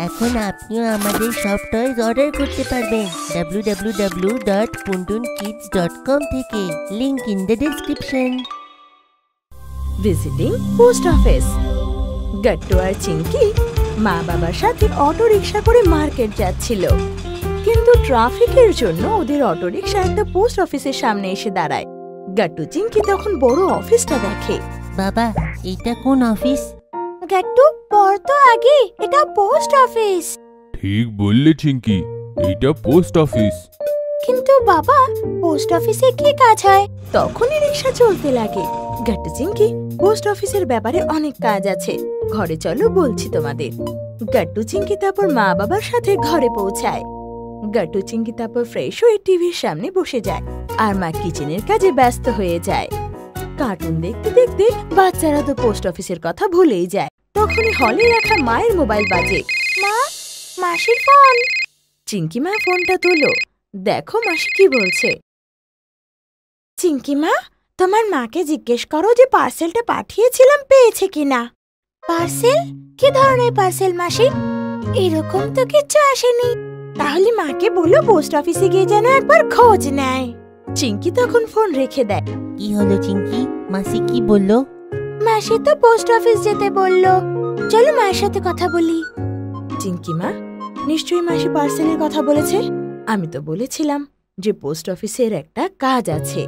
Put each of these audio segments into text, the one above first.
এখন আপনিও আমাদের সব টয়েস অর্ডার করতে পারবেন www.puntunkids.com থেকে। Link in the description. Visiting post office. Gattu আর চিঙ্কি মা বাবার সাথে অটো রিক্সা করে মার্কেট যাচ্ছিল, কিন্তু ট্রাফিকের জন্য ওদের অটো রিক্সা একটা পোস্ট অফিসের সামনে এসে দাঁড়ায়। গাট্টু চিঙ্কি তখন বড় অফিসটা দেখে। বাবা, এটা কোন অফিস? গাট্টু, পড় তো আগে, এটা পোস্ট অফিস। ঠিক বললে চিঙ্কি, এটা পোস্ট অফিস। কিন্তু বাবা, পোস্ট অফিসে কি কাজ হয়? তখনই রিক্সা চলতে লাগে। গাট্টু চিঙ্কি, পোস্ট অফিসের ব্যাপারে অনেক কাজ আছে, ঘরে চলো বলছি তোমাদের। গাট্টু চিঙ্কি তারপর মা বাবার সাথে ঘরে পৌঁছায়। গাট্টু চিঙ্কি তারপর ফ্রেশ হয়ে টিভির সামনে বসে যায়, আর মা কিচেনের কাজে ব্যস্ত হয়ে যায়। কার্টুন দেখতে দেখতে বাচ্চারা তো পোস্ট অফিসের কথা ভুলেই যায়। তখনই হলে রাখা মায়ের মোবাইল বাজে। মা, মাসির ফোন। চিঙ্কি মা ফোনটা তোলো, দেখো মাসি কি বলছে। চিঙ্কি মা, তোমার মাকে জিজ্ঞেস করো যে পার্সেলটা পাঠিয়েছিলাম পেয়েছে কিনা। পার্সেল? কি ধরনের পার্সেল মাসি? এরকম তো কিছু আসেনি। তাহলে মাকে বলো পোস্ট অফিসে গিয়ে যেন একবার খোঁজ নেয়। চিঙ্কি তখন ফোন রেখে দেয়। কি হলো চিঙ্কি, মাসি কি বললো? মাসি তো পোস্ট অফিস যেতে বললো, চলো মায়ের সাথে কথা বলি। চিঙ্কি মা, নিশ্চয়ই মাসি পার্সেলের কথা বলেছে। আমি তো বলেছিলাম যে পোস্ট অফিসের একটা কাজ আছে,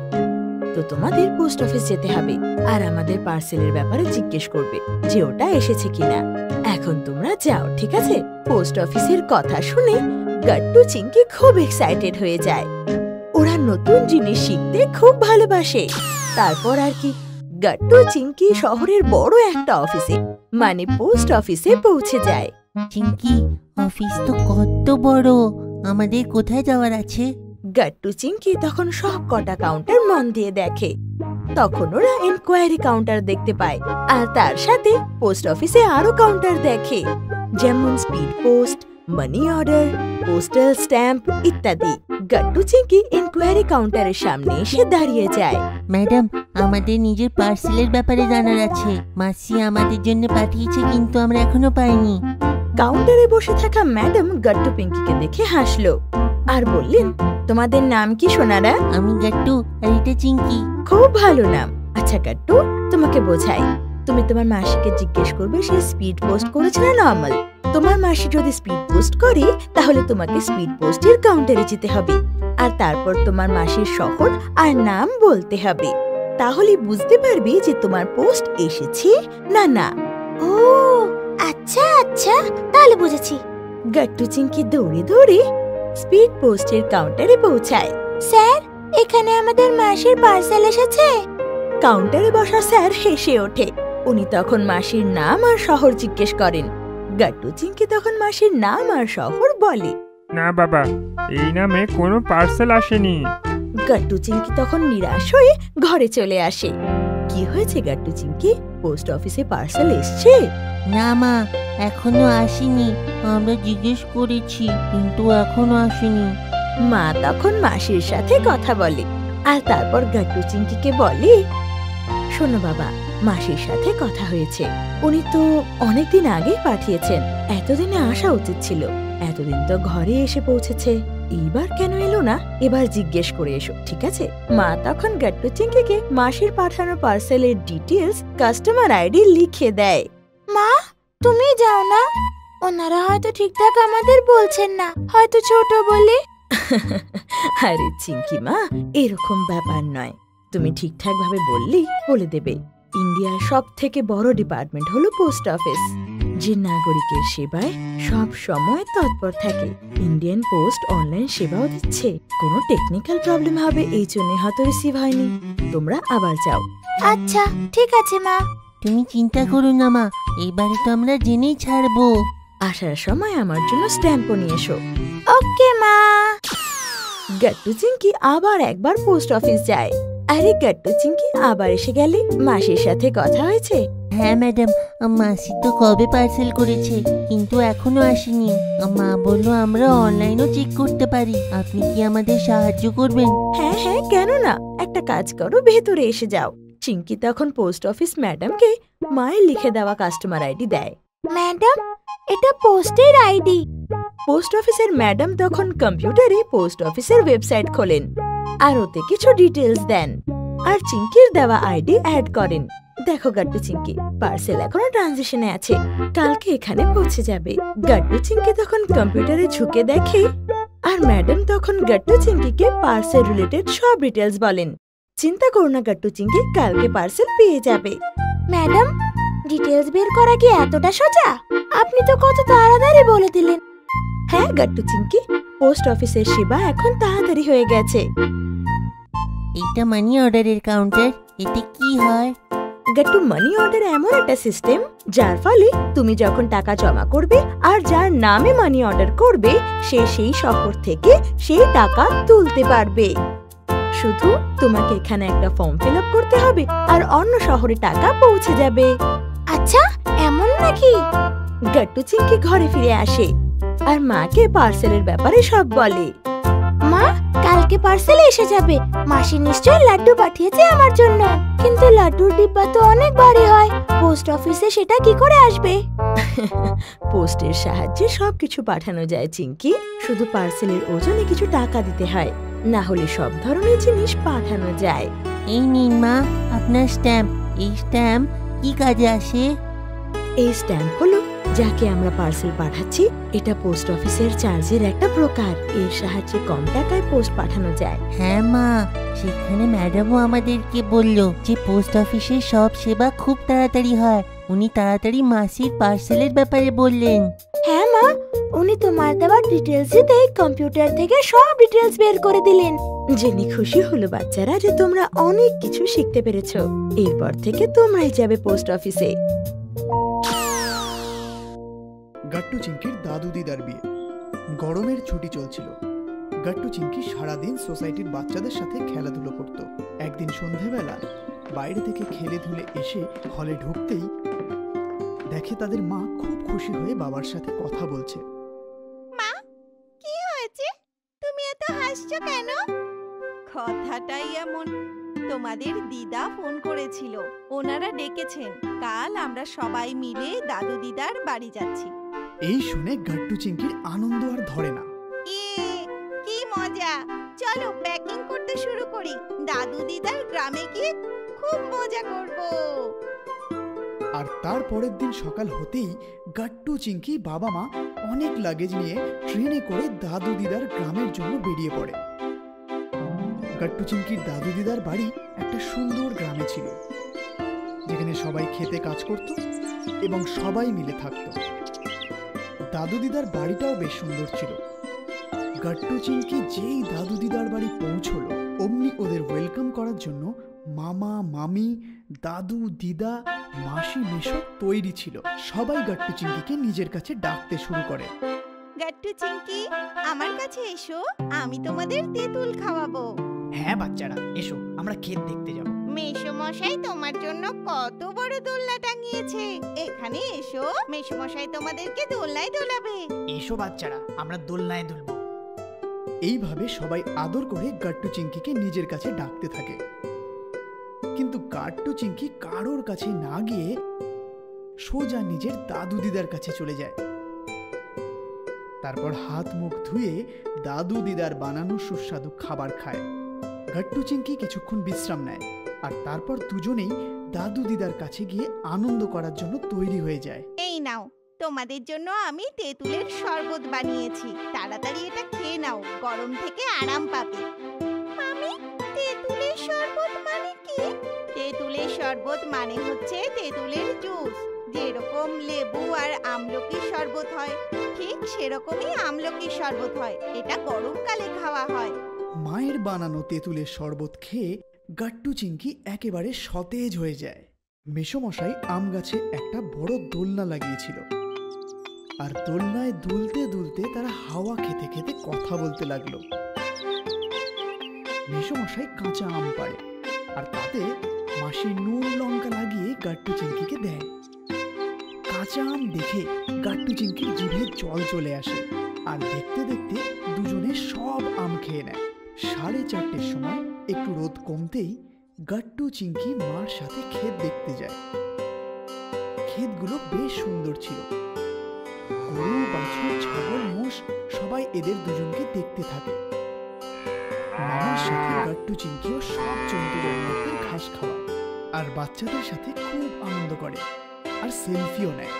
তো তোমাদের পোস্ট অফিস যেতে হবে আর আমাদের পার্সেলের ব্যাপারে জিজ্ঞেস করবে যে ওটা এসেছে কিনা। এখন তোমরা যাও, ঠিক আছে? পোস্ট অফিসের কথা শুনে গাট্টু চিঙ্কি খুব এক্সাইটেড হয়ে যায়। ওরা নতুন জিনিস শিখতে খুব ভালোবাসে। তারপর আর কি, গাট্টু চিঙ্কি শহরের বড় একটা অফিসে, মানে পোস্ট অফিসে পৌঁছে যায়। চিঙ্কি, অফিস তো কত বড়, আমাদের কোথায় যাওয়ার আছে? গাট্টু চিঙ্কি তখন সব কটা কাউন্টার মন দিয়ে দেখে। তখন ওরা এনকোয়ারি কাউন্টার দেখতে পায়, আর তার সাথে পোস্ট অফিসে আরো কাউন্টার দেখে, যেমন speed post, money order, postal stamp ইত্যাদি। গাট্টু চিঙ্কি এনকোয়ারি কাউন্টারের সামনে এসে দাঁড়িয়ে যায়। ম্যাডাম, আমাদের নিজের পার্সেলের ব্যাপারে জানার আছে। মাসি আমাদের জন্য পাঠিয়েছে, কিন্তু আমরা এখনো পাইনি। কাউন্টারে বসে থাকা ম্যাডাম গাট্টু পিঙ্কিকে দেখে হাসলো আর বললেন, তোমাদের নাম কি সোনারা? আমি গাট্টু, আর এটা চিঙ্কি। খুব ভালো নাম। আচ্ছা গাট্টু, তোমাকে বোঝাই। তুমি তোমার মাসিকে জিজ্ঞেস করবে সে স্পিড পোস্ট করেছে না নরমাল। তোমার মাসি যদি স্পিড পোস্ট করে, তাহলে তোমাকে স্পিড পোস্টের কাউন্টারে যেতে হবে, আর তারপর তোমার মাসির শহর আর নাম বলতে হবে। তাহলে বুঝতে পারবে যে তোমার পোস্ট এসেছে না না। ও আচ্ছা আচ্ছা, তাহলে বুঝেছি। গাট্টু চিঙ্কি দৌড়ে দৌড়ে স্পিড পোস্টের কাউন্টারে পৌঁছায়। স্যার, এখানে আমাদের মাসির পার্সেল এসেছে। কাউন্টারে বসা স্যার হেসে ওঠে। উনি তখন মাসির নাম আর শহর জিজ্ঞেস করেন। গাট্টু চিঙ্কি তখন মাসির নাম আর শহর বলে। না বাবা, এই নামে কোনো পার্সেল আসেনি। গাট্টু চিঙ্কি তখন নিরাশ হয়ে ঘরে চলে আসে। কি হয়েছে গাট্টু চিঙ্কি, পোস্ট অফিসে পার্সেল এসছে? না মা, এখনো আসেনি। আমরা জিজ্ঞেস করেছি, কিন্তু এখনো আসেনি। মা তখন মাসির সাথে কথা বলে, আর তারপর গাট্টু চিঙ্কিকে বলে, শোনো বাবা, মাসির সাথে কথা হয়েছে। উনি তো অনেকদিন আগেই পাঠিয়েছেন, এতদিনে আসা উচিত ছিল। এতদিন তো ঘরে এসে পৌঁছেছে, এইবার কেন এলো না? এবার জিজ্ঞেস করে এসো, ঠিক আছে? মা তখন গাট্টু চিঙ্কিকে মাসির পাঠানো পার্সেলের ডিটেলস, কাস্টমার আইডি লিখে দেয়। মা, তুমি যাও না, ওনারা হয়তো ঠিকঠাক আমাদের বলছেন না, হয়তো ছোট বলে। আরে চিঙ্কি মা, এরকম ব্যাপার নয়। তুমি ঠিকঠাক ভাবে বললেই বলে দেবে। ইন্ডিয়ার সব থেকে বড় ডিপার্টমেন্ট হলো পোস্ট অফিস, যে নাগরিকের সেবায় সব সময় তৎপর থাকে। ইন্ডিয়ান পোস্ট অনলাইন সেবাও দিচ্ছে। কোনো টেকনিক্যাল প্রবলেম হবে এই জন্য হয়তো রিসিভ হয়নি। তোমরা আবার যাও। আচ্ছা ঠিক আছে মা। তুমি চিন্তা করো না মা, এইবারে তো আমরা জেনেই ছাড়বো। আসার সময় আমার জন্য স্ট্যাম্পও নিয়ে এসো। ওকে মা। গাট্টু চিঙ্কি আবার একবার পোস্ট অফিস যায়। আরে গাট্টু চিঙ্কি আবার এসে গেলে, মাসির সাথে কথা হয়েছে? হ্যাঁ ম্যাডাম, মাসি তো কবে পার্সেল করেছে, কিন্তু এখনো আসেনি। মা বললো আমরা অনলাইনও চেক করতে পারি। আপনি কি আমাদের সাহায্য করবেন? হ্যাঁ হ্যাঁ, কেন না। একটা কাজ করো, ভেতরে এসে যাও। চিঙ্কি তখন পোস্ট অফিস ম্যাডামকে মায়ের লিখে দেওয়া কাস্টমার আইডি দেয়। ম্যাডাম, এটা পোস্টের আইডি। পোস্ট অফিসের ম্যাডাম তখন কম্পিউটারে পোস্ট অফিসের ওয়েবসাইট খোলেন আর ওতে কিছু ডিটেলস দেন আর চিঙ্কির দেওয়া আইডি অ্যাড করেন। দেখো গাট্টু চিঙ্কি, পার্সেল এখনো ট্রানজিশনে আছে, কালকে এখানে পৌঁছে যাবে। গাট্টু চিঙ্কি তখন কম্পিউটারে ঝুঁকে দেখে আর ম্যাডাম তখন গাট্টু চিঙ্কিকে পার্সেল রিলেটেড সব ডিটেলস বলেন। চিন্তা করো না গাট্টু চিঙ্কি, কালকে পার্সেল পেয়ে যাবে। ম্যাডাম, ডিটেলস বের করা কি এতটা সোজা? আপনি তো কত তাড়াতাড়ি বলে দিলেন। হ্যাঁ গাট্টু চিঙ্কি, পোস্ট অফিসের সেবা এখন তাড়াতাড়ি হয়ে গেছে। এটা মানি অর্ডারের কাউন্টার, এতে কি হয়? গাট্টু, মানি অর্ডার এমন একটা সিস্টেম যার ফলে তুমি যখন টাকা জমা করবে আর যার নামে মানি অর্ডার করবে সে সেই শহর থেকে সেই টাকা তুলতে পারবে। শুধু তোমাকে এখানে একটা ফর্ম ফিল আপ করতে হবে আর অন্য শহরে টাকা পৌঁছে যাবে। আচ্ছা, এমন নাকি? গাট্টু চিঙ্কি ঘরে ফিরে আসে আর মাকে পার্সেলের ব্যাপারে সব বলে। মা, কালকে পার্সেল এসে যাবে। মাসি নিশ্চয় লাড্ডু পাঠিয়েছে আমার জন্য, কিন্তু লাড্ডুর ডিব্বা তো অনেক ভারী হয়, পোস্ট অফিসে সেটা কি করে আসবে? পোস্টের সাহায্যে সবকিছু পাঠানো যায় চিঙ্কি, শুধু পার্সেলের ওজনে কিছু টাকা দিতে হয়, না হলে সব ধরনের জিনিস পাঠানো যায়। এই নিন মা, আপনার স্ট্যাম্প। এই স্ট্যাম্প কি কাজে আসে? এই স্ট্যাম্প হলো যাকে আমরা পার্সেল পাঠাচ্ছি, এটা পোস্ট অফিসের চার্জের একটা প্রকার। এর সাহায্যে কম টাকায় পোস্ট পাঠানো যায়। হ্যাঁ মা, সেখানে ম্যাডামও আমাদেরকে বলল যে পোস্ট অফিসের সব সেবা খুব তাড়াতাড়ি হয়। উনি তাড়াতাড়ি মাসির পার্সেলের ব্যাপারে বললেন। হ্যাঁ মা, উনি তোমার দেওয়া ডিটেলসে কম্পিউটার থেকে সব ডিটেলস বের করে দিলেন। জেনে খুশি হলো বাচ্চারা যে তোমরা অনেক কিছু শিখতে পেরেছো। এরপর থেকে তোমরাই যাবে পোস্ট অফিসে। গাট্টু চিঙ্কির দাদু দিদার বিয়ে। গরমের ছুটি চলছিল। গাট্টু চিঙ্কি সারাদিন সোসাইটির বাচ্চাদের সাথে খেলাধুলো করত। একদিন সন্ধেবেলা বাইরে থেকে খেলে ধুলে এসে হলে ঢুকতেই দেখে তাদের মা খুব খুশি হয়ে বাবার সাথে কথা বলছে। মা, কি হয়েছে? তুমি এত হাসছো কেন? কথাটাই এমন। তোমাদের দিদা ফোন করেছিল, ওনারা ডেকেছেন। কাল আমরা সবাই মিলে দাদু দিদার বাড়ি যাচ্ছি। এই শুনে গাট্টু চিঙ্কির আনন্দ আর ধরে না। কি মজা! চলো প্যাকিং করতে শুরু করি। দাদু দিদার গ্রামে গিয়ে খুব মজা করব। আর তার পরের দিন সকাল হতেই গাট্টু চিঙ্কি বাবা মা অনেক লাগেজ নিয়ে ট্রেনে করে দাদু দিদার গ্রামের জন্য বেরিয়ে পড়ে। গাট্টু চিঙ্কির দাদু দিদার বাড়ি একটা সুন্দর গ্রামে ছিল, যেখানে সবাই খেতে কাজ করত এবং সবাই মিলে থাকত। দাদু দিদার বাড়িটাও বেশ সুন্দর ছিল। গাট্টু চিঙ্কি যেই দাদু দিদার বাড়ি পৌঁছলো, অমনি ওদের ওয়েলকাম করার জন্য মামা মামি দাদু দিদা মাসি মেশো তৈরি ছিল। সবাই গাট্টু চিঙ্কিকে নিজের কাছে ডাকতে শুরু করে। গাট্টু চিঙ্কি, আমার কাছে এসো, আমি তোমাদের তেঁতুল খাওয়াবো। হ্যাঁ বাচ্চারা, এসো, আমরা ক্ষেত দেখতে যাব। মেসোমশাই তোমার জন্য কত বড় দোলনা টাঙিয়েছে। এখানে এসো, মেসোমশাই তোমাদেরকে দোলনায় দোলাবে। এসো বাচ্চারা, আমরা দোলনায় দুলবো। এইভাবে সবাই আদর করে গাট্টু চিঙ্কিকে নিজের কাছে ডাকতে থাকে। কিন্তু গাট্টু চিঙ্কি কারোর কাছে না গিয়ে সোজা নিজের দাদু দিদার কাছে চলে যায়। তারপর হাত মুখ ধুয়ে দাদু দিদার বানানো সুস্বাদু খাবার খায়। গাট্টু চিঙ্কি কিছুক্ষণ বিশ্রাম নেয় আর তারপর দুজনেই দাদু দিদার কাছে গিয়ে আনন্দ করার জন্য তৈরি হয়ে যায়। এই নাও, তোমাদের জন্য আমি তেঁতুলের শরবত বানিয়েছি। তাড়াতাড়ি এটা খেয়ে নাও, গরম থেকে আরাম পাবে। আমি তেঁতুলের শরবত মানে কি? তেঁতুলের শরবত মানে হচ্ছে তেঁতুলের জুস। যেরকম লেবু আর আমলকির শরবত হয়, ঠিক সেরকমই আমলকির শরবত হয়। এটা গরমকালে খাওয়া হয়। মায়ের বানানো তেঁতুলের শরবত খেয়ে গাট্টু চিঙ্কি একেবারে সতেজ হয়ে যায়। মেসোমশাই আম গাছে একটা বড় দোলনা লাগিয়েছিল, আর দোলনায় দুলতে দুলতে তারা হাওয়া খেতে খেতে কথা বলতে লাগলো। মেসোমশাই কাঁচা আম পাড়ে আর তাতে মাসি নুন লঙ্কা লাগিয়ে গাট্টু চিঙ্কিকে দেয়। কাঁচা আম দেখে গাট্টু চিঙ্কির জিভে জল চলে আসে আর দেখতে দেখতে দুজনে সব আম খেয়ে নেয়। 4:30 সময় একটু রোদ কমতেই গাট্টু চিঙ্কি মার সাথে ক্ষেত দেখতে যায়। ক্ষেতগুলো বেশ সুন্দর ছিল। গরু, বাছুর, ছাগল, মোষ সবাই এদের দুজনকে দেখতে থাকে। মামার সাথে গাট্টু চিংকিও সব জন্তু জানোয়ারদের ঘাস খাওয়ায় আর বাচ্চাদের সাথে খুব আনন্দ করে আর সেলফিও নেয়।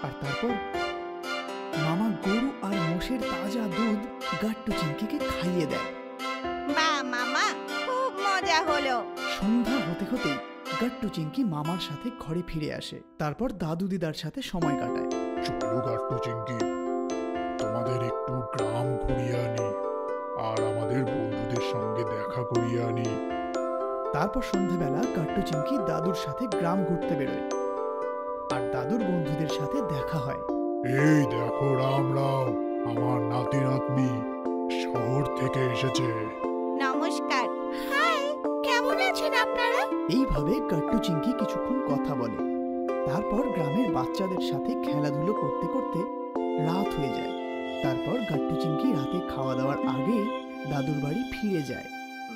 আর তারপর মামা গরু আর মোষের তাজা দুধ গাট্টু চিংকিকে খাইয়ে দেয়। বাহ মামা, খুব মজা হলো। সন্ধ্যা হতে হতেই গাট্টু চিংকি মামার সাথে ঘরে ফিরে আসে। তারপর দাদু দিদার সাথে সময় কাটায়। চলো গাট্টু চিংকি, তোমাদের একটু গ্রাম ঘুরিয়ে আনি আর আমাদের বন্ধুদের সঙ্গে দেখা করিয়ে আনি। তারপর সন্ধ্যাবেলা গাট্টু চিংকি দাদুর সাথে গ্রাম ঘুরতে বেরোয় আর দাদুর বন্ধুদের সাথে দেখা হয়। এই দেখো রামরাও, আমার নাতি নাতনি শহর থেকে এসেছে। নমস্কার। হাই, কেমন আছেন আপনারা? এইভাবে গাট্টু চিংকি কিছুক্ষণ কথা বলে। তারপর গ্রামের বাচ্চাদের সাথে খেলাধুলো করতে করতে রাত হয়ে যায়। তারপর গাট্টু চিংকি রাতে খাওয়া দাওয়ার আগে দাদুর বাড়ি ফিরে যায়।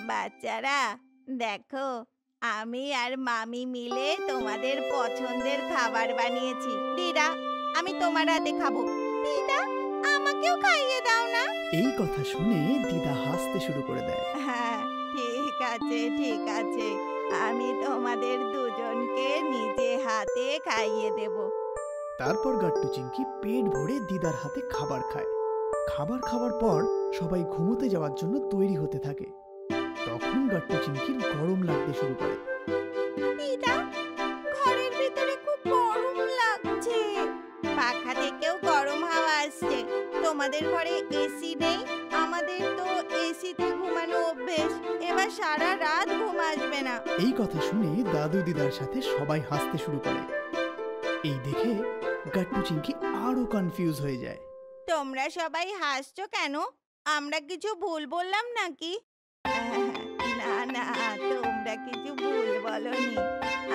বাচ্চারা দেখো, আমি আর মামি মিলে তোমাদের পছন্দের খাবার বানিয়েছি। দিদা, আমি তোমার হাতে খাবো। দিদা, আমাকেও খাইয়ে দাও না। এই কথা শুনে দিদা হাসতে শুরু করে দেয়। হ্যাঁ, ঠিক আছে ঠিক আছে, আমি তোমাদের দুজনকে নিজে হাতে খাইয়ে দেব। তারপর গাট্টু চিংকি পেট ভরে দিদার হাতে খাবার খায়। খাবার খাওয়ার পর সবাই ঘুমোতে যাওয়ার জন্য তৈরি হতে থাকে। তখন গাট্টু চিংকির গরম লাগতে শুরু করে। দিদা, ঘরের ভিতরে খুব গরম লাগছে। পাখা থেকেও গরম হাওয়া আসছে। তোমাদের ঘরে এসি নেই? আমাদের তো এসিতে ঘুমানো অভ্যেস। এবার সারা রাত ঘুম আসবে না। এই কথা শুনে দাদু দিদার সাথে সবাই হাসতে শুরু করে। এই দেখে গাট্টু চিংকি আরো কনফিউজ হয়ে যায়। তোমরা সবাই হাসছো কেন? আমরা কিছু ভুল বললাম নাকি? না না, তোমরা কিছু ভুল বলনি।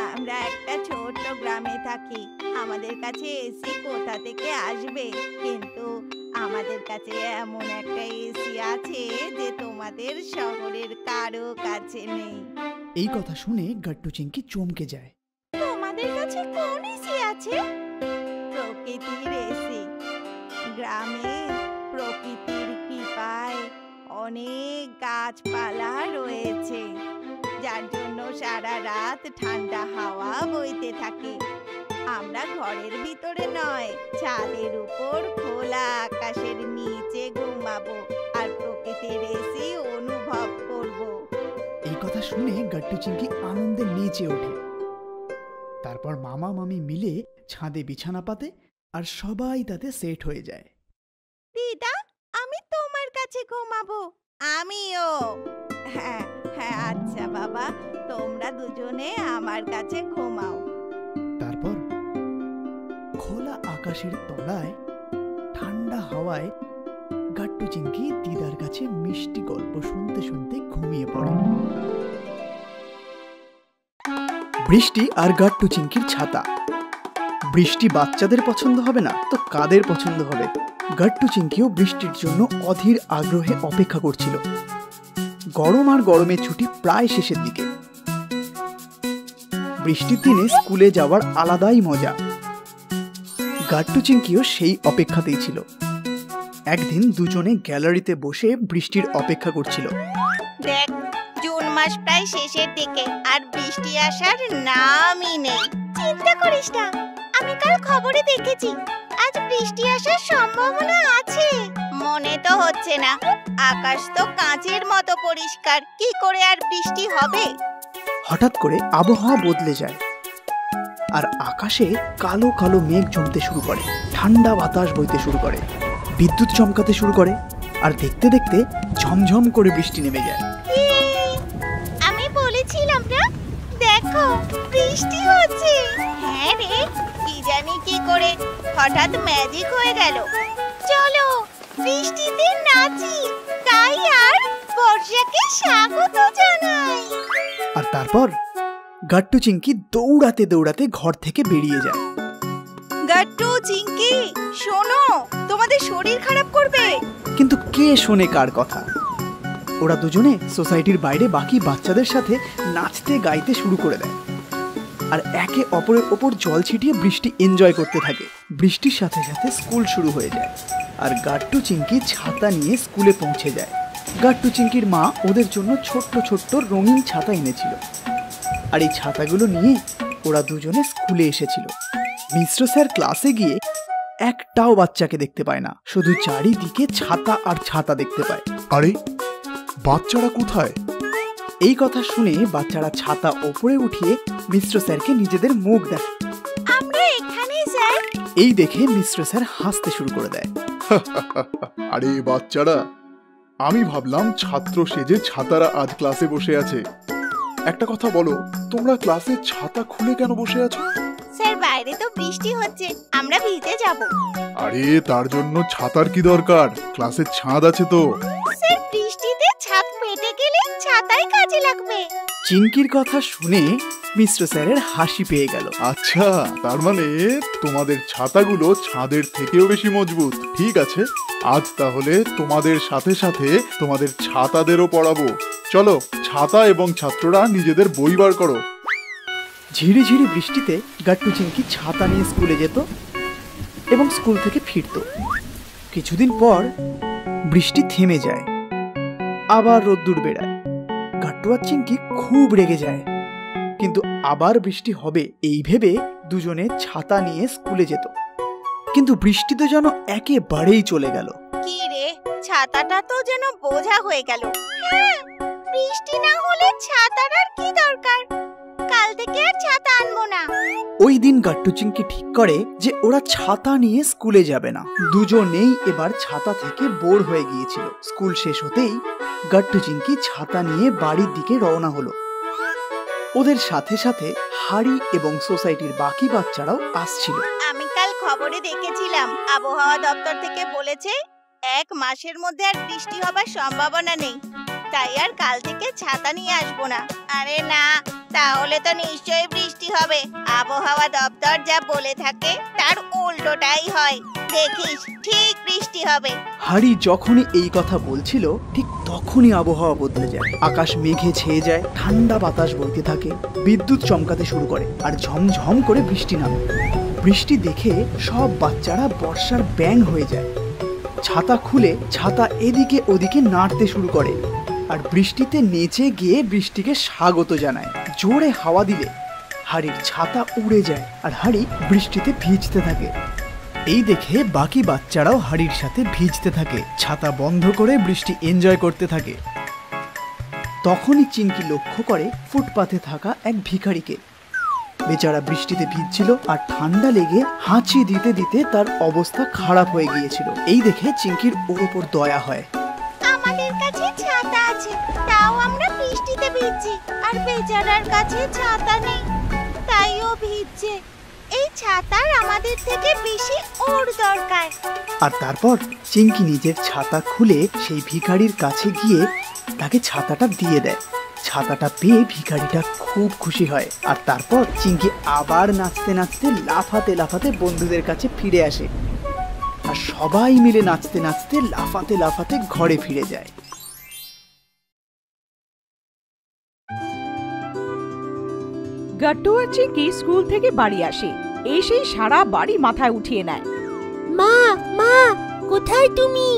আমরা একটা ছোট্ট গ্রামে থাকি। আমাদের কাছে এসি কোথা থেকে আসবে? কিন্তু আমাদের কাছে এমন একটা এসি আছে যে তোমাদের শহরের কারো কাছে নেই। এই কথা শুনে গাট্টু চিংকি চমকে যায়। তোমাদের কাছে কোন এসি আছে? প্রকৃতির এসি। গ্রামে প্রকৃতির কৃপায় অনেক গাছপালা রয়েছে, যার জন্য সারা রাত ঠান্ডা হাওয়া বইতে থাকে। আমরা ঘরের ভিতরে নয়, ছাদের উপর খোলা আকাশের নিচে ঘুমাবো আর প্রকৃতির এসি অনুভব করব। এই কথা শুনে গাট্টু চিংকি আনন্দে নেচে ওঠে। তারপর মামা মামি মিলে ছাদে বিছানা পাতে আর সবাই তাতে সেট হয়ে যায়। দিদা, আমি তোমার কাছে ঘুমাবো। আমিও। হ্যাঁ হ্যাঁ, আচ্ছা বাবা, তোমরা দুজনে আমার কাছে ঘুমাও। তারপর খোলা আকাশের তলায় ঠান্ডা হাওয়ায় গাট্টু চিংকি দিদার কাছে মিষ্টি গল্প শুনতে শুনতে ঘুমিয়ে পড়ে। বৃষ্টি আর গাট্টু চিংকির ছাতা। বৃষ্টি বাচ্চাদের পছন্দ হবে না তো কাদের পছন্দ হবে? গাট্টু চিংকিও বৃষ্টির জন্য অধীর আগ্রহে অপেক্ষা করছিল। গরম আর গরমের ছুটি প্রায় শেষের দিকে। বৃষ্টির দিনে স্কুলে যাওয়ার আলাদাই মজা। গাট্টু চিংকিও সেই অপেক্ষাতেই ছিল। একদিন দুজনে গ্যালারিতে বসে বৃষ্টির অপেক্ষা করছিল। দেখ, জুন মাস প্রায় শেষের দিকে আর বৃষ্টি আসার নামই নেই। চিন্তা করিস না, আমি কাল খবরে দেখেছি আজ বৃষ্টি আসার সম্ভাবনা আছে। মনে তো হচ্ছে না, আকাশ তো কাঁচের মতো পরিষ্কার, কি করে আর বৃষ্টি হবে? হঠাৎ করে আবহাওয়া বদলে যায় আর আকাশে কালো কালো মেঘ জমতে শুরু করে। ঠান্ডা বাতাস বইতে শুরু করে, বিদ্যুৎ চমকাতে শুরু করে আর দেখতে দেখতে ঝমঝম করে বৃষ্টি নেমে যায়। আমি বলেছিলাম না, দেখো বৃষ্টি হচ্ছে। হ্যাঁ রে, কি জানি কি করে হঠাৎ ম্যাজিক হয়ে গেল। চলো বৃষ্টিতে নাচি, গাই আর বর্ষাকে স্বাগত জানাই। আর তারপর গাট্টু চিংকি দৌড়াতে দৌড়াতে ঘর থেকে বেরিয়ে যায়। গাট্টু, চিংকি, শোনো, তোমাদের শরীর খারাপ করবে। কিন্তু কে শোনে কার কথা? ওরা দুজনে সোসাইটির বাইরে বাকি বাচ্চাদের সাথে নাচতে গাইতে শুরু করে দেয়। আর একে অপরের ওপর জল ছিটিয়ে বৃষ্টি এনজয় করতে থাকে। বৃষ্টির সাথে সাথে স্কুল শুরু হয়ে যায় আর গাট্টু চিংকি ছাতা নিয়ে স্কুলে পৌঁছে যায়। গাট্টু চিংকির মা ওদের জন্য ছোট্ট ছোট্ট রঙিন ছাতা এনেছিল আর এই ছাতাগুলো নিয়ে ওরা দুজনে স্কুলে এসেছিল। মিশ্র স্যার ক্লাসে গিয়ে একটাও বাচ্চাকে দেখতে পায় না, শুধু চারিদিকে ছাতা আর ছাতা দেখতে পায়। আরে বাচ্চারা কোথায়? এই কথা শুনে বাচ্চারা ছাতা ওপরে উঠিয়ে মিশ্র স্যারকে নিজেদের মুখ দেখে। আমরা এখানে স্যার। এই দেখে মিশ্র স্যার হাসতে শুরু করে দেয়। আরে বাচ্চারা, আমি ভাবলাম ছাত্র সেজে ছাতারা আজ ক্লাসে বসে আছে। একটা কথা বলো, তোমরা ক্লাসে ছাতা খুলে কেন বসে আছো? স্যার বাইরে তো বৃষ্টি হচ্ছে, আমরা ভিজে যাব। আরে তার জন্য ছাতার কি দরকার? ক্লাসের ছাদ আছে তো। স্যার বৃষ্টিতে ছাদ ফেটে গেলে ছাতাই কাজে লাগবে। চিংকির কথা শুনে মিশ্র স্যারের হাসি পেয়ে গেল। আচ্ছা, তার মানে তোমাদের ছাতাগুলো ছাদের থেকেও বেশি মজবুত। ঠিক আছে, আজ তাহলে তোমাদের সাথে সাথে তোমাদের ছাতাদেরও পড়াবো। চলো, ছাতা এবং ছাত্ররা নিজেদের বই বার করো। ঝিরি ঝিরি বৃষ্টিতে গাট্টু চিংকি ছাতা নিয়ে স্কুলে যেত এবং স্কুল থেকে ফিরত। কিছুদিন পর বৃষ্টি থেমে যায়, আবার রোদ্দুর বেড়ায়। গাট্টু আর চিংকি খুব রেগে যায়, কিন্তু আবার বৃষ্টি হবে এই ভেবে দুজনে ছাতা নিয়ে স্কুলে যেত। কিন্তু বৃষ্টি তো যেন একেবারেই চলে গেল। কি রে, ছাতাটা তো যেন বোঝা হয়ে গেল। বৃষ্টি না হলে ছাতার আর কি দরকার, কাল থেকে আর ছাতা আনবো না। ওই দিন গাট্টু চিংকি ঠিক করে যে ওরা ছাতা নিয়ে স্কুলে যাবে না। দুজনেই এবার ছাতা থেকে বোর হয়ে গিয়েছিল। স্কুল শেষ হতেই গাট্টু চিংকি ছাতা নিয়ে বাড়ির দিকে রওনা হলো। ওদের সাথে সাথে হাড়ি এবং সোসাইটির বাকি বাচ্চারাও আসছিল। আমি কাল খবরে দেখেছিলাম, আবহাওয়া দপ্তর থেকে বলেছে 1 মাসের মধ্যে আর বৃষ্টি হবার সম্ভাবনা নেই, তাই আর কাল থেকে ছাতা নিয়ে আসবো না। আরে না, তাহলে তো নিশ্চয়ই বৃষ্টি হবে। আবহাওয়া দপ্তর যা বলে থাকে তার উল্টোটাই হয়, দেখিস ঠিক বৃষ্টি হবে। হাড়ি যখনই এই কথা বলছিল ঠিক তখনই আবহাওয়া বদলে যায়। আকাশ মেঘে ছেয়ে যায়, ঠান্ডা বাতাস বইতে থাকে, বিদ্যুৎ চমকাতে শুরু করে আর ঝমঝম করে বৃষ্টি নামে। বৃষ্টি দেখে সব বাচ্চারা বর্ষার ব্যাঙ হয়ে যায়। ছাতা খুলে ছাতা এদিকে ওদিকে নাড়তে শুরু করে আর বৃষ্টিতে নেচে গিয়ে বৃষ্টিকে স্বাগত জানায়। জোরে হাওয়া দিলে হাড়ির ছাতা উড়ে যায় আর হাড়ি বৃষ্টিতে ভিজতে থাকে। এই দেখে বাকি বাচ্চারাও হাড়ির সাথে ভিজতে থাকে, ছাতা বন্ধ করে বৃষ্টি এনজয় করতে থাকে। তখনই চিংকি লক্ষ্য করে ফুটপাথে থাকা এক ভিখারিকে। বেচারা বৃষ্টিতে ভিজছিল আর ঠান্ডা লেগে হাঁচি দিতে দিতে তার অবস্থা খারাপ হয়ে গিয়েছিল। এই দেখে চিংকির ওর উপর দয়া হয়। আমাদের কাছে ছাতা আছে, তাও আমরা বৃষ্টিতে ভিজছি, আর বেচারার কাছে ছাতা নেই, তাই ও ভিজছে। এই ছাতার আমাদের থেকে বেশি ওর দরকার। আর তারপর চিংকি নিজের ছাতা খুলে সেই ভিখারির কাছে গিয়ে তাকে ছাতাটা দিয়ে দেয়। ছাতাটা পেয়ে ভিখারিটা খুব খুশি হয় আর তারপর চিংকি আবার নাচতে নাচতে লাফাতে লাফাতে বন্ধুদের কাছে ফিরে আসে আর সবাই মিলে নাচতে নাচতে লাফাতে লাফাতে ঘরে ফিরে যায়। গাট্টু আর চিংকি স্কুল থেকে বাড়ি আসে, এসেই সারা বাড়ি মাথায় উঠিয়ে নেয়। মা মা, কোথায় তুমি?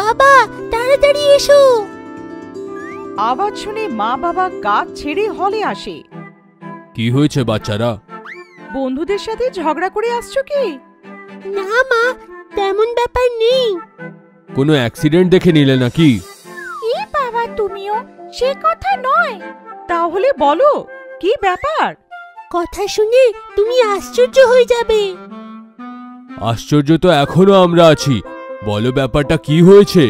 বাবা তাড়াতাড়ি এসো। আওয়াজ শুনে মা বাবা কাজ ছেড়ে হলে আসে। কি হয়েছে বাচ্চারা? বন্ধুদের সাথে ঝগড়া করে আসছো কি? না মা, তেমন ব্যাপার নেই। কোনো অ্যাক্সিডেন্ট দেখে নিলে নাকি? এ বাবা, তুমিও? সে কথা নয়। তাহলে বলো কি ব্যাপার? কথা শুনে তুমি আশ্চর্য হয়ে যাবে। আশ্চর্য তো এখনো আমরা আছি, বলো ব্যাপারটা কি হয়েছে?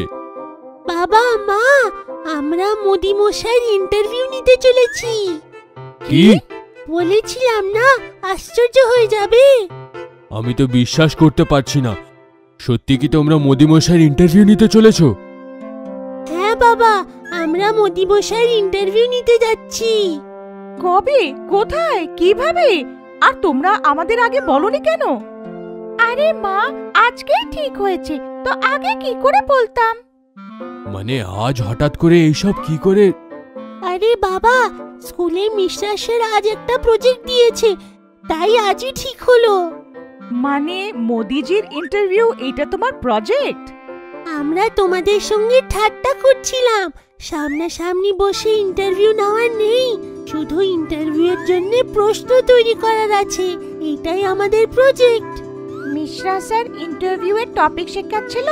বাবা মা, আমরা মোদি মশাইয়ের ইন্টারভিউ নিতে চলেছি। কি? বলেছিলাম না, আশ্চর্য হয়ে যাবে। আমি তো বিশ্বাস করতে পারছি না। সত্যি কি তোমরা মোদি মশাইয়ের ইন্টারভিউ নিতে চলেছো? হ্যাঁ বাবা, আমরা মোদি মশাইয়ের ইন্টারভিউ নিতে যাচ্ছি। কবে, কোথায়, কিভাবে? আর তোমরা আমাদের আগে বলনি কেন? আরে মা, আজকেই ঠিক হয়েছে, তো আগে কি করে বলতাম? মানে আজ হঠাৎ করে এইসব কি করে? আরে বাবা, স্কুলে মিশ্রা স্যার আজ একটা প্রজেক্ট দিয়েছে, তাই আজই ঠিক হলো। মানে মোদিজির ইন্টারভিউ এটা তোমার প্রজেক্ট? আমরা তোমাদের সঙ্গে ঠাট্টা করছিলাম। সামনাসামনি বসে ইন্টারভিউ নেওয়ার নেই, শুধু ইন্টারভিউয়ের জন্য প্রশ্ন তৈরি করার আছে। এটাই আমাদের প্রজেক্ট। মিশ্রা স্যার ইন্টারভিউয়ের টপিক শেখাচ্ছিল,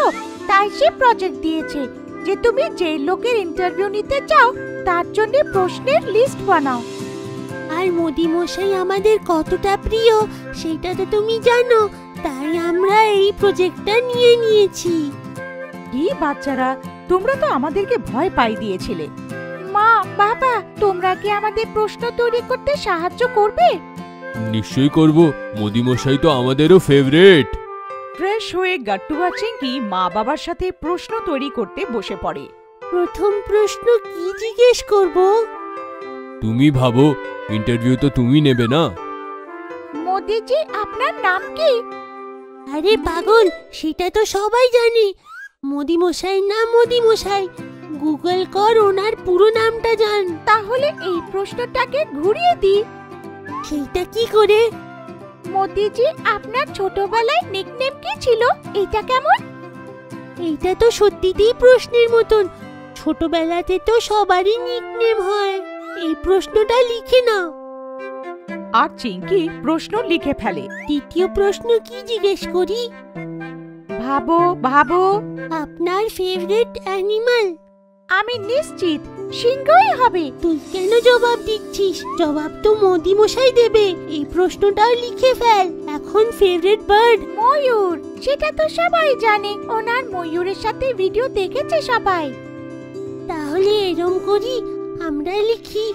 তাই সে প্রজেক্ট দিয়েছে যে তুমি যে লোকের ইন্টারভিউ নিতে চাও তার জন্য প্রশ্নের লিস্ট বানাও। আর মোদি মশাই আমাদের কতটা প্রিয় সেটা তো তুমি জানো, তাই আমরা এই প্রজেক্টটা নিয়ে নিয়েছি। কি বাচ্চারা, তোমরা তো আমাদেরকে ভয় পাই দিয়েছিলে। মা বাবা, তোমরা কি আমাদের প্রশ্ন তৈরি করতে সাহায্য করবে? নিশ্চয়ই করব, মোদি মশাই তো আমাদেরও ফেভারিট। ফ্রেশ হয়ে গাট্টু আর চিঙ্কি মা বাবার সাথে প্রশ্ন তৈরি করতে বসে পড়ে। প্রথম প্রশ্ন কি জিজ্ঞেস করব? তুমি ভাবো, ইন্টারভিউ তো তুমি নেবে না? মোদিজি, আপনার নাম কি? আরে পাগল, সেটা তো সবাই জানে। মোদি মশাইয়ের নাম মোদি মশাই। গুগল কর, ওনার পুরো নামটা জান। তাহলে এই প্রশ্নটাকে ঘুরিয়ে দিই। সেইটা কি করে? মোদিজি, আপনার ছোটবেলায় নিকনেম কি ছিল? এটা কেমন? এইটা তো সত্যিতেই প্রশ্নের মতন। ছোটবেলাতে তো সবারই নিকনেম হয়। এই প্রশ্নটা লিখে নাও। আর চিঙ্কি প্রশ্ন লিখে ফেলে। দ্বিতীয় প্রশ্ন কি জিজ্ঞেস করি? ভাবো ভাবো। আপনার ফেভারিট অ্যানিমাল? আমি নিশ্চিত সিংহই হবে। তুই কেন জবাব দিচ্ছিস? জবাব তো মোদি মশাই দেবে। এই প্রশ্নটাও লিখে ফেল। এখন ফেভারিট বার্ড? ময়ূর। সেটা তো সবাই জানে, ওনার ময়ূরের সাথে ভিডিও দেখেছে সবাই। তাহলে এরম করি, আমরা লিখি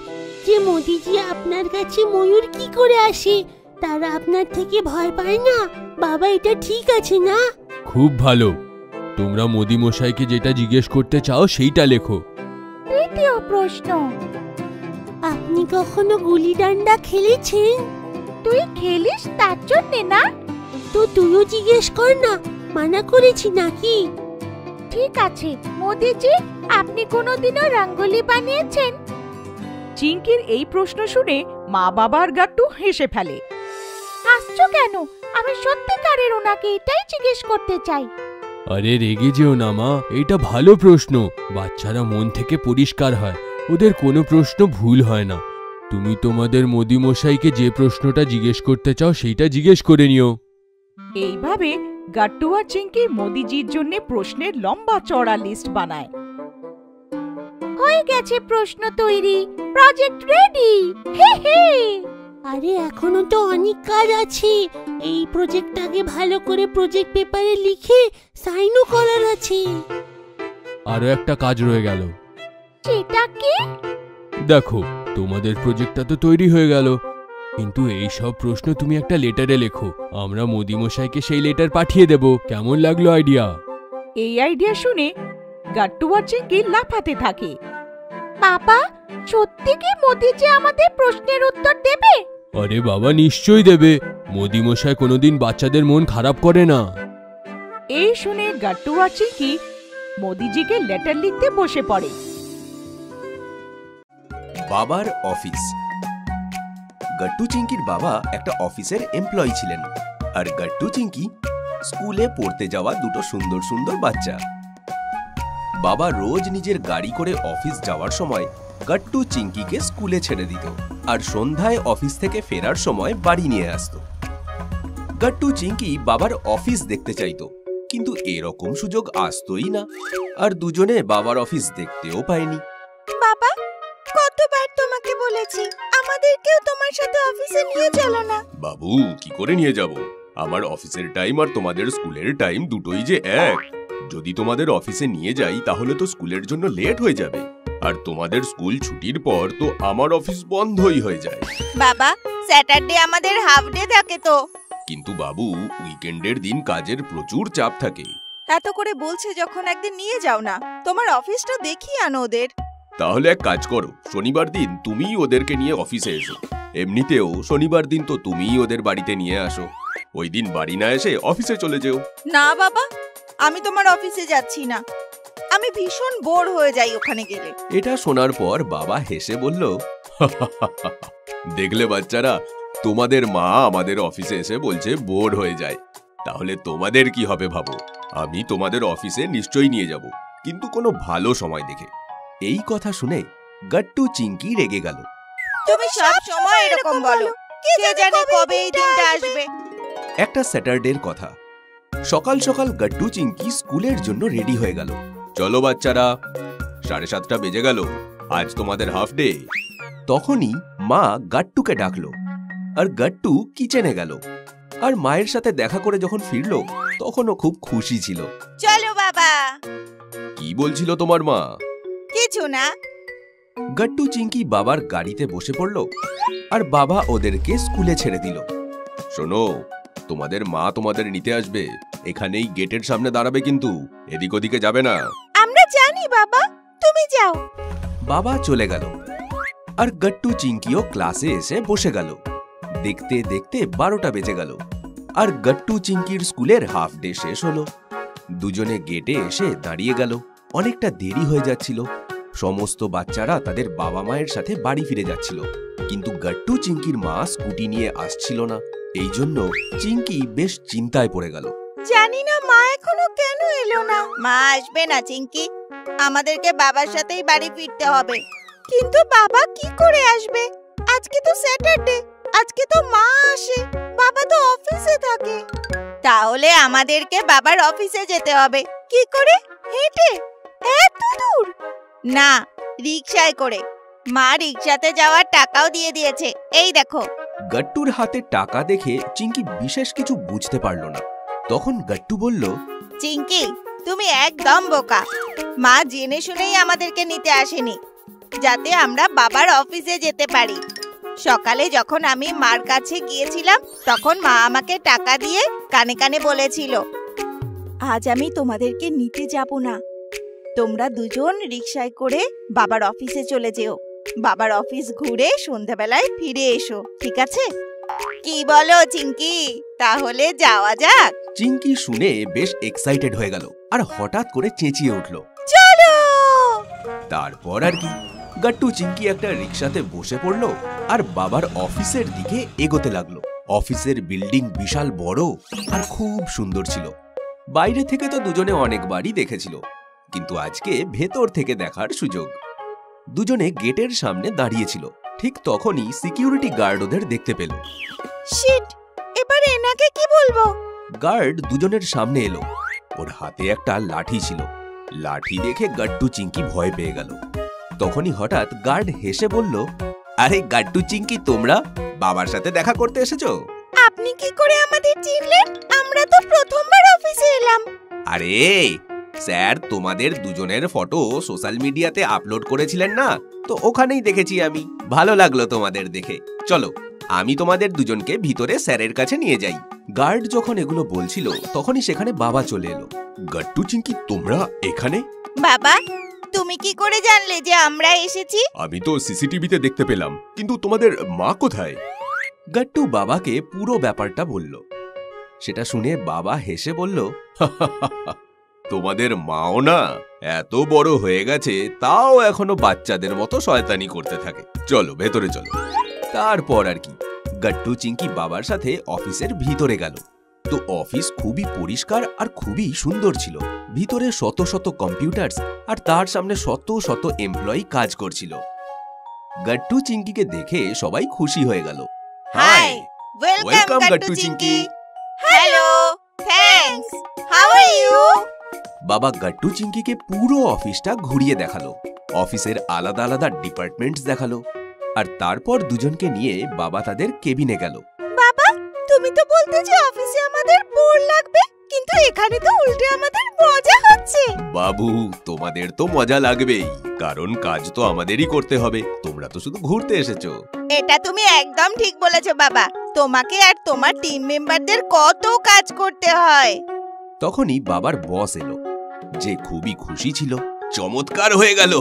যে মোদিজি আপনার কাছে ময়ূর কি করে আসে? তারা আপনার থেকে ভয় পায় না? বাবা, এটা ঠিক আছে না? খুব ভালো। তোমরা মোদি মশাইকে যেটা জিজ্ঞেস করতে চাও সেইটা লেখো। তৃতীয় প্রশ্ন, আপনি কখনো গুলি ডান্ডা খেলেছেন? তুই খেলিস তার জন্যে না? তো তুইও জিজ্ঞেস কর না, মানা করেছি নাকি? ঠিক আছে। মোদিজি, আপনি কোনোদিনও রঙ্গোলি বানিয়েছেন? চিঙ্কির এই প্রশ্ন শুনে মা বাবার গাট্টু হেসে ফেলে। হাসছো কেন? আমি সত্যিকারের ওনাকে এটাই জিজ্ঞেস করতে চাই। আরে রেগে যেও না মা, এটা ভালো প্রশ্ন। বাচ্চারা মন থেকে পরিষ্কার হয়, ওদের কোনো প্রশ্ন ভুল হয় না। তুমি তোমাদের মোদি মশাইকে যে প্রশ্নটা জিজ্ঞেস করতে চাও সেইটা জিজ্ঞেস করে নিও। এইভাবে গাট্টু আর চিঙ্কি মোদিজির জন্য প্রশ্নের লম্বা চড়া লিস্ট বানায়। হয়ে গেছে প্রশ্ন তৈরি, প্রজেক্ট রেডি। হে হে। আরে এখনো তো অনেক কাজ আছে। এই প্রজেক্টটাকে ভালো করে প্রজেক্ট পেপারে লিখে সাইনও করার আছে। আরো একটা কাজ রয়ে গেল। সেটা কি? দেখো, তোমাদের প্রজেক্টটা তো তৈরি হয়ে গেল, কিন্তু এই সব প্রশ্ন তুমি একটা লেটারে লেখো। আমরা মোদি মশাইকে সেই লেটার পাঠিয়ে দেব। কেমন লাগলো আইডিয়া? এই আইডিয়া শুনে গাট্টু আর চিঙ্কি লাফাতে থাকে। বাবা, সত্যি কি মোদিজি আমাদের প্রশ্নের উত্তর দেবে? আরে বাবা, নিশ্চয়ই দেবে। মোদি মশাই কোনোদিন বাচ্চাদের মন খারাপ করে না। এই শুনে গাট্টু আর চিঙ্কি মোদিজিকে লেটার লিখতে বসে পড়ে। বাবার অফিস। গাট্টু চিঙ্কির বাবা একটা অফিসের এমপ্লয়ি ছিলেন, আর গাট্টু চিঙ্কি স্কুলে পড়তে যাওয়া দুটো সুন্দর সুন্দর বাচ্চা। বাবা রোজ নিজের গাড়ি করে অফিস যাওয়ার সময় গাট্টু চিঙ্কিকে স্কুলে ছেড়ে দিত, আর সন্ধ্যায় অফিস থেকে ফেরার সময় বাড়ি নিয়ে আসতো। গাট্টু চিঙ্কি বাবার অফিস দেখতে চাইতো, কিন্তু এরকম সুযোগ আসতোই না, আর দুজনে বাবার অফিস দেখতেও পায়নি। বাবা, কতবার তোমাকে বলেছি আমাদেরকেও তোমার সাথে অফিসে নিয়ে চলো না। বাবু, কি করে নিয়ে যাব? আমার অফিসের টাইম আর তোমাদের স্কুলের টাইম দুটোই যে এক। যদি তোমাদের অফিসে নিয়ে যাই তাহলে তো স্কুলের জন্য লেট হয়ে যাবে, আর তোমাদের স্কুল ছুটির পর তো আমার অফিস বন্ধই হয়ে যায়। বাবা, স্যাটারডে আমাদের হাফ ডে থাকে তো। কিন্তু বাবু, উইকেন্ডের দিন কাজের প্রচুর চাপ থাকে। এত করে বলছে যখন একদিন নিয়ে যাও না, তোমার অফিসটা দেখিয়ে আনো ওদের। তাহলে এক কাজ করো, শনিবার দিন তুমিই ওদেরকে নিয়ে অফিসে এসো। এমনিতেও শনিবার দিন তো তুমিই ওদের বাড়িতে নিয়ে আসো। ওই দিন বাড়ি না এসে অফিসে চলে যেও। না বাবা, আমি তোমার অফিসে যাচ্ছি না। আমি ভীষণ বোর হয়ে যাই ওখানে গেলে। এটা শোনার পর বাবা হেসে বলল, দেখলে বাচ্চারা, তোমাদের মা আমাদের অফিসে এসে বলছে বোর হয়ে যায়। তাহলে তোমাদের কি হবে ভাবো। আমি তোমাদের অফিসে নিশ্চয়ই নিয়ে যাব, কিন্তু কোনো ভালো সময় দেখে। এই কথা শুনে গাট্টু চিংকি রেগে গেল। তুমি সব সময় এরকম বলো, কে জানে কবে এই দিনটা আসবে। একটা স্যাটারডের কথা। সকাল সকাল গাট্টু চিংকি স্কুলের জন্য রেডি হয়ে গেল। চলো বাচ্চারা, 7:30 বেজে গেল, আজ তোমাদের হাফ ডে। তখনই মা গাট্টুকে ডাকলো, আর গাট্টু কিচেনে গেল। আর মায়ের সাথে দেখা করে যখন ফিরলো তখনও খুব খুশি ছিল। চলো বাবা। কি বলছিল তোমার মা? কিছু না। গাট্টু চিংকি বাবার গাড়িতে বসে পড়ল, আর বাবা ওদেরকে স্কুলে ছেড়ে দিল। শোনো, তোমাদের মা তোমাদের নিতে আসবে, এখানেই গেটের সামনে দাঁড়াবে, কিন্তু এদিক ওদিকে যাবে না। আমরা জানি বাবা, তুমি যাও। বাবা চলে গেল, আর গাট্টু চিংকিও ক্লাসে এসে বসে গেল। দেখতে দেখতে 12টা বেজে গেল, আর গাট্টু চিংকির স্কুলের হাফ ডে শেষ হলো। দুজনে গেটে এসে দাঁড়িয়ে গেল। অনেকটা দেরি হয়ে যাচ্ছিল। সমস্ত বাচ্চারা তাদের বাবা মায়ের সাথে বাড়ি ফিরে যাচ্ছিল, কিন্তু গাট্টু চিংকির মা স্কুটি নিয়ে আসছিল না। এই জন্য চিংকি বেশ চিন্তায় পড়ে গেল। জানি না মা এখনো কেন এলো না। মা আসবে না চিংকি, আমাদেরকে বাবার সাথেই বাড়ি ফিরতে হবে। কিন্তু বাবা কি করে আসবে? আজকে তো স্যাটারডে, আজকে তো মা আসে, বাবা তো অফিসে থাকে। তাহলে আমাদেরকে বাবার অফিসে যেতে হবে। কি করে? হেঁটে? এত দূর? না, রিকশায় করে। মা রিকশাতে যাওয়ার টাকাও দিয়ে দিয়েছে, এই দেখো। গাট্টুর হাতে টাকা দেখে চিংকি বিশেষ কিছু বুঝতে পারল না। তখন গাট্টু বলল, চিংকি, তুমি একদম বোকা। মা জেনে শুনেই আমাদেরকে নিতে আসেনি, যাতে আমরা বাবার অফিসে যেতে পারি। সকালে যখন আমি মার কাছে গিয়েছিলাম, তখন মা আমাকে টাকা দিয়ে কানে কানে বলেছিল, আজ আমি তোমাদেরকে নিতে যাব না, তোমরা দুজন রিকশায় করে বাবার অফিসে চলে যেও। বাবার অফিস ঘুরে সন্ধ্যাবেলায় ফিরে এসো, ঠিক আছে? কি বলো চিংকি, তাহলে যাওয়া যাক? চিংকি শুনে বেশ এক্সাইটেড হয়ে গেল, আর হঠাৎ করে চেঁচিয়ে উঠল, চলো। তারপর আর কি, গাট্টু চিংকি একটা রিকশাতে বসে পড়লো, আর বাবার অফিসের দিকে এগোতে লাগলো। অফিসের বিল্ডিং বিশাল বড় আর খুব সুন্দর ছিল। বাইরে থেকে তো দুজনে অনেকবারই দেখেছিল, কিন্তু আজকে ভেতর থেকে দেখার সুযোগ। দুজনে গেটের সামনে দাঁড়িয়েছিল। ঠিক তখনই সিকিউরিটি গার্ড ওদের দেখতে পেল। শিট, এবার এনাকে কি বলবো? গার্ড দুজনের সামনে এলো। ওর হাতে একটা লাঠি ছিল। লাঠি দেখে গাট্টু চিংকি ভয় পেয়ে গেল। তখনই হঠাৎ গার্ড হেসে বলল, আরে গাট্টু চিংকি, তোমরা বাবার সাথে দেখা করতে এসেছো? আপনি কি করে আমাদের চিনলেন? আমরা তো প্রথমবার অফিসে এলাম। আরে স্যার, তোমাদের দুজনের ফটো সোশ্যাল মিডিয়াতে আপলোড করেছিলেন না, তো ওখানেই দেখেছি আমি। ভালো লাগলো তোমাদের দেখে। চলো, আমি তোমাদের দুজনকে ভিতরে স্যারের কাছে নিয়ে যাই। গার্ড যখন এগুলো বলছিল, তখনই সেখানে বাবা চলে এলো। গাট্টু চিংকি, তোমরা এখানে? বাবা, তুমি কি করে জানলে যে আমরা এসেছি? আমি তো সিসিটিভিতে দেখতে পেলাম, কিন্তু তোমাদের মা কোথায়? গাট্টু বাবাকে পুরো ব্যাপারটা বলল। সেটা শুনে বাবা হেসে বলল, তোমাদের মাও না এত বড় হয়ে গেছে, তাও এখনো বাচ্চাদের মতো শয়তানি করতে থাকে। চলো ভেতরে চলো। তারপর আর কি, গাট্টু চিংকি বাবার সাথে অফিসের ভিতরে গেল। তো অফিস খুবই পরিষ্কার আর খুবই সুন্দর ছিল। ভিতরে শত শত কম্পিউটারস, আর তার সামনে শত শত এমপ্লয়ি কাজ করছিল। গাট্টু চিংকিকে দেখে সবাই খুশি হয়ে গেল। Hi, welcome Gattu Chinki. Hello, thanks, how are you? বাবা গাট্টু চিংকিকে পুরো অফিসটা ঘুরিয়ে দেখালো। অফিসের আলাদা আলাদা ডিপার্টমেন্টস দেখালো, আর তারপর দুজনকে নিয়ে বাবা তাদের কেবিনে গেল। বাবা, তুমি তো বলতে যে অফিসে আমাদের বোর লাগবে, কিন্তু এখানে তো উল্টে আমাদের মজা হচ্ছে। বাবু, তোমাদের তো মজা লাগবেই, কারণ কাজ তো আমাদেরই করতে হবে। তোমরা তো শুধু ঘুরতে এসেছো। এটা তুমি একদম ঠিক বলেছো বাবা। তোমাকে আর তোমার টিম মেম্বারদের কত কাজ করতে হয়। তখনই বাবার বস এলো, যে খুবই খুশি ছিল। চমৎকার হয়ে গেল,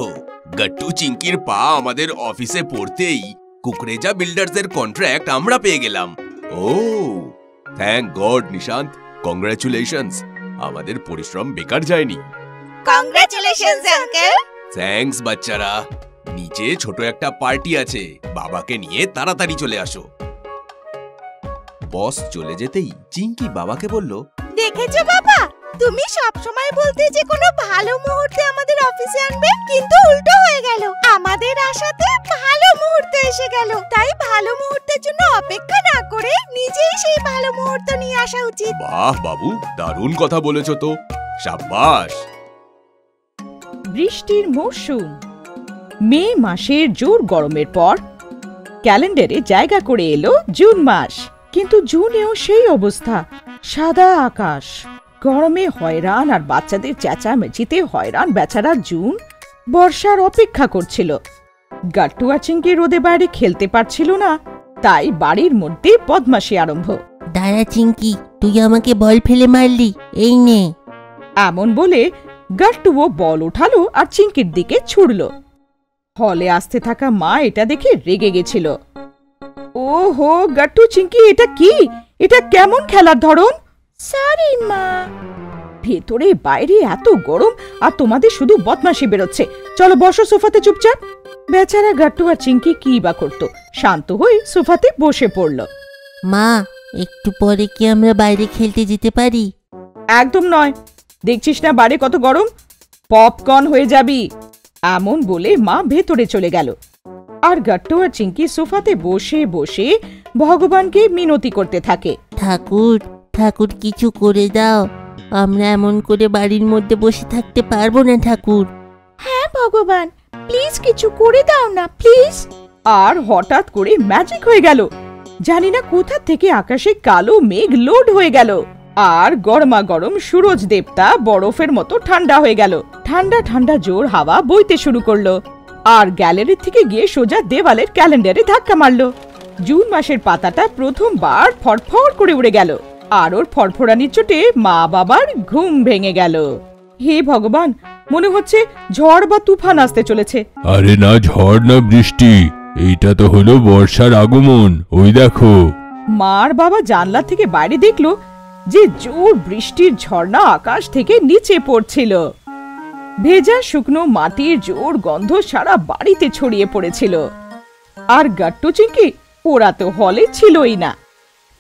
গাট্টু চিংকির পা আমাদের অফিসে পড়তেই কুকরেজা বিল্ডার্সের কন্ট্রাক্ট আমরা পেয়ে গেলাম। ও থ্যাংক গড নিশান্ত, কংগ্রাচুলেশনস, আমাদের পরিশ্রম বেকার যায়নি। Congratulations uncle. থ্যাঙ্কস বাচ্চারা। নিচে ছোট একটা পার্টি আছে, বাবাকে নিয়ে তাড়াতাড়ি চলে আসো। বস চলে যেতেই চিঙ্কি বাবাকে বলল, দেখেছো বাবা, তুমি সব সময় বলতে যে কোনো ভালো মুহূর্তে আমাদের অফিসে আনবে, কিন্তু উল্টো হয়ে গেল। আমাদের আশাতে ভালো মুহূর্ত এসে গেল, তাই ভালো মুহূর্তের জন্য অপেক্ষা না করে নিজেই সেই ভালো মুহূর্ত নিয়ে আসা উচিত। বাহ বাবু, দারুণ কথা বলেছ তো, সাব্বাস। বৃষ্টির মরশুম। মে মাসের জোর গরমের পর ক্যালেন্ডারে জায়গা করে এলো জুন মাস। কিন্তু জুনেও সেই অবস্থা, সাদা আকাশ, গরমে হয়রান আর বাচ্চাদের চেঁচামেচিতে হয়রান বেচারা জুন বর্ষার অপেক্ষা করছিল। গাট্টু আর চিঙ্কি রোদে বাইরে খেলতে পারছিল না, তাই বাড়ির মধ্যে বদমাশি আরম্ভ। দাঁড়া চিঙ্কি, তুই আমাকে বল ফেলে মারলি, এই নে। এমন বলে গাট্টুও বল উঠালো আর চিঙ্কির দিকে ছুড়ল। হলে আসতে থাকা মা এটা দেখে রেগে গেছিল। ওহো গাট্টু, চিঙ্কি, এটা কি? এটা কেমন খেলার ধরন? সরি মা। ভেতরে বাইরে এত গরম আর তোমাদের শুধু বদমাশি বেরোচ্ছে। চলো বসো সোফাতে চুপচাপ। বেচারা গাট্টু আর চিঙ্কি কি বা করতো, শান্ত হয়ে সোফাতে বসে পড়ল। মা, একটু পরে কি আমরা বাইরে খেলতে যেতে পারি? একদম নয়, দেখছিস না বাইরে কত গরম, পপকর্ন হয়ে যাবি। এমন বলে মা ভেতরে চলে গেল। আর গাট্টু আর চিঙ্কি সোফাতে বসে বসে ভগবানকে মিনতি করতে থাকে। ঠাকুর, ঠাকুর কিছু করে দাও, আমরা এমন করে বাড়ির মধ্যে বসে থাকতে পারবো না ঠাকুর। হ্যাঁ ভগবান, প্লিজ কিছু করে দাও না প্লিজ। আর হঠাৎ করে ম্যাজিক হয়ে গেল। জানি না কোথা থেকে আকাশে কালো মেঘ লোড হয়ে গেল আর গরমা গরম সূরজ দেবতা বরফের মতো ঠান্ডা হয়ে গেল। ঠান্ডা ঠান্ডা জোর হাওয়া বইতে শুরু করলো আর গ্যালারি থেকে গিয়ে সোজা দেওয়ালের ক্যালেন্ডারে ধাক্কা মারলো। জুন মাসের পাতাটা প্রথমবার ফড়ফড় করে উড়ে গেল আর ওর ফড়ফড়ানির চোটে মা বাবার ঘুম ভেঙে গেল। হে ভগবান, মনে হচ্ছে ঝড় বা তুফান আসতে চলেছে। আরে না, ঝড় না বৃষ্টি, এইটা তো হলো বর্ষার আগমন। ওই দেখো। মার বাবা জানলা থেকে বাইরে দেখলো যে জোর বৃষ্টির ঝর্ণা আকাশ থেকে নিচে পড়ছিল। ভেজা শুকনো মাটির জোর গন্ধ সারা বাড়িতে ছড়িয়ে পড়েছিল। আর গাট্টু চিঙ্কি, ওরা তো হলে ছিলই না।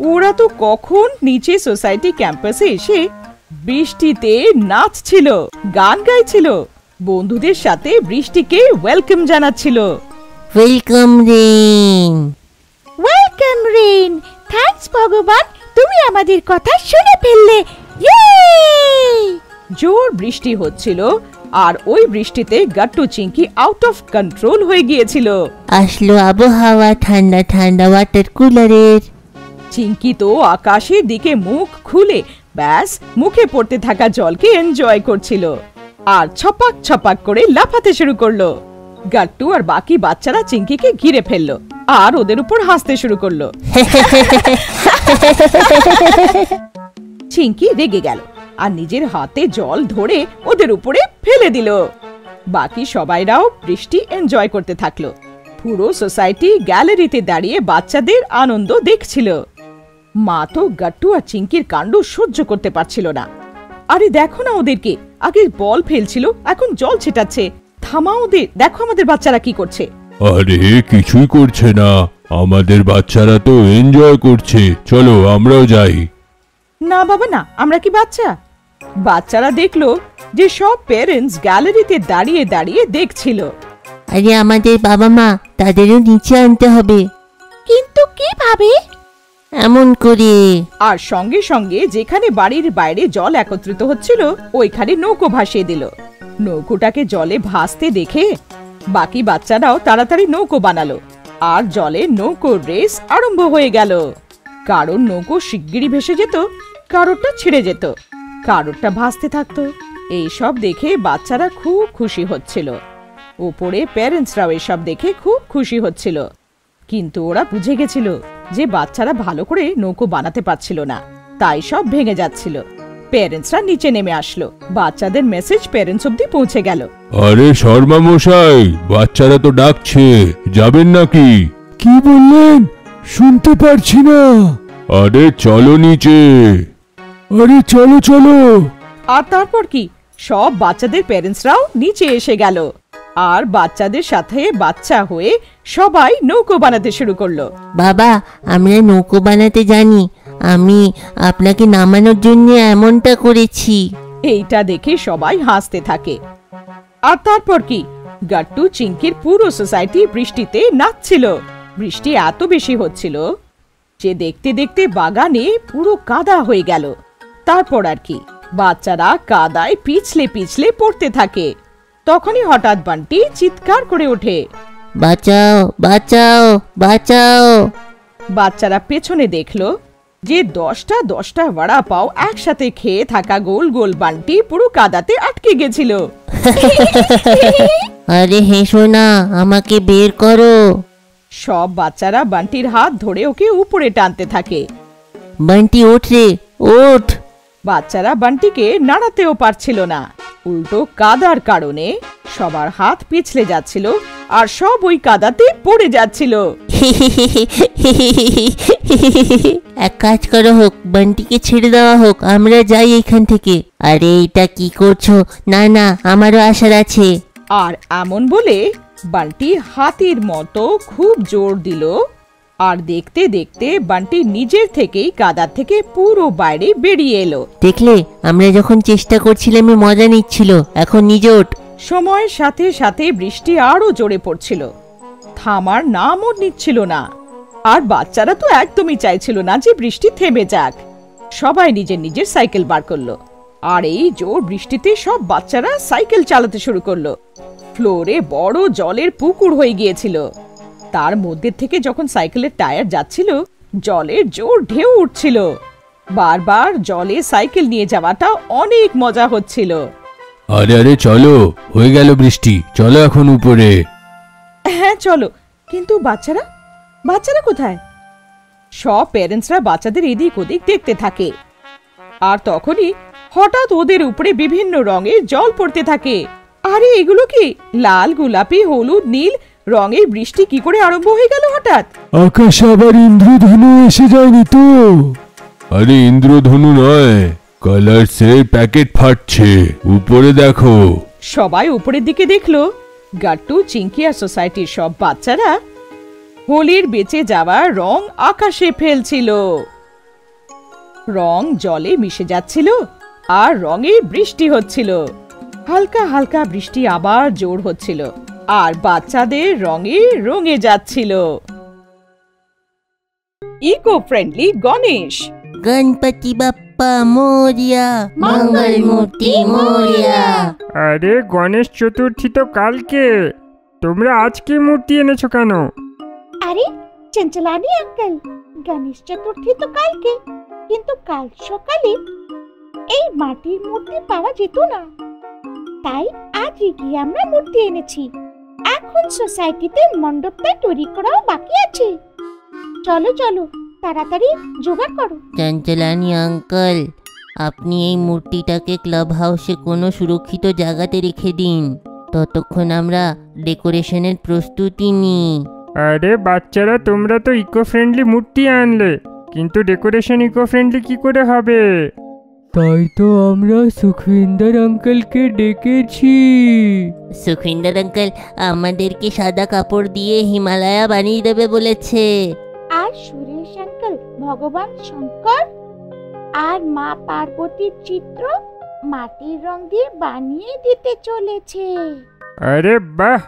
ওরা তো কখন নিচে সোসাইটি ক্যাম্পাসে এসে বৃষ্টিতে নাচছিল, গান গাইছিল, বন্ধুদের সাথে বৃষ্টিকে ওয়েলকাম জানাচ্ছিল। Welcome rain, welcome rain. Thanks ভগবান, তুমি আমাদের কথা শুনে ফেললে। জোর বৃষ্টি হচ্ছিল আর ওই বৃষ্টিতে Gattu Chinki out of control হয়ে গিয়েছিল। আসলো আবহাওয়া ঠান্ডা ঠান্ডা ওয়াটার কুলারের। চিঙ্কি তো আকাশের দিকে মুখ খুলে ব্যাস মুখে পড়তে থাকা জলকে এনজয় করছিল আর ছপাক ছপাক করে লাফাতে শুরু করলো। গাট্টু আর বাকি বাচ্চারা চিঙ্কিকে ঘিরে ফেললো আর ওদের উপর হাসতে শুরু করলো। চিঙ্কি রেগে গেল আর নিজের হাতে জল ধরে ওদের উপরে ফেলে দিল। বাকি সবাইরাও বৃষ্টি এনজয় করতে থাকলো। পুরো সোসাইটি গ্যালারিতে দাঁড়িয়ে বাচ্চাদের আনন্দ দেখছিল। মা তো গাট্টু আর চিঙ্কির কাণ্ড সহ্য করতে পারছিল না। আরে দেখো না ওদেরকে, আগে বল ফেলছিল, এখন জল ছেটাচ্ছে। থামা ওদের, দেখো আমাদের বাচ্চারা কি করছে। আরে কিছুই করছে না, আমাদের বাচ্চারা তো এনজয় করছে, চলো আমরাও যাই। না বাবা না, আমরা কি বাচ্চা? বাচ্চারা দেখলো যে সব প্যারেন্টস গ্যালারিতে দাঁড়িয়ে দাঁড়িয়ে দেখছিল। আরে আমাদের বাবা মা, তাদেরও নিচে আনতে হবে। কিন্তু কিভাবে? এমন করে। আর সঙ্গে সঙ্গে যেখানে বাড়ির বাইরে জল একত্রিত হচ্ছিল ওইখানে নৌকো ভাসিয়ে দিল। নৌকোটাকে জলে ভাসতে দেখে বাকি বাচ্চারাও তাড়াতাড়ি নৌকো বানালো আর জলে নৌকোর রেস আরম্ভ হয়ে গেল। কারোর নৌকো শিগগিরই ভেসে যেত, কারোরটা ছিঁড়ে যেত, কারোরটা ভাসতে থাকতো। এইসব দেখে বাচ্চারা খুব খুশি হচ্ছিল। ওপরে প্যারেন্টসরাও এসব দেখে খুব খুশি হচ্ছিল। কিন্তু ওরা বুঝে গেছিল যে বাচ্চারা ভালো করে নৌকো বানাতে পারছিল না, তাই সব ভেঙে যাচ্ছিল। প্যারেন্টসরা নিচে নেমে আসলো, বাচ্চাদের মেসেজ প্যারেন্টস অব্দি পৌঁছে গেল। আরে শর্মা মশাই, বাচ্চারা তো ডাকছে, যাবেন নাকি? কি বললেন? শুনতে পারছি না। আরে চলো নিচে, আরে চলো চলো। আর তারপর কি, সব বাচ্চাদের প্যারেন্টসরাও নিচে এসে গেল আর বাচ্চাদের সাথে বাচ্চা হয়ে সবাই নৌকো বানাতে শুরু করলো। বাবা, আমরা নৌকো বানাতে জানি, আমি আপনাকে নামানোর জন্য এমনটা করেছি। এইটা দেখে সবাই হাসতে থাকে। আর তারপর কি, গাট্টু চিংকির পুরো সোসাইটি বৃষ্টিতে নাচছিল। বৃষ্টি এত বেশি হচ্ছিল যে দেখতে দেখতে বাগানে পুরো কাদা হয়ে গেল। তারপর আর কি, বাচ্চারা কাদায় পিছলে পিছলে পড়তে থাকে। তখনই হঠাৎ বান্টি চিৎকার করে ওঠে, বাঁচাও বাঁচাও বাঁচাও। বাচ্চারা পেছনে দেখলো যে 10টা বড়া পাও একসাথে খেয়ে থাকা গোল গোল বান্টি পুরো কাদাতে আটকে গেছিল। আরে হেসো না, আমাকে বের করো। সব বাচ্চারা বান্টির হাত ধরে ওকে উপরে টানতে থাকে। বান্টি ওঠ রে, ওঠ। বাচ্চারা বান্টিকে নাড়াতেও পারছিল না। উল্টো কাদার কারণে সবার হাত পিছলে যাচ্ছিল আর সব ওই কাদাতে পড়ে যাচ্ছিল। এক কাজ করা হোক, বান্টিকে ছেড়ে দেওয়া হোক, আমরা যাই এখান থেকে। আরে এটা কি করছো? না না, আমারও আসার আছে। আর এমন বলে বান্টি হাতির মতো খুব জোর দিল, আর দেখতে দেখতে বান্টি নিজের থেকেই কাদা থেকে পুরো বাইরে বেরিয়ে এলো। দেখলে, আমরা যখন চেষ্টা করছিলাম মজা নিচ্ছিল, এখন নিজে ওঠ। সময়ের সাথে সাথে বৃষ্টি আরো জোরে পড়ছিল, থামার নামও নিচ্ছিল না। আর বাচ্চারা তো একদমই চাইছিল না যে বৃষ্টি থেমে যাক। সবাই নিজের নিজের সাইকেল বার করলো, আর এই জোর বৃষ্টিতে সব বাচ্চারা সাইকেল চালাতে শুরু করলো। ফ্লোরে বড় জলের পুকুর হয়ে গিয়েছিল। তার মধ্যে থেকে যখন সাইকেলের টায়ার যাচ্ছিল, জলের জোর ঢেউ উঠছিল। বারবার জলে সাইকেল নিয়ে যাওয়াটা অনেক মজা হচ্ছিল। আরে আরে চলো, হয়ে গেল বৃষ্টি, চলো এখন উপরে। হ্যাঁ চলো, কিন্তু বাচ্চারা কোথায়? সব প্যারেন্টসরা বাচ্চাদের এদিক ওদিক দেখতে থাকে। আর তখনই হঠাৎ ওদের উপরে বিভিন্ন রঙের জল পড়তে থাকে। আরে এগুলো কি? লাল, গোলাপি, হলুদ, নীল রঙের বৃষ্টি কি করে আরম্ভ হয়ে গেল হঠাৎ? আকাশে আবার ইন্দ্রধনু এসে যায়নি তো? আরে ইন্দ্রধনু নয়, কালার্সের প্যাকেট ফাটছে, উপরে দেখো। সবাই উপরের দিকে দেখলো। গাট্টু, চিংকি আর সোসাইটির সব বাচ্চারা হোলির বেঁচে যাওয়া রং আকাশে ফেলছিল। রং জলে মিশে যাচ্ছিল আর রঙে বৃষ্টি হচ্ছিল। হালকা হালকা বৃষ্টি আবার জোর হচ্ছিল আর বাচ্চাদের রঙে রঙে যাচ্ছিল। Eco friendly Ganesh. গণপতি বাপ্পা মোরিয়া, মঙ্গল মূর্তি মোরিয়া। আরে গণেশ চতুর্থী তো কালকে, তোমরা আজকে মূর্তি এনেছো কেন? আরে চঞ্চলানি আঙ্কেল, গণেশ চতুর্থী তো কালকে, কিন্তু কাল সকালে এই মাটির মূর্তি পাওয়া যেত না, তাই আজ গিয়ে আমরা মূর্তি এনেছি। এখন সোসাইটিতে মণ্ডপটা তৈরি করাও বাকি আছে। চলো চলো, তাড়াতাড়ি জোগাড় করো। চঞ্চলানি আঙ্কেল, আপনি এই মূর্তিটাকে ক্লাব হাউসে কোনো সুরক্ষিত জায়গাতে রেখে দিন, ততক্ষণ আমরা ডেকোরেশনের প্রস্তুতি নিই। আরে বাচ্চারা, তোমরা তো ইকো ফ্রেন্ডলি মূর্তি আনলে, কিন্তু ডেকোরেশন ইকো ফ্রেন্ডলি কি করে হবে? তাই তো আমরা সুখবিন্দর আঙ্কেলকে ডেকেছি। সুখবিন্দর আঙ্কেল আমাদেরকে সাদা কাপড় দিয়ে হিমালয়া বানিয়ে দেবে বলেছে। আর সুরেশ আঙ্কেল ভগবান শঙ্কর আর মা পার্বতীর চিত্র মাটির রং দিয়ে বানিয়ে দিতে চলেছে। আরে বাহ,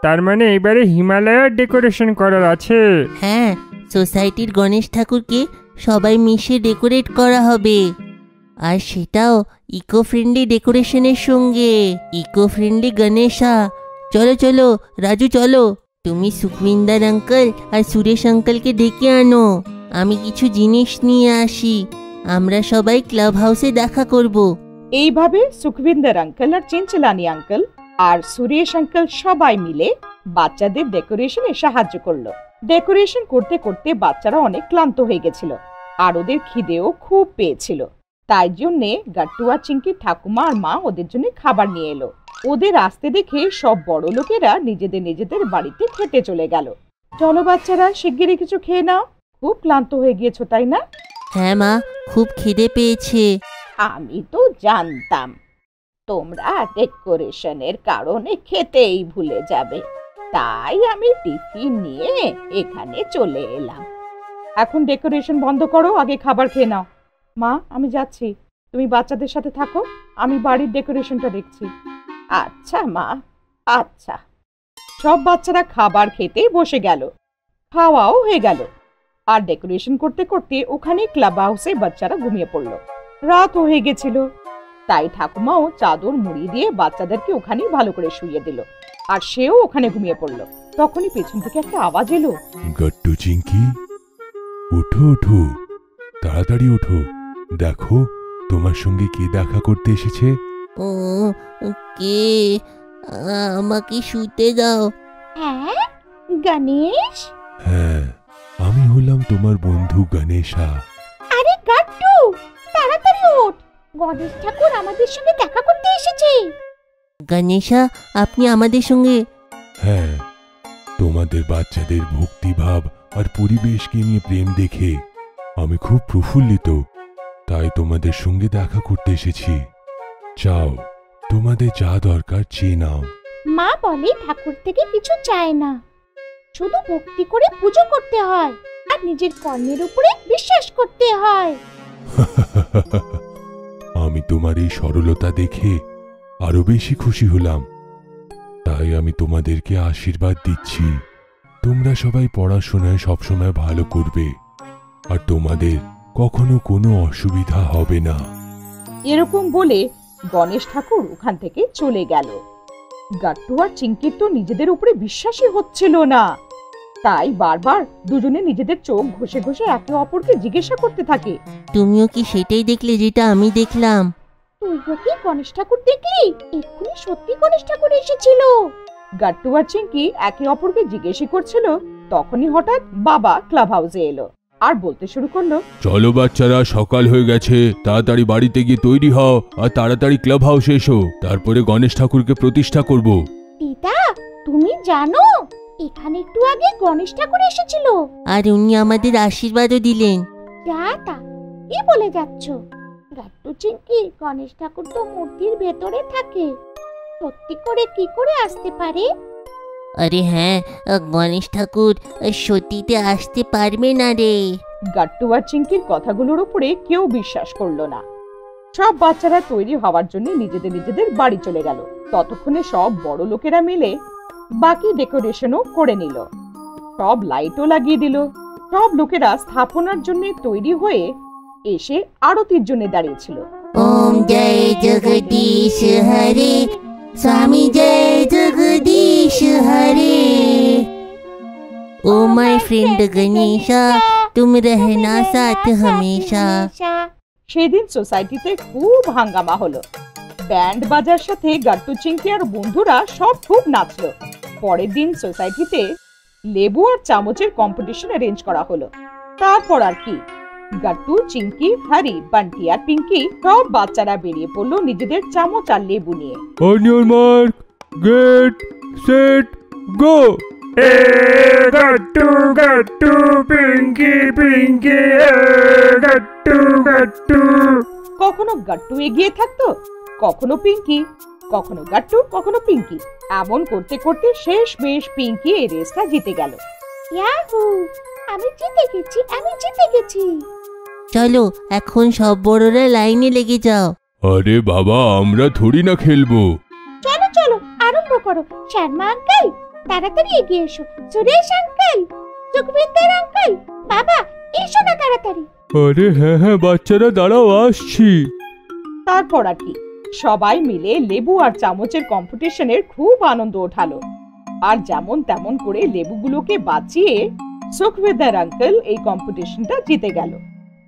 তার মানে এবারে হিমালয়ার ডেকোরেশন করার আছে। হ্যাঁ, সোসাইটির গণেশ ঠাকুরকে সবাই মিশে ডেকোরেট করা হবে, আর সেটাও ইকো ফ্রেন্ডলি ডেকোরেশনের সঙ্গে। Eco friendly Ganesha. চলো চলো রাজু, চলো, তুমি সুখবিন্দর আঙ্কেল আর সুরেশ আঙ্কেলকে ডেকে আনো, আমি কিছু জিনিস নিয়ে আসি, আমরা সবাই ক্লাব হাউসে দেখা করব। এইভাবে সুখবিন্দর আঙ্কেল আর চিঞ্চলানি আঙ্কেল আর সুরেশ আঙ্কেল সবাই মিলে বাচ্চাদের ডেকোরেশনে সাহায্য করলো। ডেকোরেশন করতে করতে বাচ্চারা অনেক ক্লান্ত হয়ে গেছিল আর ওদের খিদেও খুব পেয়েছিল। তাই জন্যে গাট্টু আর চিংকির ঠাকুমা আর মা ওদের জন্য খাবার নিয়ে এলো। ওদের আসতে দেখে সব বড় লোকেরা নিজেদের নিজেদের বাড়িতে খেতে চলে গেল। চলো বাচ্চারা, শিগগিরই কিছু খেয়ে নাও, খুব ক্লান্ত হয়ে গিয়েছো তাই না? হ্যাঁ মা, খুব খিদে পেয়েছে। আমি তো জানতাম তোমরা ডেকোরেশনের কারণে খেতেই ভুলে যাবে, তাই আমি টিফিন নিয়ে এখানে চলে এলাম। এখন ডেকোরেশন বন্ধ করো, আগে খাবার খেয়ে নাও। মা, আমি যাচ্ছি, তুমি বাচ্চাদের সাথে থাকো, আমি বাড়ির ডেকোরেশনটা দেখছি। আচ্ছা মা, আচ্ছা। সব বাচ্চারা খাবার খেতে বসে গেল, খাওয়াও হয়ে গেল। আর ডেকোরেশন করতে করতে ওখানে ক্লাব হাউসে বাচ্চারা ঘুমিয়ে পড়ল। রাত হয়ে গেছিল, তাই ঠাকুমাও চাদর মুড়ি দিয়ে বাচ্চাদেরকে ওখানেই ভালো করে শুইয়ে দিল, আর সেও ওখানে ঘুমিয়ে পড়ল। তখনই পেছন থেকে একটা আওয়াজ এলো, গাট্টু চিংকি, ওঠো ওঠো, তাড়াতাড়ি ওঠো, দেখো তোমার সঙ্গে কে দেখা করতে এসেছে। ও কে? আমাকে শুতে দাও। হ্যাঁ, গণেশ? হ্যাঁ, আমি হলাম তোমার বন্ধু গণেশা। আরে গাট্টু, তাড়াতাড়ি ওঠ, গণেশ ঠাকুর আমাদের সঙ্গে দেখা করতে এসেছে। গণেশা, আপনি আমাদের সঙ্গে? হ্যাঁ, তোমাদের বাচ্চাদের ভক্তিভাব আর পরিবেশকে নিয়ে প্রেম দেখে আমি খুব প্রফুল্লিত, তাই তোমাদের সঙ্গে দেখা করতে এসেছি। চাও, তোমাদের যা দরকার চেয়ে নাও। মা বলে ঠাকুর থেকে কিছু চায় না, শুধু ভক্তি করে পুজো করতে হয় আর নিজের কর্মের উপরে বিশ্বাস করতে হয়। আমি তোমার এই সরলতা দেখে আরো বেশি খুশি হলাম, তাই আমি তোমাদেরকে আশীর্বাদ দিচ্ছি। তোমরা সবাই পড়াশোনায় সবসময় ভালো করবে, আর তোমাদের কখনো কোনো অসুবিধা হবে না। এরকম বলে গণেশ ঠাকুর ওখান থেকে চলে গেল। গাট্টু আর চিংকির তো নিজেদের উপরে বিশ্বাসই হচ্ছিল না, তাই বারবার দুজনে নিজেদের চোখ ঘষে ঘষে একে অপরকে জিজ্ঞাসা করতে থাকে, তুমিও কি সেটাই দেখলে যেটা আমি দেখলাম? তুইও কি গণেশ ঠাকুর দেখলি? এক্ষুনি সত্যি গণেশ ঠাকুর এসেছিল। গাট্টু আর চিংকি একে অপরকে জিজ্ঞেস করছিল, তখনই হঠাৎ বাবা ক্লাব হাউসে এলো আর বলতে শুরু করলো, চলো বাচ্চারা, সকাল হয়ে গেছে, তাড়াতাড়ি বাড়িতে গিয়ে তৈরি হও আর তাড়াতাড়ি ক্লাব হাউসে এসো, তারপরে গণেশ ঠাকুরকে প্রতিষ্ঠা করব। দিদা, তুমি জানো এখানে একটু আগে গণেশ ঠাকুর এসেছিল, আর উনি আমাদের আশীর্বাদও দিলেন। যা তা কি বলে যাচ্ছ? গাট্টু চিংকি, গণেশ ঠাকুর তো মূর্তির ভেতরে থাকে, সত্যি করে কি করে আসতে পারে? আরে হ্যাঁ, গণেশ ঠাকুর সত্যিতে আসতে পারবে না রে। গাট্টু আর চিংকির কথাগুলোর উপরে কেউ বিশ্বাস করলো না। সব বাচ্চারা তৈরি হওয়ার জন্য নিজেদের নিজেদের বাড়ি চলে গেল। ততক্ষণে সব বড় লোকেরা মিলে বাকি ডেকোরেশনও করে নিল, সব লাইটও লাগিয়ে দিল। সব লোকেরা স্থাপনার জন্য তৈরি হয়ে এসে আরতির জন্য দাঁড়িয়েছিল। ওম জয় জগদীশ হরে, स्वामी जय जगदीश हरे। ओ माय फ्रेंड गणेशा, तुम रहना साथ हमेशा। সেদিন সোসাইটিতে খুব হাঙ্গামা হলো। ব্যান্ড বাজার সাথে গাট্টু চিংকি আর বন্ধুরা সব খুব নাচলো। পরের দিন সোসাইটিতে লেবু আর চামচের কম্পিটিশন অ্যারেঞ্জ করা হলো। তারপর আর কি, গাট্টু, চিংকি, হরি, বান্টি আর পিঙ্কি সব বাচ্চারা বেরিয়ে পড়লো নিজেদের চামচ আর লেবু নিয়ে। On your mark, get set, go. এ গাট্টু গাট্টু, পিঙ্কি পিঙ্কি, এ গাট্টু গাট্টু। কখনো গাট্টু এগিয়ে থাকতো, কখনো পিঙ্কি, কখনো গাট্টু, কখনো পিঙ্কি। এমন করতে করতে শেষমেশ পিঙ্কি এই রেসটা জিতে গেল। ইয়াহু, আমি জিতে গেছি, আমি জিতে গেছি। চলো এখন সব বড়রা লাইনে লেগে যাও। আরে বাবা, আমরা থোড়ি না খেলবো। চলো চলো, আরম্ভ করো। শর্মা আঙ্কেল, তাড়াতাড়ি এগিয়ে এসো। সুরেশ আঙ্কেল, সুখবিন্দর আঙ্কেল, বাবা এসো না তাড়াতাড়ি। আরে হ্যাঁ হ্যাঁ বাচ্চারা, দাঁড়াও, আসছি। তারপর আর কি, সবাই মিলে লেবু আর চামচের কম্পিটিশনের খুব আনন্দ ওঠালো। আর যেমন তেমন করে লেবুগুলোকে বাঁচিয়ে সুখবিন্দর আঙ্কেল এই কম্পিটিশনটা জিতে গেল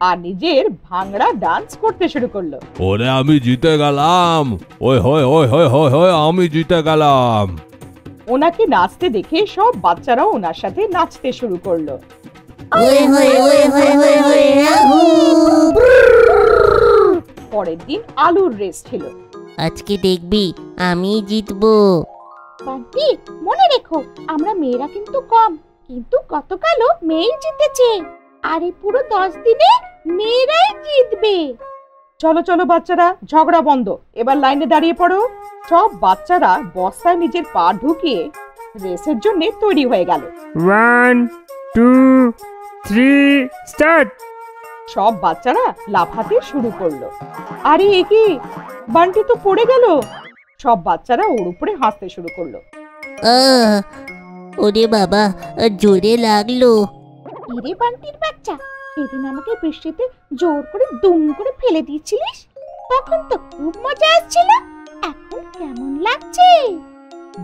আর নিজের ভাঙড়া ডান্স করতে শুরু করলো। ওরে আমি জিতে গেলাম, ওই হয় ওই হয় হয় হয়, আমি জিতে গেলাম। ওনাকে নাচতে দেখে সব বাচ্চারাও ওনার সাথে নাচতে শুরু করলো। Way way way way way way, আহু। পরের দিন আলুর রেস ছিল। আজকে দেখবি আমি জিতবো। বান্টি, মনে রেখো আমরা মেয়েরা কিন্তু কম, কিন্তু গতকালও মেয়েই জিতেছে, আর এই পুরো 10 দিনে মেয়েরাই জিতবে। চলো চলো বাচ্চারা, ঝগড়া বন্ধ, এবার লাইনে দাঁড়িয়ে পড়ো। সব বাচ্চারা বস্তায় নিজের পা ঢুকিয়ে রেসের জন্য তৈরি হয়ে গেল। 1 2 3 স্টার্ট। সব বাচ্চারা লাফাতে শুরু করলো। আরে একি, বান্টি তো পড়ে গেল। সব বাচ্চারা ওর উপরে হাসতে শুরু করলো। ওরে বাবা, জোরে লাগলো। ইরে বান্টির বাচ্চা, সেদিন আমাকে বৃষ্টিতে জোর করে দুম করে ফেলে দিয়েছিলিস, তখন তো খুব মজা আসছিল, এখন কেমন লাগছে?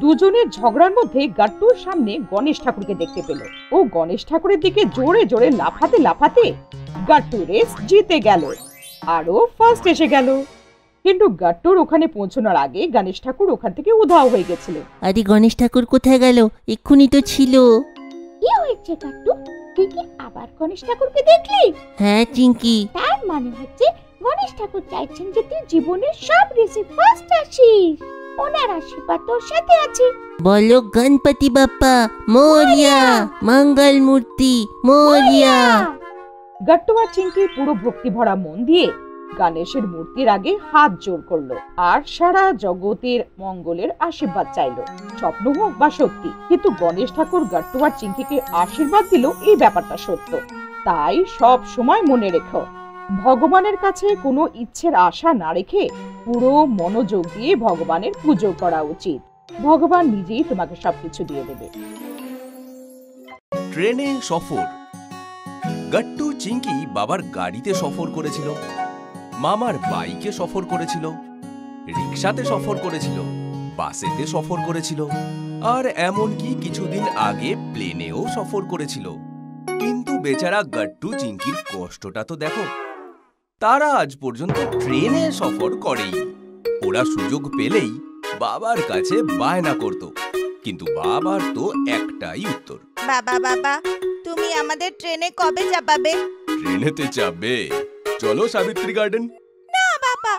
দুজনের ঝগড়ার মধ্যে গাট্টুর সামনে গণেশ ঠাকুরকে দেখতে পেল। ও গণেশ ঠাকুরের দিকে জোরে জোরে লাফাতে লাফাতে গাট্টু রেস জিতে গেল আর ও ফার্স্ট এসে গেল। কিন্তু গাট্টুর ওখানে পৌঁছানোর আগে গণেশ ঠাকুর ওখান থেকে উধাও হয়ে গেছিল। আরে গণেশ ঠাকুর কোথায় গেল? এক্ষুনি তো ছিল। কি হয়েছে গাট্টু, তুই কি আবার গণেশ ঠাকুরকে দেখলি? হ্যাঁ চিঙ্কি। তার মানে হচ্ছে গণেশ ঠাকুর চাইছেন যে তুই জীবনের সব রেসে ফার্স্ট আসিস। ওনার আশীর্বাদ তোর সাথে আছে। বলো গণপতি বাপ্পা মোরিয়া, মঙ্গল মূর্তি মোরিয়া। গাট্টু আর চিঙ্কি পুরো ভক্তি ভরা মন দিয়ে গণেশের মূর্তির আগে হাত জোড় করলো আর সারা জগতের মঙ্গলের আশীর্বাদ চাইলো, স্বপ্ন হোক বা সত্যি। কিন্তু গণেশ ঠাকুর গাট্টু আর চিঙ্কিকে আশীর্বাদ দিল, এই ব্যাপারটা সত্য। তাই সব সময় মনে রেখো, ভগবানের কাছে কোনো ইচ্ছের আশা না রেখে পুরো মনোযোগ দিয়ে ভগবানের পুজো করা উচিত। ভগবান নিজেই তোমাকে সবকিছু দিয়ে দেবে। ট্রেনে সফর। গাট্টু চিঙ্কি বাবার গাড়িতে সফর করেছিল, মামার বাইকে সফর করেছিল, রিক্সাতে সফর করেছিল, বাসেতে সফর করেছিল, আর এমনকি কিছুদিন আগে প্লেনেও সফর করেছিল। কিন্তু বেচারা গাট্টু চিঙ্কির কষ্টটা তো দেখো, তারা আজ পর্যন্ত ট্রেনে সফর করেই। ওরা সুযোগ পেলেই বাবার কাছে বায়না করত, কিন্তু বাবার তো একটাই উত্তর, বাবা বাবা তুমি আমাদের ট্রেনে কবে চাপাবে? ট্রেনেতে চাপবে? চলো সাবিত্রী গার্ডেন। না বাবা,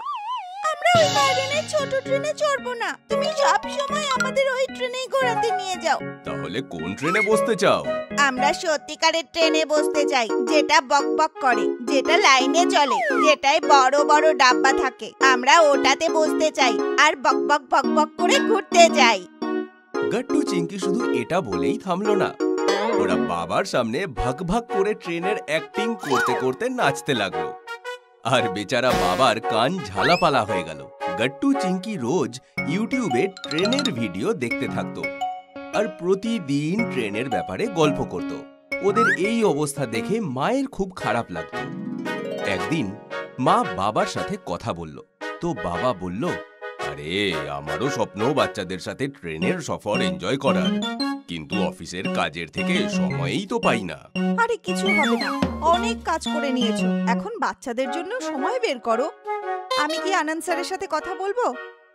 আমরা ওই গার্ডেনে ছোট ট্রেনে চড়বো না, তুমি সব সময় আমাদের ওই ট্রেনেই ঘোরাতে নিয়ে যাও। তাহলে কোন ট্রেনে বসতে চাও? আমরা সত্যিকারের ট্রেনে বসতে চাই, যেটা বকবক করে, যেটা লাইনে চলে, যেটায় বড় বড় ডাব্বা থাকে। আমরা ওটাতে বসতে চাই আর বকবক বকবক করে ঘুরতে চাই। গাট্টু চিঙ্কি শুধু এটা বলেই থামলো না, ওরা বাবার সামনে ভাগ ভাগ করে ট্রেনের অ্যাক্টিং করতে করতে নাচতে লাগলো। আর বেচারা বাবার কান ঝালাপালা হয়ে গেল। গাট্টু চিঙ্কি রোজ ইউটিউবে ট্রেনের ভিডিও দেখতে থাকতো আর প্রতিদিন ট্রেনের ব্যাপারে গল্প করত। ওদের এই অবস্থা দেখে মায়ের খুব খারাপ লাগতো। একদিন মা বাবার সাথে কথা বলল, তো বাবা বলল, আরে আমারও স্বপ্ন বাচ্চাদের সাথে ট্রেনের সফর এনজয় করার, কিন্তু অফিসের কাজের থেকে সময়ই তো পাই না। আরে কিছু হবে না, অনেক কাজ করে নিয়েছো, এখন বাচ্চাদের জন্য সময় বের করো। আমি কি আনন্দ স্যারের সাথে কথা বলবো,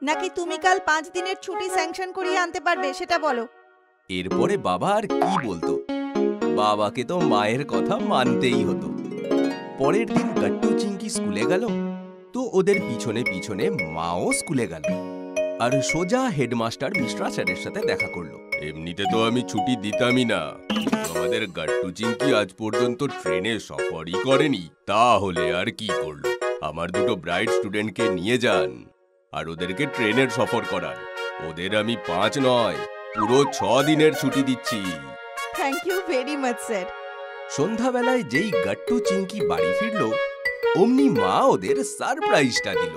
নাকি তুমি কাল 5 দিনের ছুটি স্যাংশন করিয়ে আনতে পারবে, সেটা বলো। এরপরে বাবা আর কি বলতো, বাবাকে তো মায়ের কথা মানতেই হতো। পরের দিন গাট্টু চিঙ্কি স্কুলে গেল, তো ওদের পিছনে পিছনে মাও স্কুলে গেল আর সোজা হেডমাস্টার মিশ্রা স্যারের সাথে দেখা করলো। এমনিতে তো আমি ছুটি দিতামই না, আমাদের গাট্টু চিঙ্কি আজ পর্যন্ত ট্রেনে সফরই করেনি, তাহলে আর কি করলো? আমার দুটো ব্রাইট স্টুডেন্টকে নিয়ে যান আর ওদেরকে ট্রেনের সফর করান। ওদের আমি 5 নয়, পুরো 6 দিনের ছুটি দিচ্ছি। Thank you very much sir. সন্ধ্যাবেলায় যেই গাট্টু চিঙ্কি বাড়ি ফিরল, অমনি মা ওদের সারপ্রাইজটা দিল।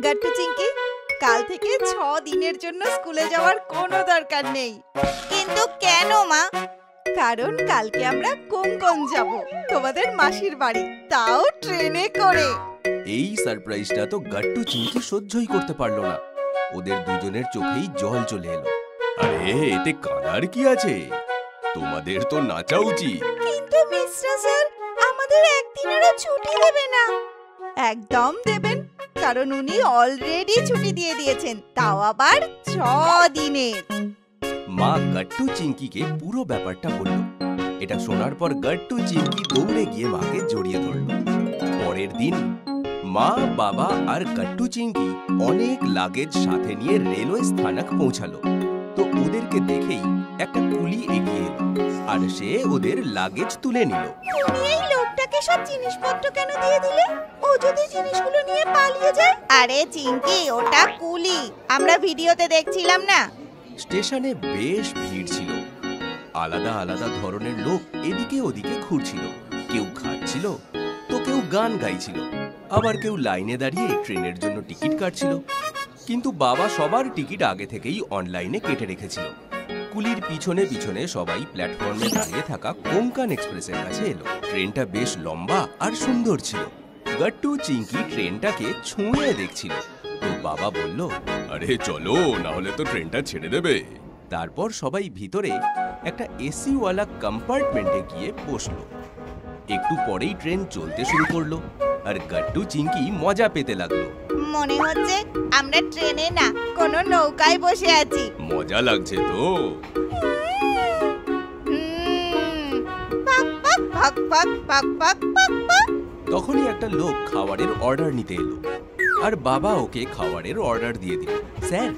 গাট্টু চিঙ্কি, কাল থেকে 6 দিনের জন্য স্কুলে যাওয়ার কোনো দরকার নেই। কিন্তু কেন মা? কারণ কালকে আমরা কোঙ্কন যাব, তোমাদের মাসির বাড়ি, তাও ট্রেনে করে। এই সারপ্রাইজটা তো গাট্টু চিঙ্কি সহ্যই করতে পারলো না। ওদের দুজনের চোখেই জল চলে এলো। আরে এতে কাঁদার কি আছে, তোমাদের তো নাচা উচিত। কিন্তু মিস্টার স্যার আমাদের একদিনেরও ছুটি দেবে না। একদম দেবেন, কারণ উনি অলরেডি ছুটি দিয়ে দিয়েছেন, তাও আবার 6 দিনের। মা গাট্টু চিঙ্কিকে পুরো ব্যাপারটা বলল। এটা শোনার পর গাট্টু চিঙ্কি দৌড়ে গিয়ে মাকে জড়িয়ে ধরল। পরের দিন মা, বাবা আর গাট্টু চিঙ্কি অনেক লাগেজ সাথে নিয়ে রেলওয়ে স্থানক পৌঁছালো। তো ওদেরকে দেখেই একটা কুলি এগিয়ে এলো আর সে ওদের লাগেজ তুলে নিল। তুমি এই লোকটাকে সব জিনিসপত্র কেন দিয়ে দিলে? ও যদি জিনিসগুলো নিয়ে পালিয়ে যায়? আরে চিঙ্কি, ওটা কুলি, আমরা ভিডিওতে দেখছিলাম না। স্টেশনে বেশ ভিড় ছিল। আলাদা আলাদা ধরনের লোক এদিকে ওদিকে ঘুরছিল। কেউ খাচ্ছিল তো কেউ গান গাইছিল, আবার কেউ লাইনে দাঁড়িয়ে ট্রেনের জন্য টিকিট কাটছিল। কিন্তু বাবা সবার টিকিট আগে থেকেই অনলাইনে কেটে রেখেছিল। কুলির পিছনে পিছনে সবাই প্ল্যাটফর্মে দাঁড়িয়ে থাকা কোঙ্কান এক্সপ্রেসের কাছে এলো। ট্রেনটা বেশ লম্বা আর সুন্দর ছিল। গাট্টু চিঙ্কি ট্রেনটাকে ছুঁয়ে দেখছিল। তো বাবা বলল, আরে চলো, না হলে তো ট্রেনটা ছেড়ে দেবে। তারপর সবাই ভিতরে একটা এসিওয়ালা কম্পার্টমেন্টে গিয়ে বসলো। একটু পরেই ট্রেন চলতে শুরু করলো আর গাট্টু চিঙ্কি মজা পেতে লাগলো। মনে হচ্ছে আমরা ট্রেনে না, কোনো নৌকায় বসে আছি। মজা লাগছে তো? পাক পাক পাক পাক পাক পাক পাক পাক। তখনই একটা লোক খাবারের অর্ডার নিতে এলো আর বাবা ওকে খাবারের অর্ডার দিয়ে দিল। স্যার,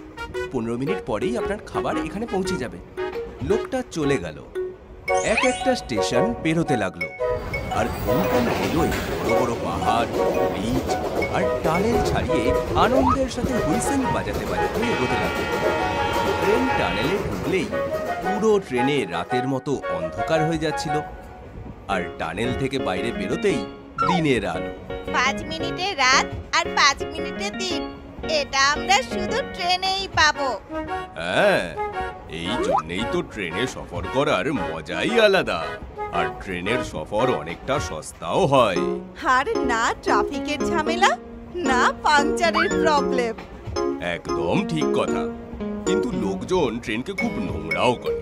15 মিনিট পরেই আপনার খাবার এখানে পৌঁছে যাবে। লোকটা চলে গেল। এক একটা স্টেশন পেরোতে লাগলো আর কোঙ্কান রেলওয়ে বড় বড় পাহাড়, ব্রিজ আর টানেল ছাড়িয়ে আনন্দের সাথে হুইসেল বাজাতে বাজাতে এগোতে লাগলো। ট্রেন টানেলে ঢুকলেই পুরো ট্রেনে রাতের মতো অন্ধকার হয়ে যাচ্ছিল আর টানেল থেকে বাইরে বেরোতেই দিনের আলো। 5 মিনিটে রাত আর 5 মিনিটে দিন, এটা আমরা শুধু ট্রেনেই পাবো। হ্যাঁ, এই জন্যই তো ট্রেনে সফর করার মজাই আলাদা। আর ট্রেনের সফর অনেকটা সস্তাও হয়। আর না ট্রাফিকের ঝামেলা, না পাংচারের প্রবলেম। একদম ঠিক কথা। কিন্তু লোকজন ট্রেনকে খুব নোংরাও করে।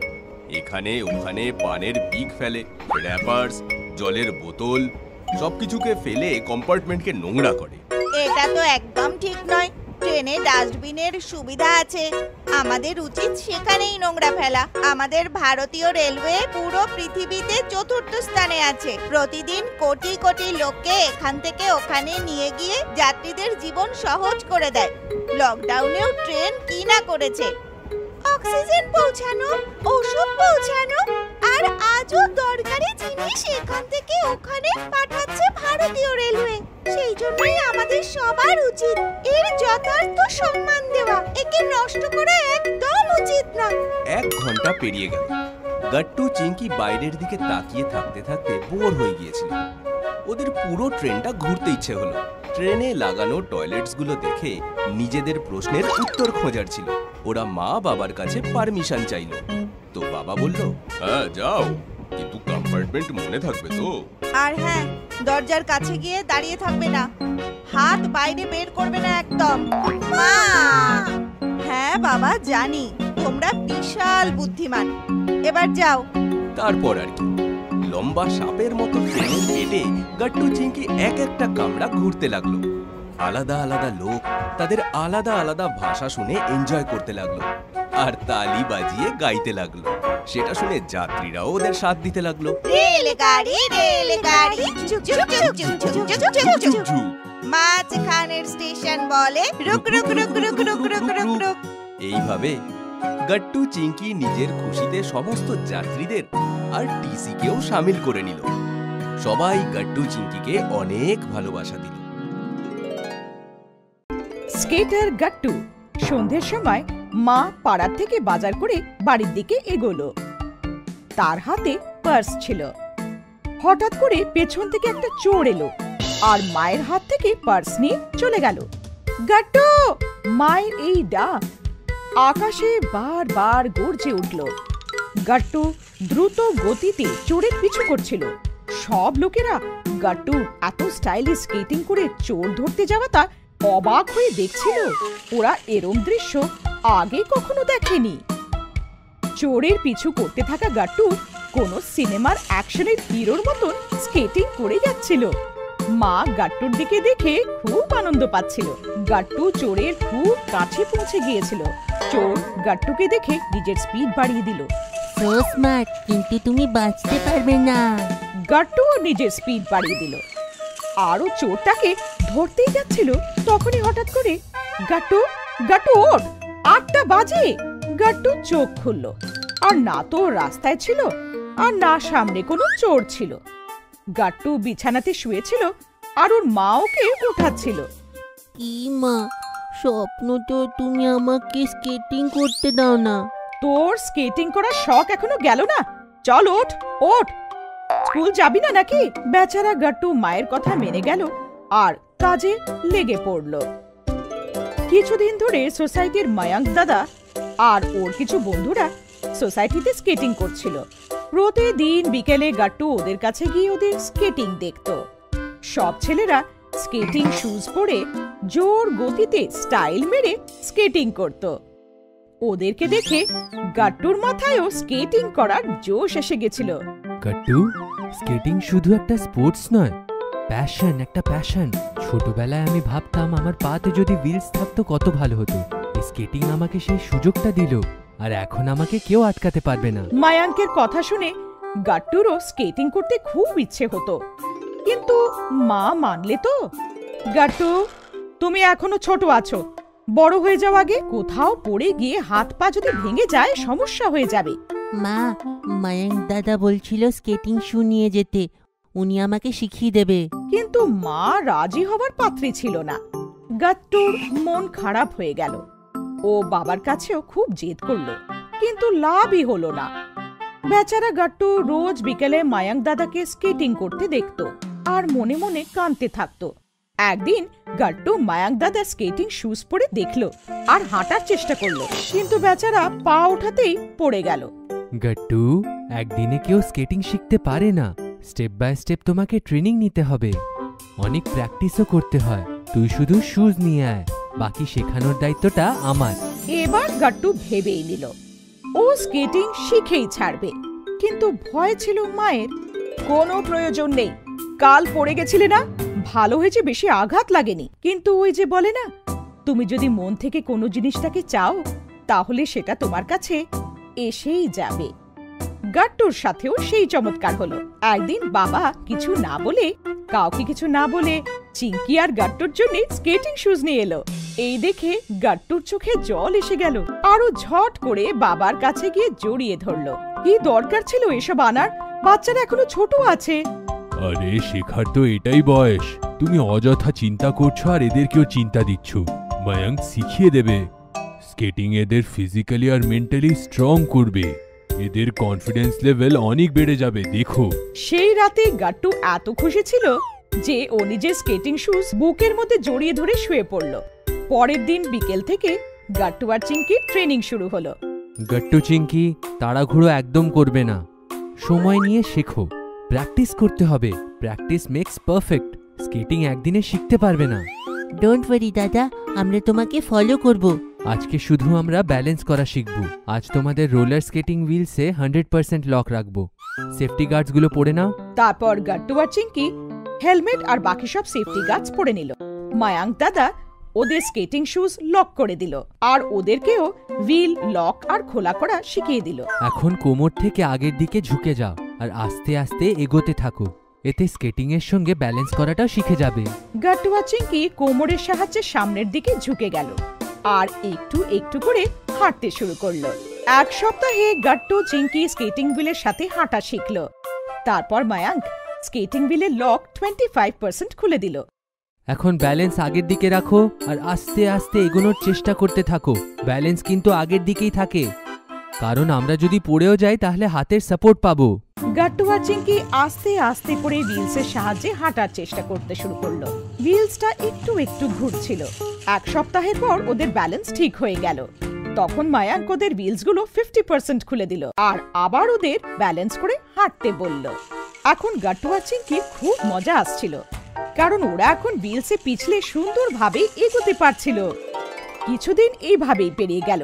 এখানে ওখানে পানের পিক ফেলে, র্যাপার্স, জলের বোতল সবকিছুকে ফেলে কম্পার্টমেন্টকে নোংরা করে। এটা তো একদম ঠিক নয়। ট্রেনে ডাস্টবিনের সুবিধা আছে, আমাদের উচিত সেখানেই নোংরা ফেলা। আমাদের ভারতীয় রেলওয়ে পুরো পৃথিবীতে 4র্থ স্থানে আছে। প্রতিদিন কোটি কোটি লোককে এখান থেকে ওখানে নিয়ে গিয়ে যাত্রীদের জীবন সহজ করে দেয়। লকডাউনেও ট্রেন কি না করেছে, অক্সিজেন পৌঁছানো, ওষুধ পৌঁছানো, আর আজও দরকারি জিনিস এখান থেকে ওখানে পাঠাচ্ছে ভারতীয় রেলওয়ে। সেই জন্যই আমাদের সবার উচিত এর যথার্থ সম্মান দেওয়া। একে নষ্ট করা একদম উচিত না। 1 ঘন্টা পেরিয়ে গেল। গাট্টু চিঙ্কি বাইরের দিকে তাকিয়ে থাকতে থাকতে বোর হয়ে গিয়েছিল। ওদের পুরো ট্রেনটা ঘুরতে ইচ্ছে হলো। ট্রেনে লাগানো টয়লেটসগুলো দেখে নিজেদের প্রশ্নের উত্তর খোঁজার ছিল। ওরা মা বাবার কাছে পারমিশন চাইল। তো বাবা বলল, হ্যাঁ যাও, কিন্তু কম্পার্টমেন্ট মনে থাকবে তো? আর হ্যাঁ, দরজার কাছে গিয়ে দাঁড়িয়ে থাকবে না, হাত বাইরে বের করবে না একদম। মা! হ্যাঁ বাবা, জানি তোমরা বিশাল বুদ্ধিমান। এবার যাও। তারপর আর কি, লম্বা সাপের মতো ট্রেনের পেটে গাট্টু চিঙ্কি এক একটা কামরা ঘুরতে লাগলো। আলাদা আলাদা লোক তাদের আলাদা আলাদা ভাষা শুনে এনজয় করতে লাগলো আর তালি বাজিয়ে গাইতে লাগলো। সেটা শুনে যাত্রীরাও ওদের সাথ দিতে লাগলো। রেলগাড়ি রেলগাড়ি ঝুক ঝুক ঝুক ঝুক ঝুক ঝুক ঝুক ঝুক ঝুক। মাঝখানের স্টেশন বলে রুক রুক রুক রুক রুক রুক রুক রুক। এইভাবে গাট্টু চিঙ্কি নিজের খুশিতে সমস্ত যাত্রীদের আর টিসিকেও শামিল করে নিল। সবাই গাট্টু চিঙ্কিকে অনেক ভালোবাসা দিল। স্কেটার গাট্টু সন্ধ্যের সময় মা পাড়ার থেকে বাজার করে বাড়ির দিকে এগোলো। তার হাতে পার্স ছিল। হঠাৎ করে পেছন থেকে একটা চোর এলো আর মায়ের হাত থেকে পার্স নিয়ে চলে গেল। গাট্টু! মায়ের এই ডাক আকাশে বারবার গর্জে উঠল। গাট্টু দ্রুত গতিতে চোরের পিছু করছিল। সব লোকেরা গাট্টুর এত স্টাইলিশ স্কেটিং করে চোর ধরতে যাওয়াটা অবাক হয়ে দেখছিল। ওরা এরম দৃশ্য আগে কখনো দেখেনি। চোরের পিছু করতে থাকা গাট্টু কোনো সিনেমার অ্যাকশনের হিরোর মতন স্কেটিং করে যাচ্ছিল। মা গাট্টুর দিকে দেখে খুব আনন্দ পাচ্ছিল। গাট্টু চোরের খুব কাছে পৌঁছে গিয়েছিল। চোর গাট্টুকে দেখে নিজের স্পিড বাড়িয়ে দিল। সো স্মার্ট, কিন্তু তুমি বাঁচতে পারবে না। গাট্টুও নিজের স্পিড বাড়িয়ে দিল। আরো চোরটাকে ধরতেই যাচ্ছিল, তখনই হঠাৎ করে গাট্টু গাট্টু ওঠ, 8টা বাজে। গাট্টু চোখ খুলল, আর না তো রাস্তায় ছিল আর না সামনে কোনো চোর ছিল। গাট্টু বিছানাতে শুয়েছিল আর ওর মা ওকে উঠাচ্ছিল। কি মা, স্বপ্ন তো তুমি আমাকে স্কেটিং করতে দাও না। তোর স্কেটিং করার শখ এখনো গেল না? চল ওঠ ওঠ, স্কুল যাবি না নাকি? বেচারা গাট্টু মায়ের কথা মেনে গেল আর কাজে লেগে পড়ল। কিছুদিন ধরে সোসাইটির মায়াঙ্ক দাদা আর ওর কিছু বন্ধুরা সোসাইটিতে স্কেটিং করছিল। প্রতিদিন বিকেলে গাট্টু ওদের কাছে গিয়ে ওদের স্কেটিং দেখত। সব ছেলেরা স্কেটিং শুজ পরে জোর গতিতে স্টাইল মেরে স্কেটিং করত। ওদেরকে দেখে গাট্টুর মাথায়ও স্কেটিং করার জোশ এসে গেছিল। গাট্টু, স্কেটিং শুধু একটা স্পোর্টস নয়, প্যাশন, একটা প্যাশন। ছোটবেলায় আমি ভাবতাম আমার পাতে যদি হুইলস থাকতো কত ভালো হতো। স্কেটিং আমাকে সেই সুযোগটা দিল, আর এখন আমাকে কেউ আটকাতে পারবে না। মায়াঙ্কের কথা শুনে গাট্টুরও স্কেটিং করতে খুব ইচ্ছে হতো, কিন্তু মা মানলে তো? গাট্টু, তুমি এখনো ছোট আছো, বড় হয়ে যাও আগে। কোথাও পড়ে গিয়ে হাত পা যদি ভেঙে যায় সমস্যা হয়ে যাবে। মা, মায়াঙ্ক দাদা বলছিল স্কেটিং শু নিয়ে যেতে, উনি আমাকে শিখিয়ে দেবে। কিন্তু মা রাজি হবার পাত্রী ছিল না। গাট্টুর মন খারাপ হয়ে গেল। ও বাবার কাছেও খুব জেদ করল, কিন্তু লাভই হলো না। বেচারা গাট্টু রোজ বিকেলে মায়াঙ্ক দাদাকে স্কেটিং করতে দেখত আর মনে মনে কাঁদতে থাকতো। একদিন গাট্টু মায়াঙ্ক দাদা স্কেটিং শুজ পরে দেখলো আর হাঁটার চেষ্টা করলো, কিন্তু বেচারা পা ওঠাতেই পড়ে গেল। গাট্টু, একদিনে কেউ স্কেটিং শিখতে পারে না। স্টেপ বাই স্টেপ তোমাকে ট্রেনিং নিতে হবে, অনেক প্র্যাকটিসও করতে হয়। তুই শুধু শুজ নিয়ে আয়, বাকি শেখানোর দায়িত্বটা আমার। এবার গাট্টু ভেবেই নিল ও স্কেটিং শিখেই ছাড়বে, কিন্তু ভয় ছিল মায়ের। কোনো প্রয়োজন নেই, কাল পড়ে গেছিলে না, ভালো হয়েছে, বেশি আঘাত লাগেনি। কিন্তু ওই যে বলে না, তুমি যদি মন থেকে কোনো জিনিসটাকে চাও তাহলে সেটা তোমার কাছে এসেই যাবে। গাট্টুর সাথেও সেই চমৎকার হলো। একদিন বাবা কিছু না বলে, কাউকে কিছু না বলে, চিঙ্কি আর গাট্টুর জন্য স্কেটিং শুজ নিয়ে এলো। এই দেখে গাট্টুর চোখে জল এসে গেল, আরো ঝট করে বাবার কাছে গিয়ে জড়িয়ে ধরলো। কি দরকার ছিল এসব আনার? বাচ্চারা এখনো ছোট আছে। আরে শেখার তো এটাই বয়স, তুমি অযথা চিন্তা করছো আর এদেরকেও চিন্তা দিচ্ছ। মায়াঙ্ক শিখিয়ে দেবে। স্কেটিং এদের ফিজিক্যালি আর মেন্টালি স্ট্রং করবে, এদের কনফিডেন্স লেভেল অনেক বেড়ে যাবে, দেখো। সেই রাতে গাট্টু এত খুশি ছিল যে ও নিজের স্কেটিং শুজ বুকের মধ্যে জড়িয়ে ধরে শুয়ে পড়ল। পরের দিন বিকেল থেকে গাট্টু আর চিঙ্কির ট্রেনিং শুরু হলো। গাট্টু, চিঙ্কি, তাড়াহুড়ো একদম করবে না, সময় নিয়ে শেখো, প্র্যাকটিস করতে হবে। Practice makes perfect. স্কেটিং একদিনে শিখতে পারবে না। ডোন্ট ওয়ারি দাদা, আমরা তোমাকে ফলো করব। আজকে শুধু আমরা ব্যালেন্স করা শিখব। আজ তোমাদের রোলার স্কেটিং হুইলসে 100% লক রাখবো। সেফটি গার্ডসগুলো পরে নাও। তারপর গাট্টু আর চিঙ্কি হেলমেট আর বাকি সব সেফটি গার্ডস পরে নিল। মায়াঙ্ক দাদা ওদের স্কেটিং শুজ লক করে দিল আর ওদেরকেও হুইল লক আর খোলা করা শিখিয়ে দিল। এখন কোমর থেকে আগের দিকে ঝুঁকে যাও আর আস্তে আস্তে এগোতে থাকো, এতে স্কেটিং এর সঙ্গে ব্যালেন্স করাটাও শিখে যাবে। গাট্টু আর চিঙ্কি কোমরের সাহায্যে সামনের দিকে ঝুঁকে গেল আর একটু একটু করে হাঁটতে শুরু করলো। এক সপ্তাহে গাট্টু চিঙ্কি স্কেটিং হুইলের সাথে হাঁটা শিখল। তারপর মায়াঙ্ক স্কেটিং হুইলের লক 25% খুলে দিল। এখন ব্যালেন্স আগের দিকে রাখো আর আস্তে আস্তে এগোনোর চেষ্টা করতে থাকো। ব্যালেন্স কিন্তু আগের দিকেই থাকে, কারণ আমরা যদি পড়েও যাই তাহলে হাতের সাপোর্ট পাবো। গাট্টু আর চিঙ্কি আস্তে আস্তে করে হুইলসের সাহায্যে হাঁটার চেষ্টা করতে শুরু করলো। হুইলসটা একটু একটু ঘুরছিল। এক সপ্তাহের পর ওদের ব্যালেন্স ঠিক হয়ে গেল। তখন মায়াঙ্ক ওদের হুইলসগুলো 50% খুলে দিল আর আবার ওদের ব্যালেন্স করে হাঁটতে বলল। এখন গাট্টু আর চিঙ্কি খুব মজা আসছিল, কারণ ওরা এখন হুইলসে পিছলে সুন্দরভাবে এগোতে পারছিল। কিছুদিন এইভাবেই পেরিয়ে গেল।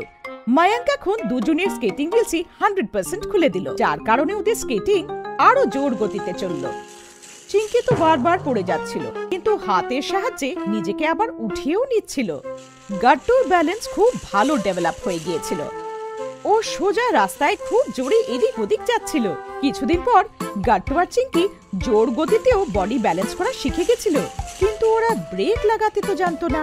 মায়াঙ্ক এখন দুজনের স্কেটিং হুইলসই 100% খুলে দিল, যার কারণে ওদের স্কেটিং আরো জোর গতিতে চলল। চিঙ্কি তো বারবার পড়ে যাচ্ছিল, কিন্তু হাতের সাহায্যে নিজেকে আবার উঠিয়েও নিচ্ছিল। গাট্টুর ব্যালেন্স খুব ভালো ডেভেলপ হয়ে গিয়েছিল। ও সোজা রাস্তায় খুব জোরে এদিক ওদিক যাচ্ছিল। কিছুদিন পর গাট্টু আর চিঙ্কি জোর গতিতেও বডি ব্যালেন্স করা শিখে গেছিল, কিন্তু ওরা ব্রেক লাগাতে তো জানতো না।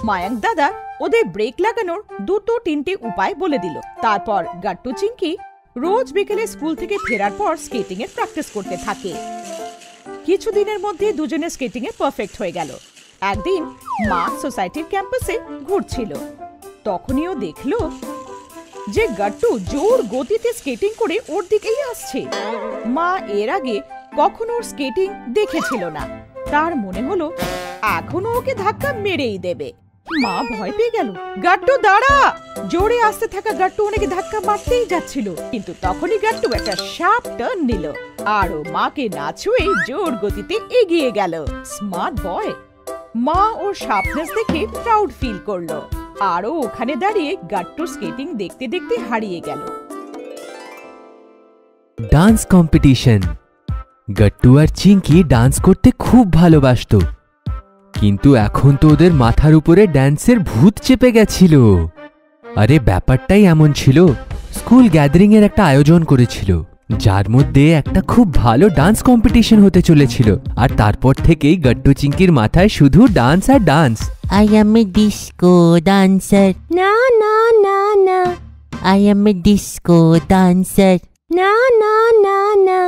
মায়াঙ্ক দাদা ওদের ব্রেক লাগানোর 2-3টে উপায় বলে দিল। তারপর গাট্টু চিঙ্কি রোজ বিকেলে স্কুল থেকে ফেরার পর স্কেটিং এর প্র্যাকটিস করতে থাকে। কিছুদিনের মধ্যে দুজনে স্কেটিং এ পারফেক্ট হয়ে গেল। একদিন মা সোসাইটির ক্যাম্পাসে ঘুরছিল, তখনই ও দেখলো যে গাট্টু জোর গতিতে স্কেটিং করে ওর দিকেই আসছে। মা এর আগে কখনো ওর স্কেটিং দেখেছিল না, তার মনে হলো এখনো ওকে ধাক্কা মেরেই দেবে। মা ভয় পেয়ে গেল। গাট্টু দাঁড়া! জোরে আসতে থাকা গাট্টু ওনাকে ধাক্কা মারতেই যাচ্ছিল, কিন্তু তখনই গাট্টু একটা শার্প টার্ন নিল আর ও মাকে না ছুঁয়ে জোর গতিতে এগিয়ে গেল। Smart boy. মা ওর শার্পনেস দেখে প্রাউড ফিল করলো, আর ও ওখানে দাঁড়িয়ে গাট্টুর স্কেটিং দেখতে দেখতে হারিয়ে গেল। Dance competition. গাট্টু আর চিঙ্কি ডান্স করতে খুব ভালোবাসতো, কিন্তু এখন তো ওদের মাথার উপরে ড্যান্সের ভূত চেপে গেছিল। আরে ব্যাপারটাই এমন ছিল, স্কুল গ্যাদারিং এর একটা আয়োজন করেছিল, যার মধ্যে একটা খুব ভালো ডান্স কম্পিটিশন হতে চলেছিল। আর তারপর থেকেই গাট্টু চিঙ্কির মাথায় শুধু ডান্স আর dance. I am a disco dancer. না না না না। I am a disco dancer. না না না না।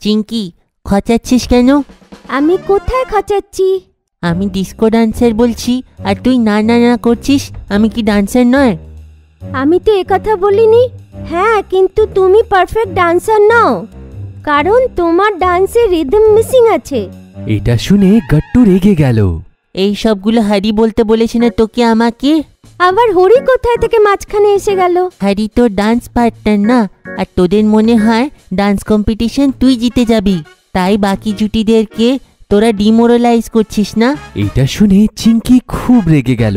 চিঙ্কি, খচাচ্ছিস কেন? আমি কোথায় খচাচ্ছি? আমি ডিস্কো ডান্সার বলছি আর তুই না না না করছিস। আমি কি ডান্সার নয়? আমি তো একথা বলিনি। হ্যাঁ, কিন্তু তুমি পারফেক্ট ডান্সার নও, কারণ তোমার ডান্সে রিদম মিসিং আছে। এটা শুনে গাট্টু রেগে গেল। এই সবগুলো হারি বলতে বলেছি না তোকে আমাকে? আবার হরি কোথায় থেকে মাঝখানে এসে গেল? হারি তো ডান্স পার্টনার না, আর তোদের মনে হয় ডান্স কম্পিটিশন তুই জিতে যাবি, তাই বাকি জুটিদেরকে তোরা ডিমোরালাইজ করছিস না? এটা শুনে চিঙ্কি খুব রেগে গেল।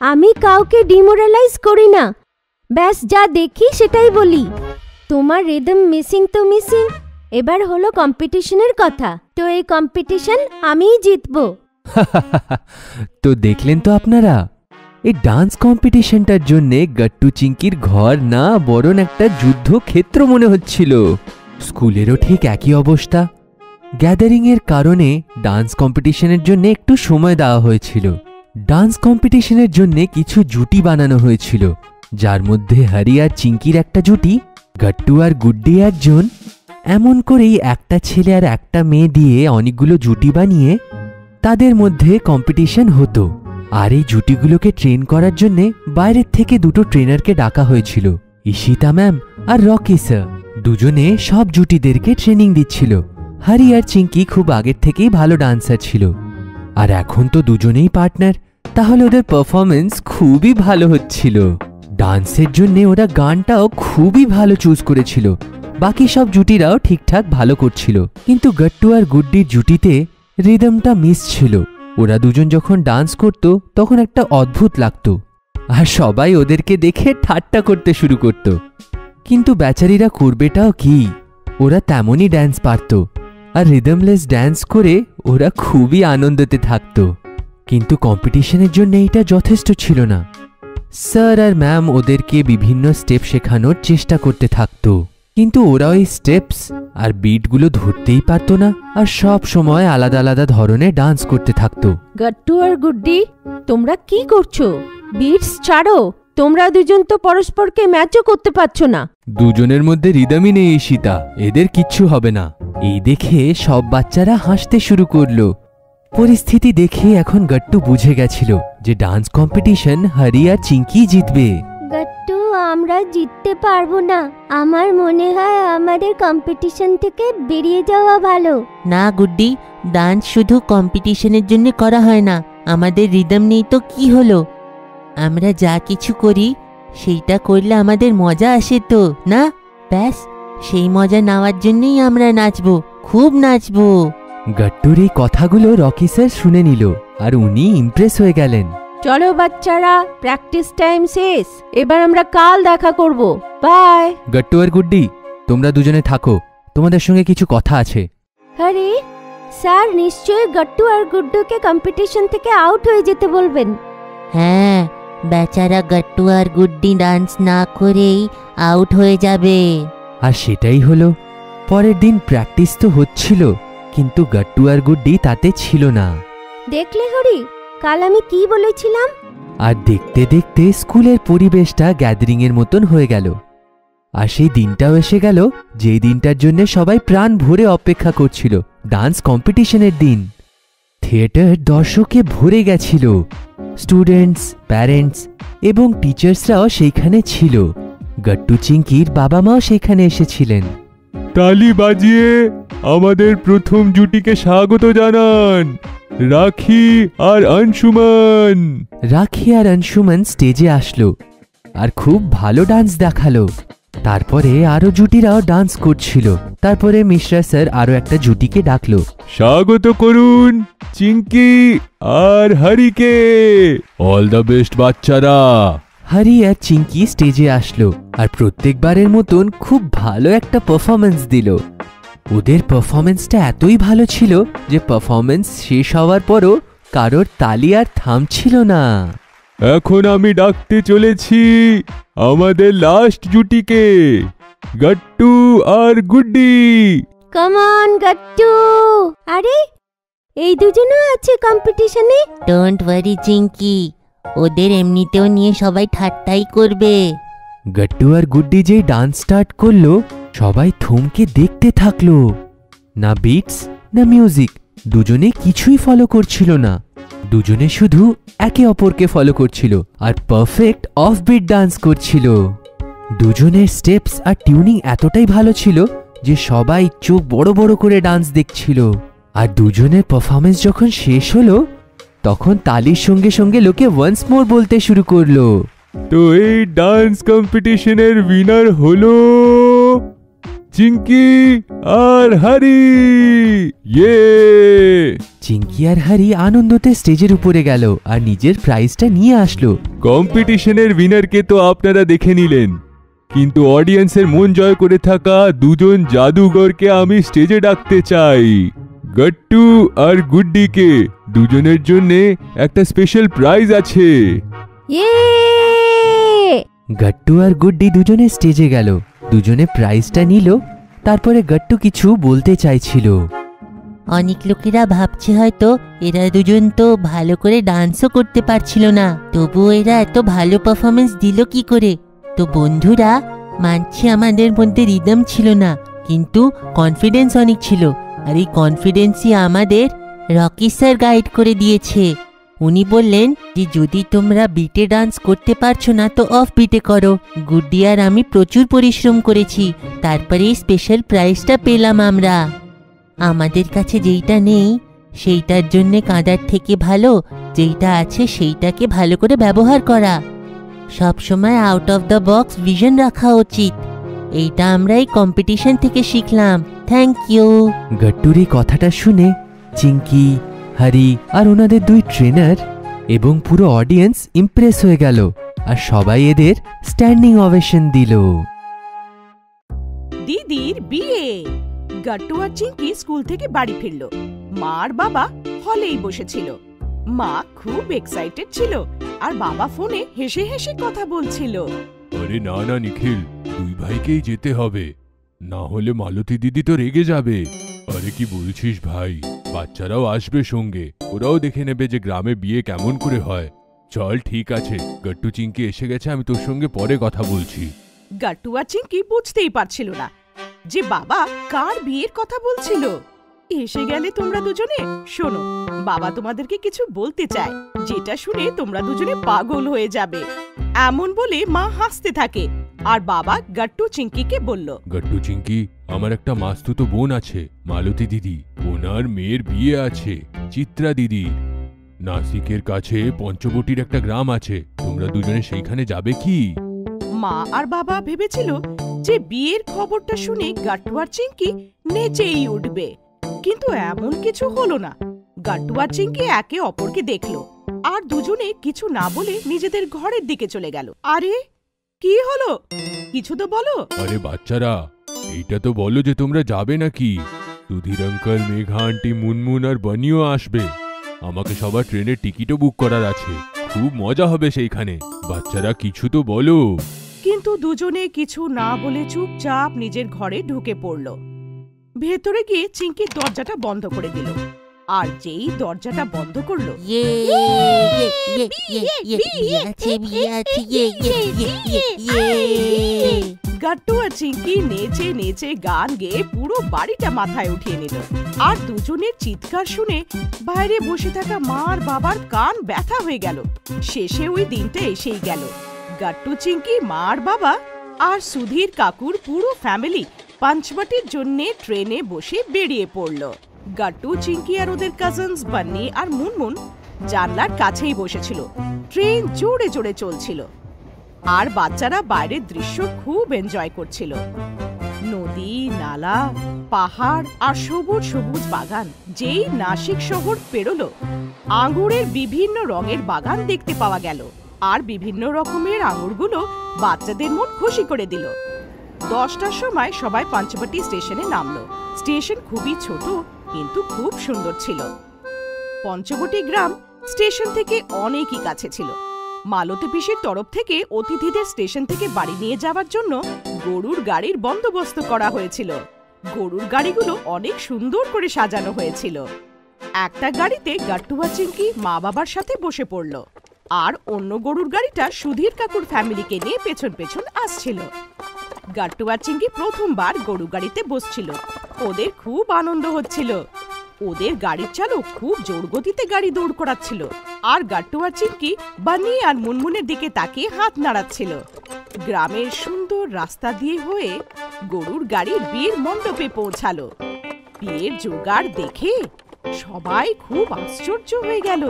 আমি কাউকে ডিমোরালাইজ করি না, ব্যাস যা দেখি সেটাই বলি। তোমার রিদম মিসিং তো মিসিং, এবার হলো কম্পিটিশনের কথা, তো এই কম্পিটিশন আমিই জিতবো। তো দেখলেন তো আপনারা, এই ডান্স কম্পিটিশনটার জন্য গাট্টু চিঙ্কির ঘর না বরং একটা যুদ্ধক্ষেত্র মনে হচ্ছিল। স্কুলেরও ঠিক একই অবস্থা। গ্যাদারিং এর কারণে ডান্স কম্পিটিশনের জন্য একটু সময় দেওয়া হয়েছিল। ডান্স কম্পিটিশনের জন্য কিছু জুটি বানানো হয়েছিল, যার মধ্যে হরি আর চিঙ্কির একটা জুটি, গাট্টু আর গুড্ডি একজন। এমন করেই একটা ছেলে আর একটা মেয়ে দিয়ে অনেকগুলো জুটি বানিয়ে তাদের মধ্যে কম্পিটিশন হতো। আর এই জুটিগুলোকে ট্রেন করার জন্য বাইরের থেকে দুটো ট্রেনারকে ডাকা হয়েছিল, ঈশিতা ম্যাম আর রকি স্যার। দুজনে সব জুটিদেরকে ট্রেনিং দিচ্ছিল। হরি আর চিঙ্কি খুব আগের থেকেই ভালো ডান্সার ছিল, আর এখন তো দুজনেই পার্টনার, তাহলে ওদের পারফরমেন্স খুবই ভালো হচ্ছিল। ডান্সের জন্য ওরা গানটাও খুবই ভালো চুজ করেছিল। বাকি সব জুটিরাও ঠিকঠাক ভালো করছিল, কিন্তু গাট্টু আর গুড্ডির জুটিতে রিদমটা মিস ছিল। ওরা দুজন যখন ডান্স করত তখন একটা অদ্ভুত লাগতো, আর সবাই ওদেরকে দেখে ঠাট্টা করতে শুরু করত। কিন্তু বেচারিরা করবেটাও কি, ওরা তেমনই ড্যান্স পারত, আর রিদমলেস ড্যান্স করে ওরা খুবই আনন্দতে থাকত। কিন্তু কম্পিটিশনের জন্য এটা যথেষ্ট ছিল না। স্যার আর ম্যাম ওদেরকে বিভিন্ন স্টেপ শেখানোর চেষ্টা করতে থাকতো, কিন্তু ওরা ওই স্টেপস আর বিটগুলো ধরতেই পারতো না, আর সব সময় আলাদা আলাদা ধরনের ডান্স করতে থাকতো। গাট্টু আর গুড্ডি, তোমরা কি করছো? বিটস ছাড়ো, তোমরা দুজন তো পরস্পরকে ম্যাচও করতে পারছো না। দুজনের মধ্যে রিদমই নেই ঈশিতা, এদের কিচ্ছু হবে না। এই দেখে সব বাচ্চারা হাসতে শুরু করলো। পরিস্থিতি দেখে এখন গাট্টু বুঝে গেছিল যে ডান্স কম্পিটিশন হরি আর চিঙ্কি জিতবে। গাট্টু, আমরা জিততে পারবো না। আমার মনে হয় আমাদের কম্পিটিশন থেকে বেরিয়ে যাওয়া ভালো। না গুড্ডি, ডান্স শুধু কম্পিটিশনের জন্য করা হয় না। আমাদের রিদম নেই তো কি হলো? আমরা যা কিছু করি সেইটা করলে আমাদের মজা আসে তো না? ব্যাস সেই মজা নেওয়ার জন্যই আমরা নাচবো, খুব নাচবো। গাট্টুর এই কথাগুলো রকি স্যার শুনে নিল, আর উনি ইমপ্রেস হয়ে গেলেন। চলো বাচ্চারা, প্র্যাকটিস টাইম শেষ, এবার আমরা কাল দেখা করব। বাই। গাট্টু আর গুড্ডি, তোমরা দুজনে থাকো, তোমাদের সঙ্গে কিছু কথা আছে। আরে স্যার নিশ্চয়ই গাট্টু আর গুড্ডুকে কম্পিটিশন থেকে আউট হয়ে যেতে বলবেন। হ্যাঁ, বেচারা গাট্টু আর গুড্ডি ডান্স না করেই আউট হয়ে যাবে। আর সেটাই হলো। পরের দিন প্র্যাকটিস তো হচ্ছিল, কিন্তু গাট্টু আর গুড্ডি তাতে ছিল না। দেখলে হরি, কাল আমি কি বলেছিলাম? আর দেখতে দেখতে স্কুলের পরিবেশটা গ্যাদারিং এর মতন হয়ে গেল। আর সেই দিনটাও এসে গেল যেই দিনটার জন্য সবাই প্রাণ ভরে অপেক্ষা করছিল, ডান্স কম্পিটিশনের দিন। থিয়েটার দর্শকে ভরে গেছিল। স্টুডেন্টস, প্যারেন্টস এবং টিচার্সরাও সেইখানে ছিল। গাট্টু চিংকির বাবা মাও সেখানে এসেছিলেন। তালি বাজিয়ে আমাদের প্রথম জুটিকে স্বাগত জানান, রাখি আর অংশুমান। রাখি আর অংশুমান স্টেজে আসলো আর খুব ভালো ডান্স দেখালো। তারপরে আরো জুটিরাও ডান্স করছিল। তারপরে মিশ্রা স্যার আরো একটা জুটিকে ডাকলো। স্বাগত করুন চিংকি আর হরিকে। অল দ্য বেস্ট বাচ্চারা। হরি আর চিংকি স্টেজে আসলো আর প্রত্যেকবারের মতন খুব ভালো একটা পারফরমেন্স দিল। ওদের পারফরমেন্সটা এতই ভালো ছিল যে পারফরমেন্স শেষ হওয়ার পরও কারোর তালি আর থামছিল না। এখন আমি ডাকতে চলেছি আমাদের last জুটিকে, Gattu R Guddi. Come on Gattu. আরে এই দুজনও আছে কম্পিটিশনে। ডোন্ট ওয়ারি চিংকি, ওদের এমনিতেও নিয়ে সবাই ঠাট্টাই করবে। গাট্টু আর গুড্ডি যেই ডান্স স্টার্ট করলো সবাই থমকে দেখতে থাকলো। না বিটস না মিউজিক, দুজনে কিছুই ফলো করছিল না। দুজনে শুধু একে অপরকে ফলো করছিল আর পারফেক্ট অফবিট ডান্স করছিল। দুজনের স্টেপস আর টিউনিং এতটাই ভালো ছিল যে সবাই চোখ বড় বড় করে ডান্স দেখছিল। আর দুজনের পারফরমেন্স যখন শেষ হলো তখন তালির সঙ্গে সঙ্গে লোকে ওয়ান্স মোর বলতে শুরু করলো। তো এই ডান্স কম্পিটিশনের উইনার হলো চিংকি আর হরি। ইয়ে! চিংকি আর হরি আনন্দতে স্টেজের উপরে গেল আর নিজের প্রাইজটা নিয়ে আসলো। কম্পিটিশনের উইনারকে তো আপনারা দেখে নিলেন, কিন্তু অডিয়েন্সের মন জয় করে থাকা দুজন জাদুঘরকে আমি স্টেজে ডাকতে চাই। গাট্টু আর গুড্ডিকে, দুজনের জন্য একটা স্পেশাল প্রাইজ আছে। গাট্টু আর গুড্ডি দুজনে স্টেজে গেল, দুজনে প্রাইজটা নিল। তারপরে গাট্টু কিছু বলতে চাইছিল। অনেক লোকেরা ভাবছে হয়তো এরা দুজন তো ভালো করে ডান্সও করতে পারছিল না, তবুও এরা এত ভালো পারফরমেন্স দিল কি করে। তো বন্ধুরা, মানছি আমাদের মধ্যে রিদম ছিল না, কিন্তু কনফিডেন্স অনেক ছিল। আর এই কনফিডেন্সই আমাদের রকি স্যার গাইড করে দিয়েছে। উনি বললেন যে যদি তোমরা বিটে ডান্স করতে পারছো না তো অফ বিটে করো। গুড্ডি আর আমি প্রচুর পরিশ্রম করেছি, তারপরে এই স্পেশাল প্রাইজটা পেলাম আমরা। আমাদের কাছে যেইটা নেই সেইটার জন্যে কাঁদার থেকে ভালো যেইটা আছে সেইটাকে ভালো করে ব্যবহার করা। সবসময় out of the box vision রাখা উচিত। এইটা আমরা এই কম্পিটিশন থেকে শিখলাম। Thank you. গাট্টুর এই কথাটা শুনে চিংকি, হরি আর ওনাদের দুই ট্রেনার এবং পুরো অডিয়েন্স ইমপ্রেস হয়ে গেল আর সবাই এদের স্ট্যান্ডিং ওভেশন দিল। দিদির বিয়ে। গাট্টু আর চিংকি স্কুল থেকে বাড়ি ফিরল। মা আর বাবা হলেই বসেছিল। মা খুব এক্সাইটেড ছিল আর বাবা ফোনে হেসে হেসে কথা বলছিল। আরে না না নিখিল, দুই ভাইকেই যেতে হবে, না হলে মালতী দিদি তো রেগে যাবে। আরে কি বলছিস ভাই, বাচ্চারাও আসবে সঙ্গে, ওরাও দেখে নেবে যে গ্রামে বিয়ে কেমন করে হয়। চল ঠিক আছে, গাট্টু চিংকি এসে গেছে, আমি তোর সঙ্গে পরে কথা বলছি। গাট্টু আর চিংকি বুঝতেই পারছিল না যে বাবা কার বিয়ের কথা বলছিল। এসে গেলে তোমরা দুজনে, শোনো, বাবা তোমাদেরকে কিছু বলতে চায় যেটা শুনে তোমরা দুজনে পাগল হয়ে যাবে। এমন বলে মা হাসতে থাকে আর বাবা গাট্টু চিংকিকে বলল, গাট্টু চিংকি, আমার একটা মাস্তুতো বোন আছে মালতী দিদি, ওনার মেয়ের বিয়ে আছে চিত্রা দিদি। নাসিকের কাছে পঞ্চবটির একটা গ্রাম আছে, তোমরা দুজনে সেইখানে যাবে কি? মা আর বাবা ভেবেছিল যে বিয়ের খবরটা শুনে গাট্টু আর চিংকি নেচেই উঠবে, কিন্তু এমন কিছু হলো না। গাট্টু আর চিংকি একে অপরকে দেখলো আর দুজনে কিছু না বলে নিজেদের ঘরের দিকে চলে গেল। আরে কি হলো, কিছু তো বলো। আরে বাচ্চারা, এইটা তো বলো যে তোমরা যাবে নাকি? সুধীর আঙ্কেল, মেঘা আন্টি, মুনমুন আর বানিও আসবে। আমাকে সবার ট্রেনের টিকিটও বুক করার আছে, খুব মজা হবে সেইখানে। বাচ্চারা কিছু তো বলো। কিন্তু দুজনে কিছু না বলে চুপচাপ নিজের ঘরে ঢুকে পড়ল। ভেতরে গিয়ে চিংকি দরজাটা বন্ধ করে দিল আর যেই দরজাটা বন্ধ করলো, গাট্টু আর চিংকি নেচে নেচে গান গেয়ে পুরো বাড়িটা মাথায় উঠিয়ে নিল। আর দুজনের চিৎকার শুনে বাইরে বসে থাকা মা আর বাবার কান ব্যথা হয়ে গেল। শেষে ওই দিনটা এসেই গেল। গাট্টু চিংকি, মা আর বাবা আর সুধীর কাকুর পুরো ফ্যামিলি পাঞ্চবটির জন্য ট্রেনে বসে বেরিয়ে পড়ল। গাট্টু, চিঙ্কি আর ওদের কাজিনস বান্নি আর মুনমুন জানলার কাছেই বসেছিল। ট্রেন জোরে জোরে চলছিল আর বাচ্চারা বাইরের দৃশ্য খুব এনজয় করছিল। নদী, নালা, পাহাড় আর সবুজ সবুজ বাগান। যেই নাসিক শহর পেরোলো, আঙ্গুরের বিভিন্ন রঙের বাগান দেখতে পাওয়া গেল। আর বিভিন্ন রকমের আঙ্গুরগুলো বাচ্চাদের মন খুশি করে দিল। 10টার সময় সবাই পাঞ্চবটি স্টেশনে নামলো। স্টেশন খুবই ছোট কিন্তু খুব সুন্দর ছিল। পঞ্চবটি গ্রাম স্টেশন থেকে অনেকই কাছে ছিল। মালতী পিসির তরফ থেকে অতিথিদের স্টেশন থেকে বাড়ি নিয়ে যাওয়ার জন্য গরুর গাড়ির বন্দোবস্ত করা হয়েছিল। গরুর গাড়িগুলো অনেক সুন্দর করে সাজানো হয়েছিল। একটা গাড়িতে গাট্টু আর চিঙ্কি মা বাবার সাথে বসে পড়ল, আর অন্য গরুর গাড়িটা সুধীর কাকুর ফ্যামিলিকে নিয়ে পেছন পেছন আসছিল। গাট্টু আর চিঙ্কি প্রথমবার গরু গাড়িতে বসছিল। ওদের খুব আনন্দ হচ্ছিল। ওদের গাড়ির চালক খুব জোর গতিতে গাড়ি দৌড় করাচ্ছিল, আর গাট্টু আর চিঙ্কি বানি আর মুনমুনের দিকে তাকিয়ে হাত নাড়াচ্ছিল। গ্রামের সুন্দর রাস্তা দিয়ে হয়ে গরুর গাড়ি বিয়ের মণ্ডপে পৌঁছালো। বিয়ের জোগাড় দেখে সবাই খুব আশ্চর্য হয়ে গেল।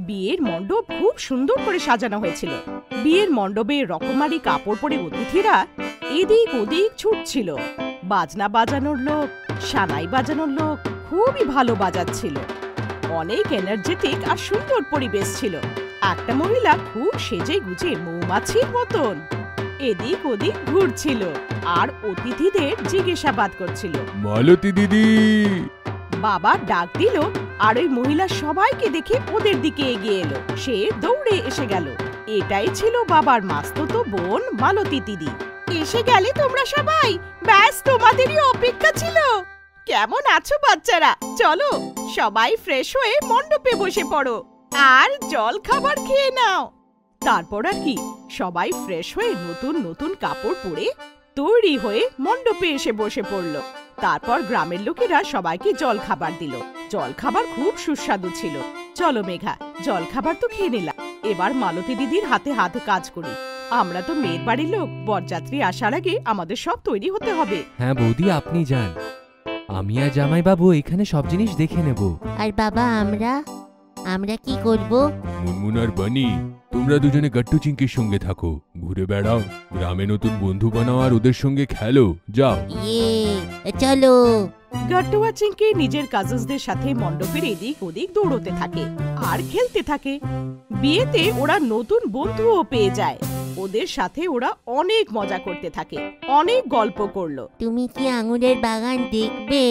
বিয়ের মণ্ডপ খুব সুন্দর করে সাজানো হয়েছিল। বিয়ের মণ্ডপে রকমারি কাপড় পরে অতিথিরা এদিক ওদিক ছুটছিল। বাজনা বাজানোর লোক, সানাই বাজানোর লোক খুবই ভালো বাজাচ্ছিল। অনেক এনার্জেটিক আর সুন্দর পরিবেশ ছিল। একটা মহিলা খুব সেজে গুজে মৌমাছির মতন এদিক ওদিক ঘুরছিল আর অতিথিদের জিজ্ঞাসাবাদ করছিল। মালতী দিদি, বাবা ডাক দিল, আর ওই মহিলা সবাইকে দেখে ওদের দিকে এগিয়ে এলো। সে দৌড়ে এসে গেল। এটাই ছিল বাবার মাস্তুতো বোন মালতী দিদি। এসে গেলে তোমরা সবাই? ব্যাস, তোমাদেরই অপেক্ষা ছিল। কেমন আছো বাচ্চারা? চলো সবাই ফ্রেশ হয়ে মণ্ডপে বসে পড়ো আর জল খাবার খেয়ে নাও। তারপর আর কি, সবাই ফ্রেশ হয়ে নতুন নতুন কাপড় পরে তৈরি হয়ে মণ্ডপে এসে বসে পড়ল। তারপর গ্রামের লোকেরা সবাইকে জল খাবার দিল। জল খাবার খুব সুস্বাদু ছিল। চলো মেঘা, জল খাবার তো খেয়ে নিলাম, এবার মালতী দিদির হাতে হাতে কাজ করি। আমরা তো মেয়ের বাড়ির লোক, বরযাত্রী আসার আগে আমাদের সব তৈরি হতে হবে। হ্যাঁ বৌদি, আপনি যান, আমি আর জামাই বাবু এখানে সব জিনিস দেখে নেব। আর বাবা, আমরা কি করব? মুনমুন আর বানি, তোমরা দুজনে গাট্টু চিঙ্কির সঙ্গে থাকো, ঘুরে বেড়াও, গ্রামে নতুন বন্ধু বানাও আর ওদের সঙ্গে খেলো। যাও। চলো। গাট্টু আর চিঙ্কি নিজের কাজিনদের সাথে মণ্ডপের এদিক ওদিক দৌড়তে থাকে আর খেলতে থাকে। বিয়েতে ওরা নতুন বন্ধুও পেয়ে যায়। ওদের সাথে ওরা অনেক মজা করতে থাকে, অনেক গল্প করলো। তুমি কি আঙুরের বাগান দেখবে?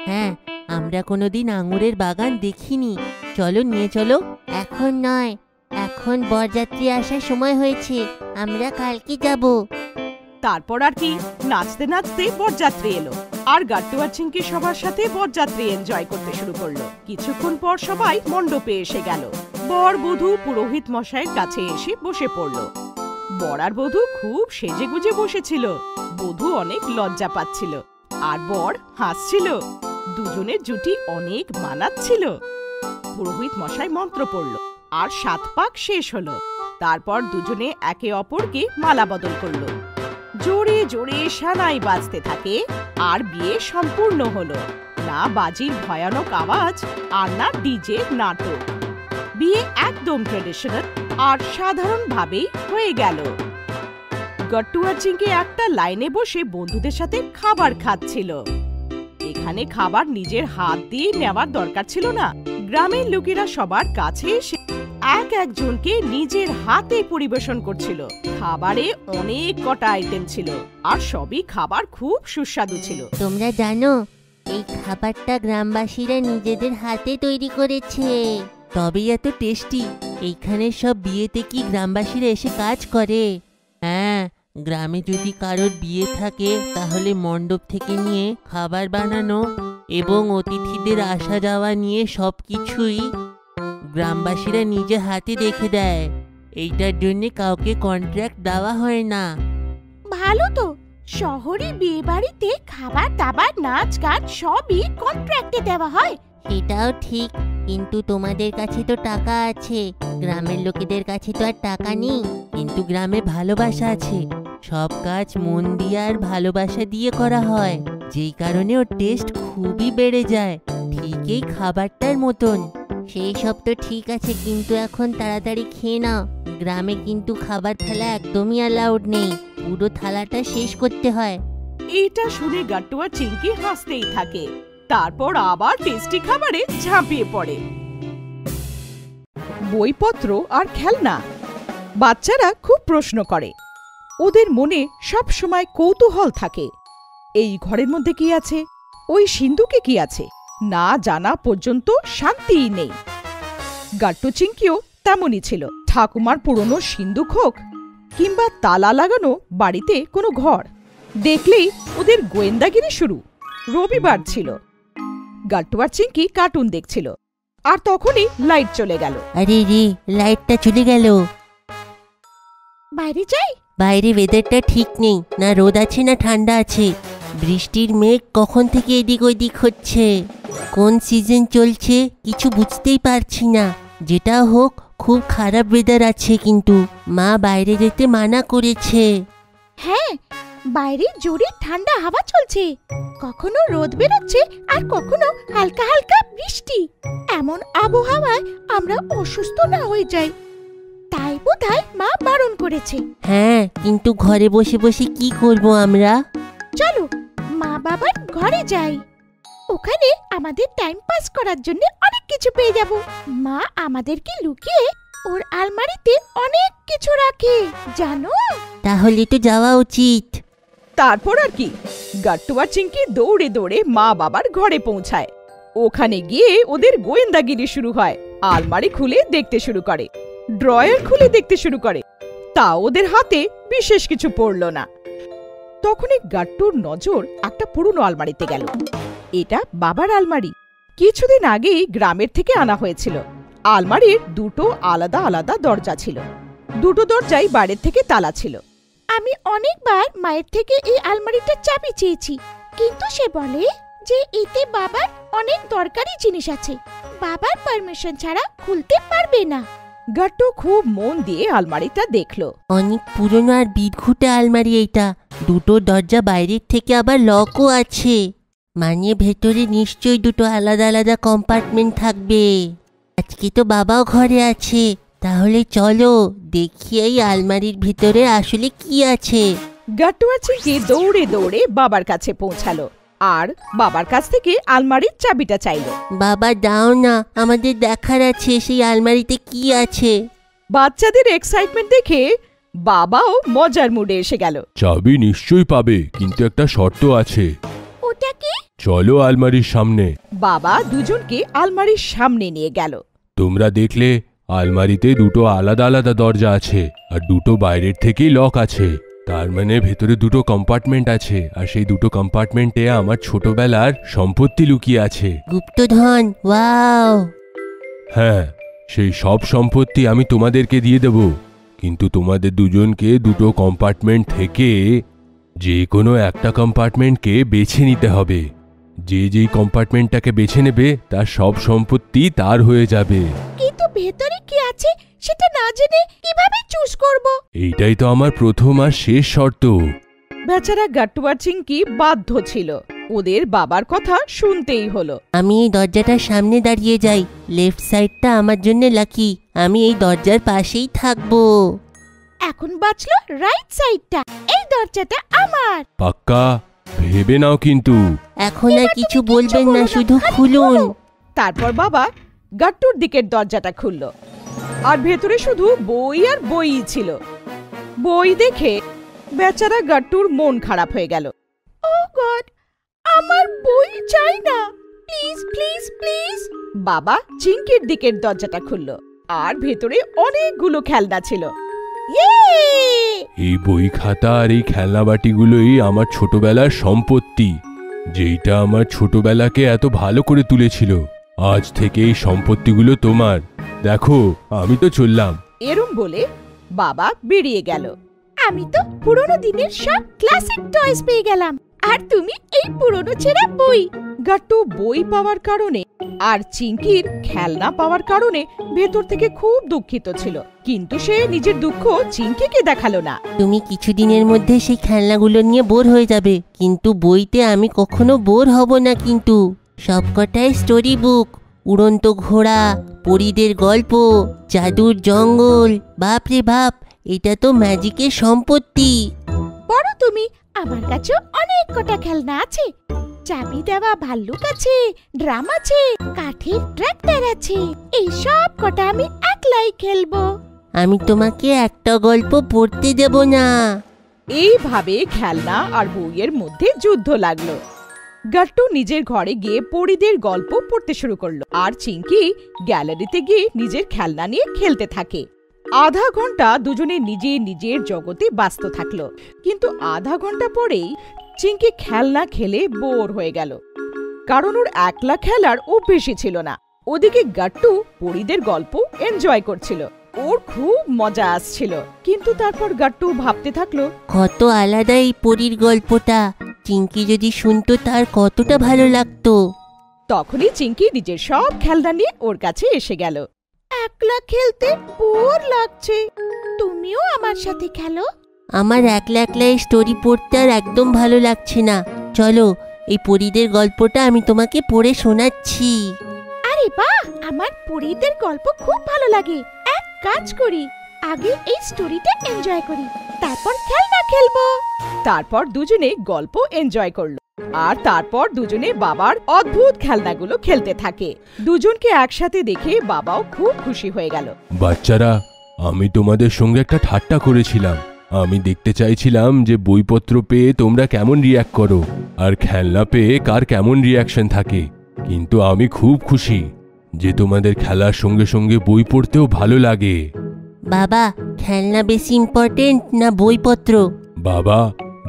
হ্যাঁ, আমরা কোনোদিন আঙুরের বাগান দেখিনি। চলো, নিয়ে চলো। এখন নয়, এখন বরযাত্রী আসার সময় হয়েছে, আমরা কালকে যাব। তারপর আর কি, নাচতে নাচতে বরযাত্রী এলো আর গাট্টু আর চিঙ্কি সবার সাথে বরযাত্রী এনজয় করতে শুরু করলো। কিছুক্ষণ পর সবাই মণ্ডপে এসে গেল। বর বধূ পুরোহিত মশাইয়ের কাছে এসে বসে পড়ল। বর আর বধূ খুব সেজে গুজে বসেছিল। বধূ অনেক লজ্জা পাচ্ছিল আর বর হাসছিল। দুজনের জুটি অনেক মানাচ্ছিল। পুরোহিত মশাই মন্ত্র পড়ল আর 7 পাক শেষ হলো। তারপর দুজনে একে অপরকে মালা বদল করলো। জোরে জোরে সানাই বাজতে থাকে আর বিয়ে সম্পূর্ণ হলো। না বাজির ভয়ানক আওয়াজ আর না ডিজে নাটক। বিয়ে একদম ট্রেডিশনাল আর সাধারণ ভাবেই হয়ে গেল। গাট্টু আর চিঙ্কি একটা লাইনে বসে বন্ধুদের সাথে খাবার খাচ্ছিল। এখানে খাবার নিজের হাত দিয়ে নেওয়ার দরকার ছিল না। গ্রামের লোকেরা সবার কাছে এসে এক একজনকে নিজের হাতে পরিবেশন করছিল। খাবারে অনেক কটা আইটেম ছিল আর সবই খাবার খুব সুস্বাদু ছিল। তোমরা জানো, এই খাবারটা গ্রামবাসীরা নিজেদের হাতে তৈরি করেছে। তবেই এত টেস্টি। এইখানে সব বিয়েতে কি গ্রামবাসীরা এসে কাজ করে? হ্যাঁ, গ্রামে যদি কারোর বিয়ে থাকে তাহলে মণ্ডপ থেকে নিয়ে খাবার বানানো এবং অতিথিদের আসা যাওয়া নিয়ে সবকিছুই গ্রামবাসীরা নিজে হাতে দেখে দেয়। এইটার জন্য কাউকে কন্ট্রাক্ট দেওয়া হয় না। ভালো তো, শহরে বিয়ে বাড়িতে খাবার দাবার নাচ গান সবই কন্ট্রাক্টে দেওয়া হয়। সেটাও ঠিক, কিন্তু তোমাদের কাছে তো টাকা আছে, গ্রামের লোকেদের কাছে তো আর টাকা নেই। কিন্তু গ্রামে ভালোবাসা আছে, সব কাজ মন দিয়ে আর ভালোবাসা দিয়ে করা হয়, যেই কারণে ওর টেস্ট খুবই বেড়ে যায়, ঠিক এই খাবারটার মতন। সেই সব তো ঠিক আছে, কিন্তু এখন তাড়াতাড়ি খেয়ে নাও। গ্রামে কিন্তু খাবার থালা একদমই অ্যালাউড নেই, পুরো থালাটা শেষ করতে হয়। এটা শুনে গাট্টু আর চিংকি হাসতেই থাকে, তারপর আবার টেস্টি খাবারে ঝাঁপিয়ে পড়ে। বইপত্র আর খেলনা। বাচ্চারা খুব প্রশ্ন করে, ওদের মনে সব সময় কৌতূহল থাকে। এই ঘরের মধ্যে কি আছে, ওই সিন্ধুকে কি আছে, না জানা পর্যন্ত শান্তিই নেই। গাট্টু চিংকিও তেমনই ছিল। ঠাকুমার পুরনো সিন্ধুক হোক কিংবা তালা লাগানো বাড়িতে কোনো ঘর দেখলেই ওদের গোয়েন্দাগিরি শুরু। রবিবার ছিল, গাট্টু আর চিংকি কার্টুন দেখছিল, আর তখনই লাইট চলে গেল। আরে রে, লাইটটা চলে গেল। বাইরে যাই। বাইরে ওয়েদারটা ঠিক নেই, না রোদ আছে না ঠান্ডা আছে। বৃষ্টির মেঘ কখন থেকে এদিক ওইদিক হচ্ছে, কোন সিজন চলছে কিছু বুঝতেই পারছি না। যেটা হোক খুব খারাপ ওয়েদার আছে, কিন্তু মা বাইরে যেতে মানা করেছে। হ্যাঁ, বাইরে জোরে ঠান্ডা হাওয়া চলছে, কখনো রোদ বেরোচ্ছে আর কখনো হালকা হালকা বৃষ্টি। এমন আবহাওয়ায় আমরা অসুস্থ না হয়ে যাই, তাই বোধহয় মা বারণ করেছে। হ্যাঁ, কিন্তু ঘরে বসে বসে কি করব আমরা? চলো মা বাবার ঘরে যাই, ওখানে আমাদের টাইম পাস করার জন্য অনেক কিছু পেয়ে যাব। মা আমাদেরকে লুকিয়ে ওর আলমারিতে অনেক কিছু রাখে, জানো? তাহলে তো যাওয়া উচিত। তারপর আর কি, গাট্টু আর চিংকি দৌড়ে দৌড়ে মা বাবার ঘরে পৌঁছায়। ওখানে গিয়ে ওদের গোয়েন্দাগিরি শুরু হয়। আলমারি খুলে দেখতে শুরু করে, ড্রয়ার খুলে দেখতে শুরু করে, তা ওদের হাতে বিশেষ কিছু পড়ল না। তখনই গাট্টুর নজর একটা পুরনো আলমারিতে গেল। এটা বাবার আলমারি, কিছুদিন আগেই গ্রামের থেকে আনা হয়েছিল। আলমারির দুটো আলাদা আলাদা দরজা ছিল, দুটো দরজাই বাইরের থেকে তালা ছিল। আমি অনেকবার মায়ের থেকে এই আলমারিটার চাবি চেয়েছি, কিন্তু সে বলে যে এতে বাবার অনেক দরকারি জিনিস আছে, বাবার পারমিশন ছাড়া খুলতে পারবে না। গাট্টু খুব মন দিয়ে আলমারিটা দেখলো। অনেক পুরনো আর বিদঘুটে আলমারি এইটা, দুটো দরজা বাইরের থেকে আবার লকও আছে, মানে ভেতরে নিশ্চয়ই দুটো আলাদা আলাদা কম্পার্টমেন্ট থাকবে। আজকে তো বাবাও ঘরে আছে, তাহলে চলো দেখি এই আলমারির ভিতরে আসলে কি আছে। গাট্টু আর চিংকি দৌড়ে দৌড়ে বাবার কাছে পৌঁছালো আর বাবার কাছ থেকে আলমারির চাবিটা চাইলো। বাবা দাও না, আমাদের দেখার আছে সেই আলমারিতে কি আছে। বাচ্চাদের এক্সাইটমেন্ট দেখে বাবাও মজার মুডে এসে গেল। চাবি নিশ্চয়ই পাবে, কিন্তু একটা শর্ত আছে। ওটা কি? চলো আলমারির সামনে। বাবা দুজনকে আলমারির সামনে নিয়ে গেল। তোমরা দেখলে আলমারিতে দুটো আলাদা আলাদা দরজা আছে আর দুটো বাইরের থেকেই লক আছে, তার মানে ভেতরে দুটো কম্পার্টমেন্ট আছে, আর সেই দুটো কম্পার্টমেন্টে আমার ছোটবেলার সম্পত্তি লুকিয়ে আছে। গুপ্তধন, ওয়াও! হ্যাঁ, সেই সব সম্পত্তি আমি তোমাদেরকে দিয়ে দেব, কিন্তু তোমাদের দুজনকে দুটো কম্পার্টমেন্ট থেকে যে কোনো একটা কম্পার্টমেন্টকে বেছে নিতে হবে। যে যেই কম্পার্টমেন্টটাকে বেছে নেবে তার সব সম্পত্তি তার হয়ে যাবে। কিন্তু ভেতরে কি আছে সেটা না জেনে কিভাবে চুজ করব? এইটাই তো আমার প্রথম আর শেষ শর্ত। বেচারা গাট্টু আর চিংকি বাধ্য ছিল, ওদের বাবার কথা শুনতেই হলো। আমি এই দরজাটার সামনে দাঁড়িয়ে যাই, লেফট সাইডটা আমার জন্য লাকি, আমি এই দরজার পাশেই থাকবো। এখন বাঁচলো রাইট সাইডটা, এই দরজাটা আমার। পাক্কা? ভেবে নাও কিন্তু। এখন আর কিছু বলবেন না, শুধু খুলুন। তারপর বাবা গাট্টুর দিকের দরজাটা খুলল, আর ভেতরে শুধু বই আর বইই ছিল। বই দেখে বেচারা গাট্টুর মন খারাপ হয়ে গেল। ও গড, আমার বই চাই না, প্লিজ প্লিজ প্লিজ। বাবা চিংকির দিকের দরজাটা খুলল, আর ভেতরে অনেকগুলো খেলনা ছিল। এই বই খাতা আর এই খেলনা বাটিগুলোই আমার ছোটবেলার সম্পত্তি, যেইটা আমার ছোটবেলাকে এত ভালো করে তুলেছিল। আজ থেকে এই সম্পত্তিগুলো তোমার। দেখো, আমি তো চললাম। এরম বলে বাবা বেরিয়ে গেল। আমি তো পুরনো দিনের সব ক্লাসিক টয়স পেয়ে গেলাম, আর তুমি এই পুরনো ছেঁড়া বই। গাট্টু বই পাওয়ার কারণে আর চিঙ্কির খেলনা পাওয়ার কারণে ভেতর থেকে খুব দুঃখিত ছিল, কিন্তু সে নিজের দুঃখ চিঙ্কিকে দেখালো না। তুমি কিছুদিনের মধ্যে সেই খেলনাগুলো নিয়ে বোর হয়ে যাবে, কিন্তু বইতে আমি কখনো বোর হব না। কিন্তু সবকটাই স্টোরি বুক, উড়ন্ত ঘোড়া, পরীদের গল্প, জাদুর জঙ্গল। বাপরে বাপ, এটা তো ম্যাজিকের সম্পত্তি। বড় তুমি, আমার কাছেও অনেক কটা খেলনা আছে। চাবি দেওয়া ভাল্লুক আছে, ড্রাম আছে, কাঠের ট্রাক্টর আছে। এই সব কটা আমি একলাই খেলবো। আমি তোমাকে একটা গল্প পড়তে দেব না। এইভাবে খেলনা আর বইয়ের মধ্যে যুদ্ধ লাগলো। গাট্টু নিজের ঘরে গিয়ে পরীদের গল্প পড়তে শুরু করলো, আর চিঙ্কি গ্যালারিতে গিয়ে নিজের খেলনা নিয়ে খেলতে থাকে। আধা ঘন্টা দুজনে নিজের নিজের জগতে ব্যস্ত থাকলো, কিন্তু আধা ঘন্টা পরেই চিঙ্কি খেলনা খেলে বোর হয়ে গেল, কারণ ওর একলা খেলার অভ্যেসই ছিল না। ওদিকে গাট্টু পরীদের গল্প এনজয় করছিল, ওর খুব মজা আসছিল। কিন্তু তারপর গাট্টু ভাবতে থাকলো, কত আলাদা এই পরীর গল্পটা। চিঙ্কি যদি শুনতো তার কতটা ভালো লাগতো। তখনই চিঙ্কি নিজের সব খেলনা নিয়ে ওর কাছে এসে গেল। একলা খেলতে বোর লাগছে, তুমিও আমার সাথে খেলো। আমার একলা একলা এই স্টোরি পড়তে আর একদম ভালো লাগছে না। চলো, এই পরীদের গল্পটা আমি তোমাকে পড়ে শোনাচ্ছি। আরে বাহ, আমার পরীদের গল্প খুব ভালো লাগে। এক কাজ করি, আগে এই স্টোরিটা এনজয় করি, তারপর খেলনা খেলবো। তারপর দুজনে গল্প এনজয় করলো, আর তারপর দুজনে বাবার অদ্ভুত খেলনাগুলো খেলতে থাকে। দুজনকে একসাথে দেখে বাবাও খুব খুশি হয়ে গেল। বাচ্চারা, আমি তোমাদের সঙ্গে একটা ঠাট্টা করেছিলাম। আমি দেখতে চাইছিলাম যে বইপত্র পেয়ে তোমরা কেমন রিয়াক্ট করো, আর খেলনা পেয়ে কার কেমন রিয়াকশন থাকে। কিন্তু আমি খুব খুশি যে তোমাদের খেলার সঙ্গে সঙ্গে বই পড়তেও ভালো লাগে। বাবা, খেলনা বেশি ইম্পর্টেন্ট না বইপত্র? বাবা,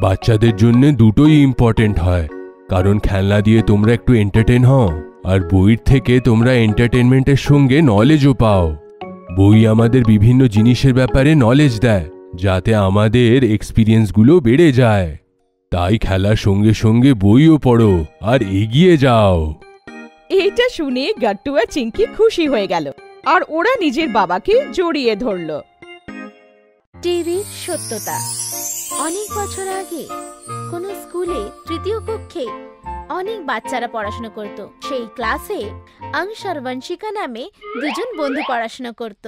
বাচ্চাদের জন্য দুটোই ইম্পর্টেন্ট হয়, কারণ খেলনা দিয়ে তোমরা একটু এন্টারটেন হও, আর বইয়ের থেকে তোমরা এন্টারটেনমেন্টের সঙ্গে নলেজও পাও। বই আমাদের বিভিন্ন জিনিসের ব্যাপারে নলেজ দেয়, যাতে আমাদের এক্সপিরিয়েন্সগুলো বেড়ে যায়। তাই খেলার সঙ্গে সঙ্গে বইও পড়ো আর এগিয়ে যাও। এইটা শুনে গাট্টু আর চিঙ্কি খুশি হয়ে গেল, আর ওরা নিজের বাবাকে জড়িয়ে ধরল। টিভির সত্যতা। অনেক বছর আগে কোন স্কুলে তৃতীয় কক্ষে অনেক বাচ্চারা পড়াশোনা করত। সেই ক্লাসে অংশ আর বংশিকা নামে দুজন বন্ধু পড়াশোনা করত।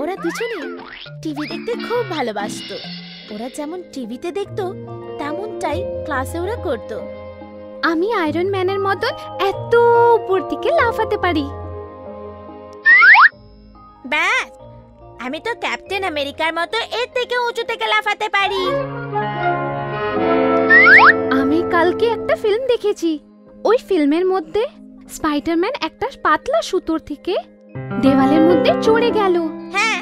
ওরা দুজনে টিভি দেখতে খুব ভালোবাসতো। ওরা যেমন টিভিতে দেখতো তেমনটাই ক্লাসে ওরা করত। আমি আয়রন ম্যানের মতন এত উপর থেকে লাফাতে পারি। ব্যাস, আমি তো ক্যাপ্টেন আমেরিকার মতো এর থেকে উঁচু থেকে লাফাতে পারি। আমি কালকে একটা ফিল্ম দেখেছি। ওই ফিল্মের মধ্যে স্পাইডারম্যান একটা পাতলা সুতোর থেকে দেওয়ালের মধ্যে চড়ে গেল। হ্যাঁ,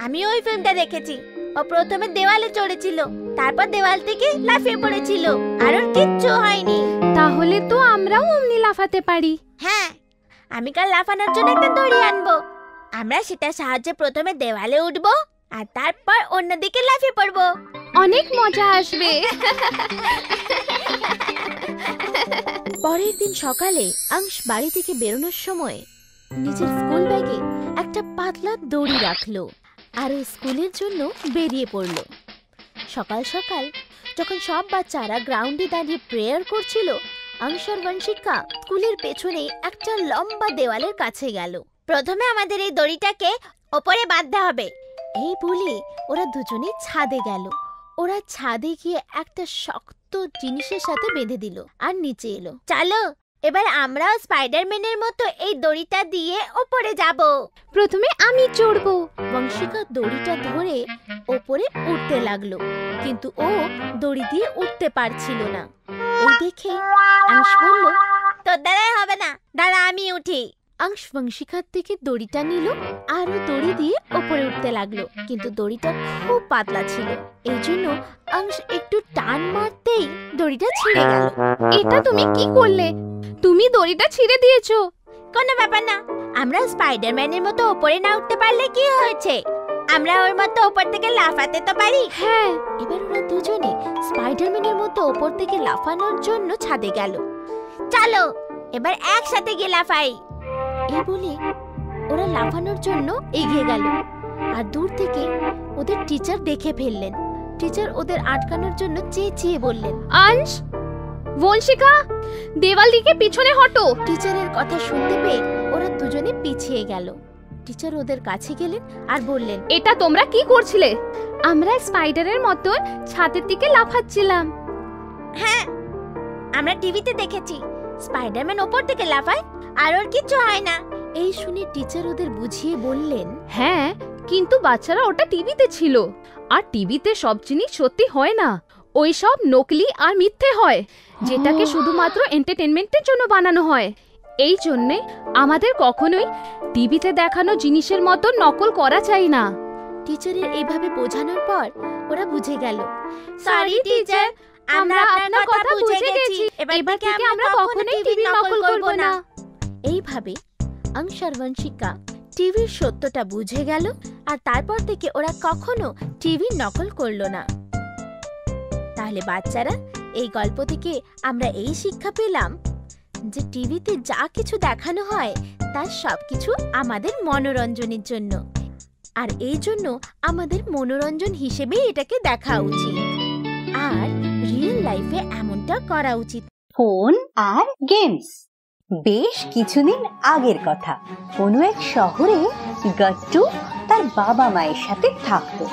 আমি ওই ফিল্মটা দেখেছি। ও প্রথমে দেওয়ালে চড়েছিল, তারপর দেওয়াল থেকে লাফিয়ে পড়েছিল, আর ওর কিচ্ছু হয়নি। তাহলে তো আমরাও অমনি লাফাতে পারি। হ্যাঁ, আমি কাল লাফানোর জন্য একটা দড়ি আনবো। আমরা সেটার সাহায্যে প্রথমে দেওয়ালে উঠবো, আর তারপর অন্যদিকে লাফিয়ে পড়বো। অনেক মজা আসবে। পরের দিন সকালে অংশ বাড়ি থেকে বেরোনোর সময় নিজের স্কুল ব্যাগে একটা পাতলা দড়ি রাখলো, আর ও স্কুলের জন্য বেরিয়ে পড়লো। সকাল সকাল যখন সব বাচ্চারা গ্রাউন্ডে দাঁড়িয়ে প্রেয়ার করছিল, অংশ আর বংশিকা স্কুলের পেছনে একটা লম্বা দেওয়ালের কাছে গেল। প্রথমে আমাদের এই দড়িটাকে ওপরে বাঁধতে হবে, এই বলে ওরা দুজনেই ছাদে গেল। ওরা ছাদে গিয়ে একটা শক্ত জিনিসের সাথে বেঁধে দিল আর নিচে এলো। চলো, এবার আমরাও স্পাইডারম্যানের মতো এই দড়িটা দিয়ে ওপরে যাব। প্রথমে আমি চড়বো। বংশিকা দড়িটা ধরে ওপরে উঠতে লাগলো, কিন্তু ও দড়ি দিয়ে উঠতে পারছিল না। এই দেখে অংশ বলল, তোর দ্বারাই হবে না, দাঁড়া আমি উঠি। অংশ বংশিকার থেকে দড়িটা নিল আর ও দড়ি দিয়ে ওপরে উঠতে লাগলো, কিন্তু দড়িটা খুব পাতলা ছিল। এই জন্য অংশ একটু টান মারতেই দড়িটা ছিঁড়ে গেল। এটা তুমি কি করলে? তুমি দড়িটা ছিঁড়ে দিয়েছো। কোনো ব্যাপার না, আমরা স্পাইডারম্যানের মতো ওপরে না উঠতে পারলে কি হয়েছে? আমরা ওর মতো উপর থেকে লাফাতে তো পারি। হ্যাঁ। এবার ওরা দুজনে স্পাইডারম্যানের মতো উপর থেকে লাফানোর জন্য ছাদে গেল। চলো এবার একসাথে গিয়ে লাফাই। এই বলে ওরা লাফানোর জন্য এগিয়ে গেল। আর দূর থেকে ওদের টিচার দেখে ফেললেন। টিচার ওদের আটকানোর জন্য চেঁচিয়ে বললেন, আংশ, বংশিকা, দেওয়াল দিকে পিছনে হটো। টিচারের কথা শুনতে পেয়ে ওরা দুজনে পিছিয়ে গেল। টিচার ওদের কাছে গেলেন আর বললেন, এটা তোমরা কি করছিলে? আমরা স্পাইডারের মতন ছাদের দিকে লাফাচ্ছিলাম। হ্যাঁ, আমরা টিভিতে দেখেছি স্পাইডারম্যান ওপর থেকে লাফায় আর ওর কিছু হয় না। এই শুনে টিচার ওদের বুঝিয়ে বললেন, হ্যাঁ, কিন্তু বাচ্চারা ওটা টিভিতে ছিল, আর টিভিতে সব জিনিস সত্যি হয় না। ওই সব নকলি আর মিথ্যে হয়, যেটাকে শুধুমাত্র এন্টারটেনমেন্টের জন্য বানানো হয়। এই জন্যে আমাদের কখনোই টিভিতে দেখানো জিনিসের মতো নকল করা চাই না। টিচারের এইভাবে বোঝানোর পর ওরা বুঝে গেল। সরি টিচার, আমরা আপনার কথা বুঝে গেছি। এবার থেকে আমরা কখনোই টিভি নকল করব না। এইভাবে অংশ আর বংশিকা টিভির সত্যটা বুঝে গেল, আর তারপর থেকে ওরা কখনো টিভি নকল করলো না। তাহলে বাচ্চারা, এই গল্প থেকে আমরা এই শিক্ষা পেলাম যে টিভিতে যা কিছু দেখানো হয় তার সবকিছু আমাদের মনোরঞ্জনের জন্য, আর এই জন্য আমাদের মনোরঞ্জন হিসেবে এটাকে দেখা উচিত, আর রিয়েল লাইফে এমনটা করা উচিত। ফোন আর গেমস। বেশ কিছুদিন আগের কথা, কোনো এক শহরে গাট্টু তার বাবা মায়ের সাথে থাকতো।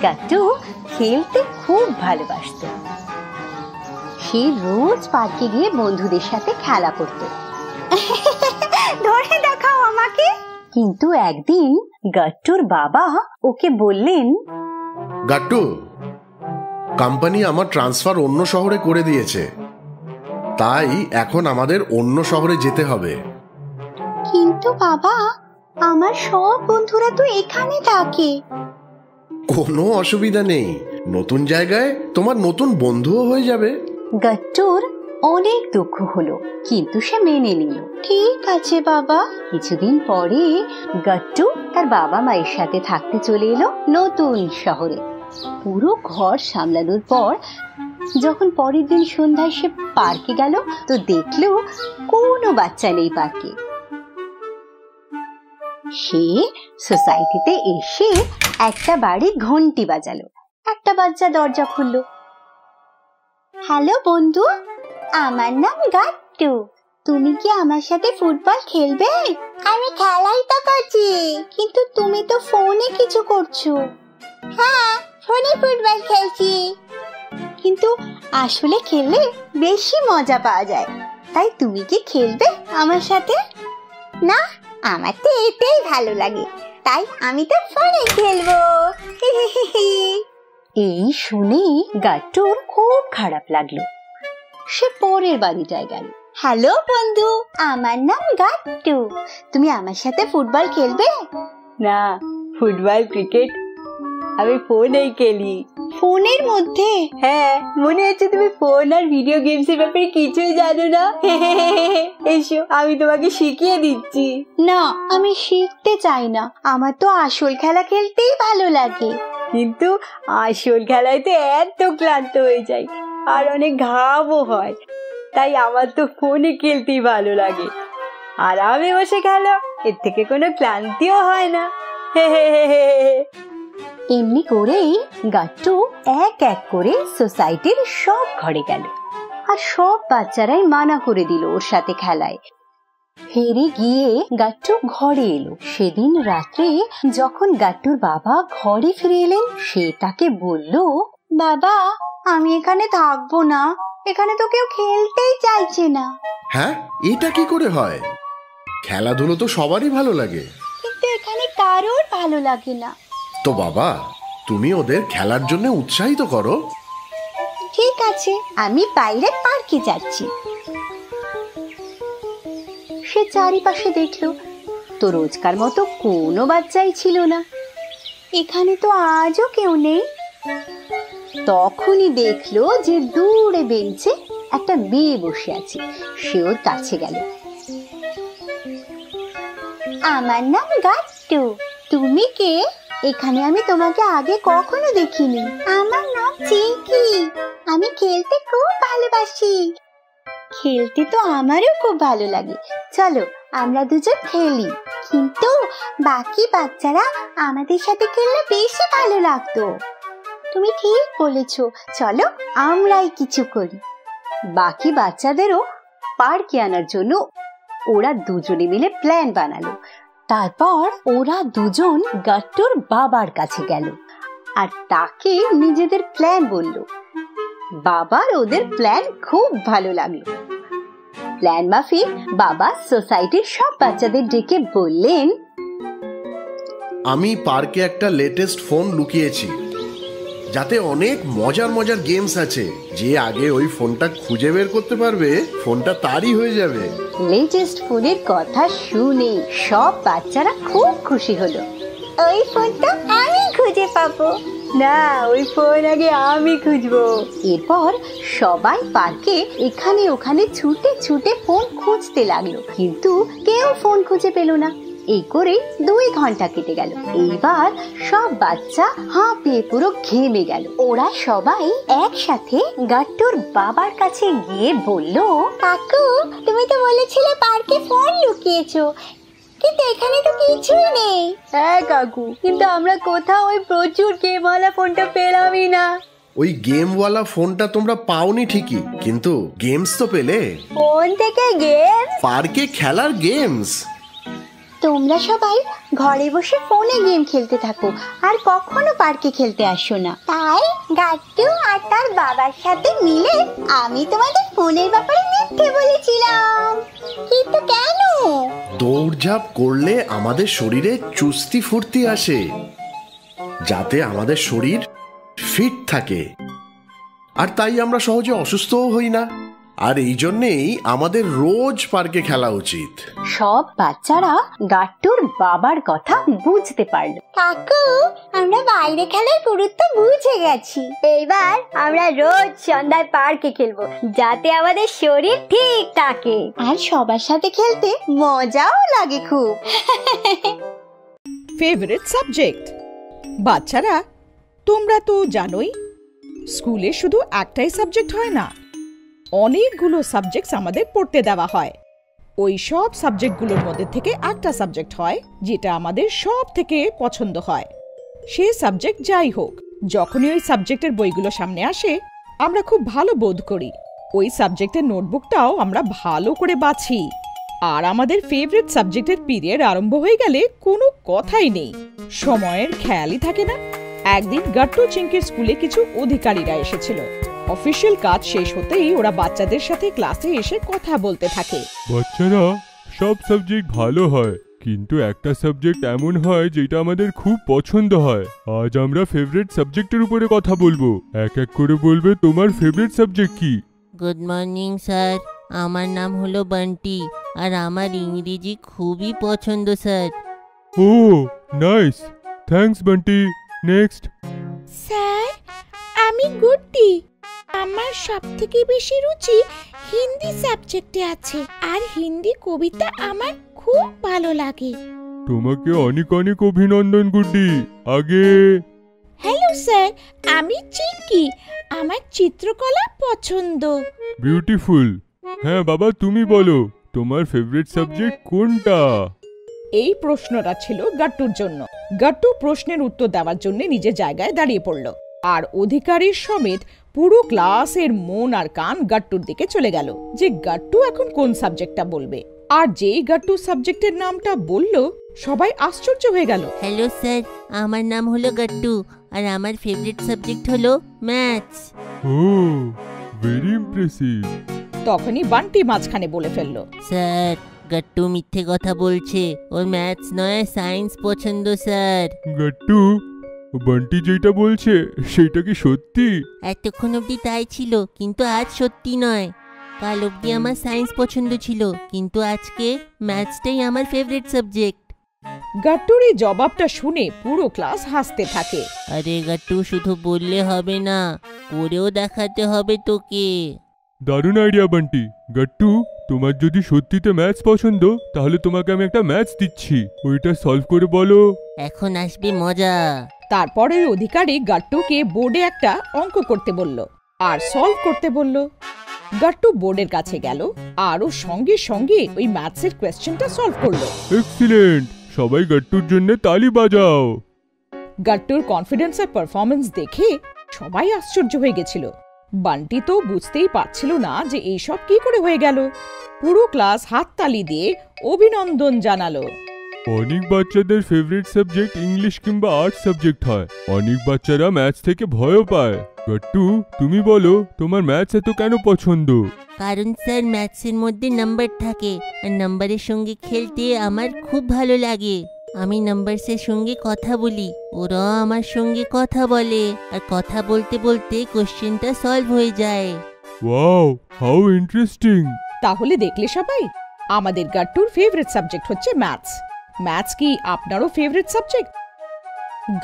গাট্টু খেলতে খুব ভালোবাসতো। সে রোজ পার্কে গিয়ে বন্ধুদের সাথে খেলা করত। ধরে দেখাও আমাকে। কিন্তু একদিন গাট্টুর বাবা ওকে বললেন, গাট্টু, কোম্পানি আমার ট্রান্সফার অন্য শহরে করে দিয়েছে, তাই এখন আমাদের অন্য শহরে যেতে হবে। কিন্তু বাবা, আমার সব বন্ধুরা তো এখানে থাকে। কোনো অসুবিধা নেই, নতুন জায়গায় তোমার নতুন বন্ধুও হয়ে যাবে। গাট্টুর অনেক দুঃখ হলো, কিন্তু সে মেনে নিল। ঠিক আছে বাবা। কিছুদিন পরে গাট্টু তার বাবা মায়ের সাথে থাকতে চলে এলো নতুন শহরে। পুরো ঘর সামলানোর পর যখন পরের দিন সন্ধ্যায় সে পার্কে গেল, তো দেখলো কোনো বাচ্চা নেই পার্কে। সে সোসাইটিতে এসে একটা বাড়ি ঘন্টি বাজালো। একটা বাচ্চা দরজা খুললো। হ্যালো বন্ধু, আমার নাম গাট্টু, তুমি কি আমার সাথে ফুটবল খেলবে? আমি খেলাই তো করছি, কিন্তু তুমি তো ফোনে কিছু করছো। হ্যাঁ, ফোনে ফুটবল খেলছি, কিন্তু আসলে খেললে বেশি মজা পাওয়া যায়। তাই তুমি কি খেলবে আমার সাথে? না, আমার তো এটাই ভালো লাগে, তাই আমি তো ফোনে খেলবো। এই শুনে গাট্টুর খুব খারাপ লাগলো। সে পরের বাড়িটায় গেল। হ্যালো বন্ধু, আমার নাম গাট্টু, তুমি আমার সাথে ফুটবল খেলবে? না, ফুটবল ক্রিকেট আমি ফোনেই খেলি। ফোনের মধ্যে? হ্যাঁ, মনে হচ্ছে তুমি ফোন আর ভিডিও গেমস এর ব্যাপারে কিছুই জানো না। এসো, আমি তোমাকে শিখিয়ে দিচ্ছি। না, আমি শিখতে চাই না, আমার তো আসল খেলা খেলতেই ভালো লাগে। কিন্তু আসল খেলায় তো এত ক্লান্ত হয়ে যাই, আর অনেক ঘামও হয়, তাই আমার তো ফোনে খেলতেই ভালো লাগে। আরামে বসে খেলো, এর থেকে কোনো ক্লান্তিও হয় না। এমনি করেই গাট্টু এক এক করে সোসাইটির সব ঘরে গেল, আর সব বাচ্চারাই মানা করে দিল ওর সাথে খেলায়। ফিরে গিয়ে গাট্টু ঘরে এলো। সেদিন রাত্রে যখন গাট্টুর বাবা ঘরে ফিরে এলেন, সে তাকে বলল, বাবা, আমি এখানে থাকবো না, এখানে তো কেউ খেলতেই চাইছে না। হ্যাঁ, এটা কি করে হয়? খেলাধুলো তো সবারই ভালো লাগে, কিন্তু এখানে কারোর ভালো লাগে না। তো বাবা, তুমি ওদের খেলার জন্য উৎসাহিত করো। ঠিক আছে, আমি বাইরে পার্কে যাচ্ছি। সে চারিপাশে দেখলো, তো রোজকার মতো কোনো বাচ্চাই ছিল না। এখানে তো আজও কেউ নেই। তখনই দেখলো যে দূরে বেঞ্চে একটা মেয়ে বসে আছে। সে ওর কাছে গেল। আমার নাম গাট্টু, তুমি কে? এখানে আমি তোমাকে আগে কখনো দেখিনি। আমার নাম চিঙ্কি, আমি খেলতে খুব ভালোবাসি। খেলতে তো আমারও খুব ভালো লাগে, চলো আমরা দুজন খেলি। কিন্তু বাকি বাচ্চারা আমাদের সাথে খেললে বেশি ভালো লাগতো। তুমি ঠিক বলেছো, চলো আমরাই কিছু করি। বাকি বাচ্চাদেরও পার্কে আনার জন্য ওরা দুজনে মিলে প্ল্যান বানালো। তারপর ওরা দুজন গাট্টুর বাবার কাছে গেল আর তাকে নিজেদের প্ল্যান বলল। বাবার ওদের প্ল্যান খুব ভালো লাগলো। প্ল্যান মাফিক বাবা সোসাইটির সব বাচ্চাদের ডেকে বললেন, আমি পার্কে একটা লেটেস্ট ফোন লুকিয়েছি, যাতে অনেক মজার মজার গেমস আছে। যে আগে ওই ফোনটা খুঁজে বের করতে পারবে, ফোনটা তারই হয়ে যাবে। লেটেস্ট ফোনের কথা শুনে সব বাচ্চারা খুব খুশি হলো। ওই ফোনটা আমি খুঁজে পাবো না, ওই ফোন আগে আমি খুঁজবো। এরপর সবাই পার্কে এখানে ওখানে ছুটে ছুটে ফোন খুঁজতে লাগলো, কিন্তু কেউ ফোন খুঁজে পেল না। এই করে 2 ঘন্টা কেটে গেল। এইবার সব বাচ্চা হাঁপিয়ে পুরো ঘেমে গেল। ওরা সবাই একসাথে গাট্টুর বাবার কাছে গিয়ে বলল, কাকু তুমি তো বলেছিলে পার্কে ফোন লুকিয়েছো, কিন্তু এখানে তো কিছুই নেই। হ্যাঁ কাকু, কিন্তু আমরা কোথাও ওই প্রচুর গেমওয়ালা ফোনটা পেলামই না। ওই গেমওয়ালা ফোনটা তোমরা পাওনি ঠিকই, কিন্তু গেমস তো পেলে। ফোন থেকে গেমস? পার্কে খেলার গেমস। তোমরা সবাই ঘরে বসে ফোনে গেম খেলতে থাকো আর কখনো পার্কে খেলতে আসো না। তাই গাট্টু আর তার বাবার সাথে মিলে আমি তোমাদের ফোনের ব্যাপারে মিথ্যে বলেছিলাম। কিন্তু কেন? দৌড়ঝাঁপ করলে আমাদের শরীরে চুস্তি ফুর্তি আসে, যাতে আমাদের শরীর ফিট থাকে, আর তাই আমরা সহজে অসুস্থও হই না। আর এই জন্যেই আমাদের রোজ পার্কে খেলা উচিত। সব বাচ্চারা গাট্টুর বাবার কথা বুঝতে পারলো। কাকু আমরা বাইরে খেলার গুরুত্ব বুঝে গেছি, এবার আমরা রোজ সন্ধ্যায় পার্কে খেলবো, যাতে আমাদের শরীর ঠিক থাকে আর সবার সাথে খেলতে মজাও লাগে খুব। Favourite subject. বাচ্চারা তোমরা তো জানোই স্কুলে শুধু একটাই সাবজেক্ট হয় না, অনেকগুলো সাবজেক্টস আমাদের পড়তে দেওয়া হয়। ওই সব সাবজেক্টগুলোর মধ্যে থেকে একটা সাবজেক্ট হয় যেটা আমাদের সব থেকে পছন্দ হয়। সে সাবজেক্ট যাই হোক, যখনই ওই সাবজেক্টের বইগুলো সামনে আসে আমরা খুব ভালো বোধ করি। ওই সাবজেক্টের নোটবুকটাও আমরা ভালো করে বাছি। আর আমাদের ফেভারিট সাবজেক্টের পিরিয়ড আরম্ভ হয়ে গেলে কোনো কথাই নেই, সময়ের খেয়ালই থাকে না। একদিন গাট্টু চিঙ্কির স্কুলে কিছু অধিকারীরা এসেছিল। অফিশিয়াল কাজ শেষ হতেই ওরা বাচ্চাদের সাথে ক্লাসে এসে কথা বলতে থাকে। বাচ্চারা, সব সাবজেক্ট ভালো হয়, কিন্তু একটা সাবজেক্ট এমন হয় যেটা আমাদের খুব পছন্দ হয়। আজ আমরা ফেভারিট সাবজেক্টের উপরে কথা বলবো। এক এক করে বলবে তোমার ফেভারিট সাবজেক্ট কি। গুড মর্নিং স্যার, আমার নাম হলো বান্টি আর আমার ইংরেজি খুবই পছন্দ স্যার। Oh nice, thanks Bunty. Next. Sir আমি গুড্ডি, আমার সবথেকে বেশি রুচি হিন্দি সাবজেক্টে আছে আর হিন্দি কবিতা আমার খুব ভালো লাগে। তোমাকে অনেক অনেক অভিনন্দন গুড্ডি। আগে। হ্যালো স্যার, আমি চিঙ্কি, আমার চিত্রকলা পছন্দ। বিউটিফুল। হ্যাঁ বাবা, তুমি বলো তোমার ফেভারিট সাবজেক্ট কোনটা? এই প্রশ্নটা ছিল গাট্টুর জন্য। গাট্টু প্রশ্নের উত্তর দেওয়ার জন্য নিজের জায়গায় দাঁড়িয়ে পড়ল, আর অধিকারীর সমেত পুরো ক্লাসের মন আর কান গাট্টুর দিকে চলে গেল যে গাট্টু এখন কোন সাবজেক্টটা বলবে। আর যেই গাট্টু সাবজেক্টের নামটা বলল, সবাই আশ্চর্য হয়ে গেল। হ্যালো স্যার, আমার নাম হলো গাট্টু আর আমার ফেভারিট সাবজেক্ট হলো ম্যাথস। ও ভেরি ইমপ্রেসিভ। তখনই বান্টি মাঝখানে বলে ফেলল, স্যার গাট্টু মিথ্যে কথা বলছে, ওর ম্যাথস নয় সায়েন্স পছন্দ স্যার। গাট্টু, বান্টি যেটা বলছে সেটা কি সত্যি? এতক্ষণ অবধি তাই ছিল, কিন্তু আজ সত্যি নয়। কাল অবধি আমার সায়েন্স পছন্দ ছিল, কিন্তু আজকে ম্যাথসটাই আমার ফেভারিট সাবজেক্ট। গাট্টুর এই জবাবটা শুনে পুরো ক্লাস হাসতে থাকে। আরে গাট্টু, শুধু বললে হবে না, করেও দেখাতে হবে তোকে। দারুণ আইডিয়া বান্টি। গাট্টু, তোমার যদি সত্যিতে ম্যাথস পছন্দ তাহলে তোমাকে আমি একটা ম্যাথস দিচ্ছি, ওইটা সলভ করে বলো। এখন আসবে মজা। তারপরে অধিকারী গাট্টুকে বোর্ডে একটা অঙ্ক করতে বলল আর সলভ করতে বলল। গাট্টু বোর্ডের কাছে গেল আর ও সঙ্গে সঙ্গে ওই ম্যাথসের কোয়েশ্চেনটা সলভ করলো। এক্সিলেন্ট, সবাই গাট্টুর জন্য তালি বাজাও। গাট্টুর কনফিডেন্স আর পারফরম্যান্স দেখে সবাই আশ্চর্য হয়ে গেছিল। বান্টি তো বুঝতেই পারছিল না যে এইসব কি করে হয়ে গেল। পুরো ক্লাস হাততালি দিয়ে অভিনন্দন জানালো। অনেক বাচ্চাদের ফেভারিট সাবজেক্ট ইংলিশ কিংবা আর্টস সাবজেক্ট হয়, অনেক বাচ্চারা ম্যাথস থেকে ভয়ও পায়। গাট্টু, তুমি বলো তোমার ম্যাথস এত কেন পছন্দ? কারণ স্যার ম্যাথসের মধ্যে নাম্বার থাকে আর নাম্বারের সঙ্গে খেলতে আমার খুব ভালো লাগে। আমি নাম্বারসের সঙ্গে কথা বলি, ওরা আমার সঙ্গে কথা বলে, আর কথা বলতে বলতে কোশ্চেনটা সলভ হয়ে যায়। Wow, how interesting. তাহলে দেখলে সবাই, আমাদের গাট্টুর ফেভারিট সাবজেক্ট হচ্ছে ম্যাথস। ম্যাথস কি আপনারও ফেভারিট সাবজেক্ট?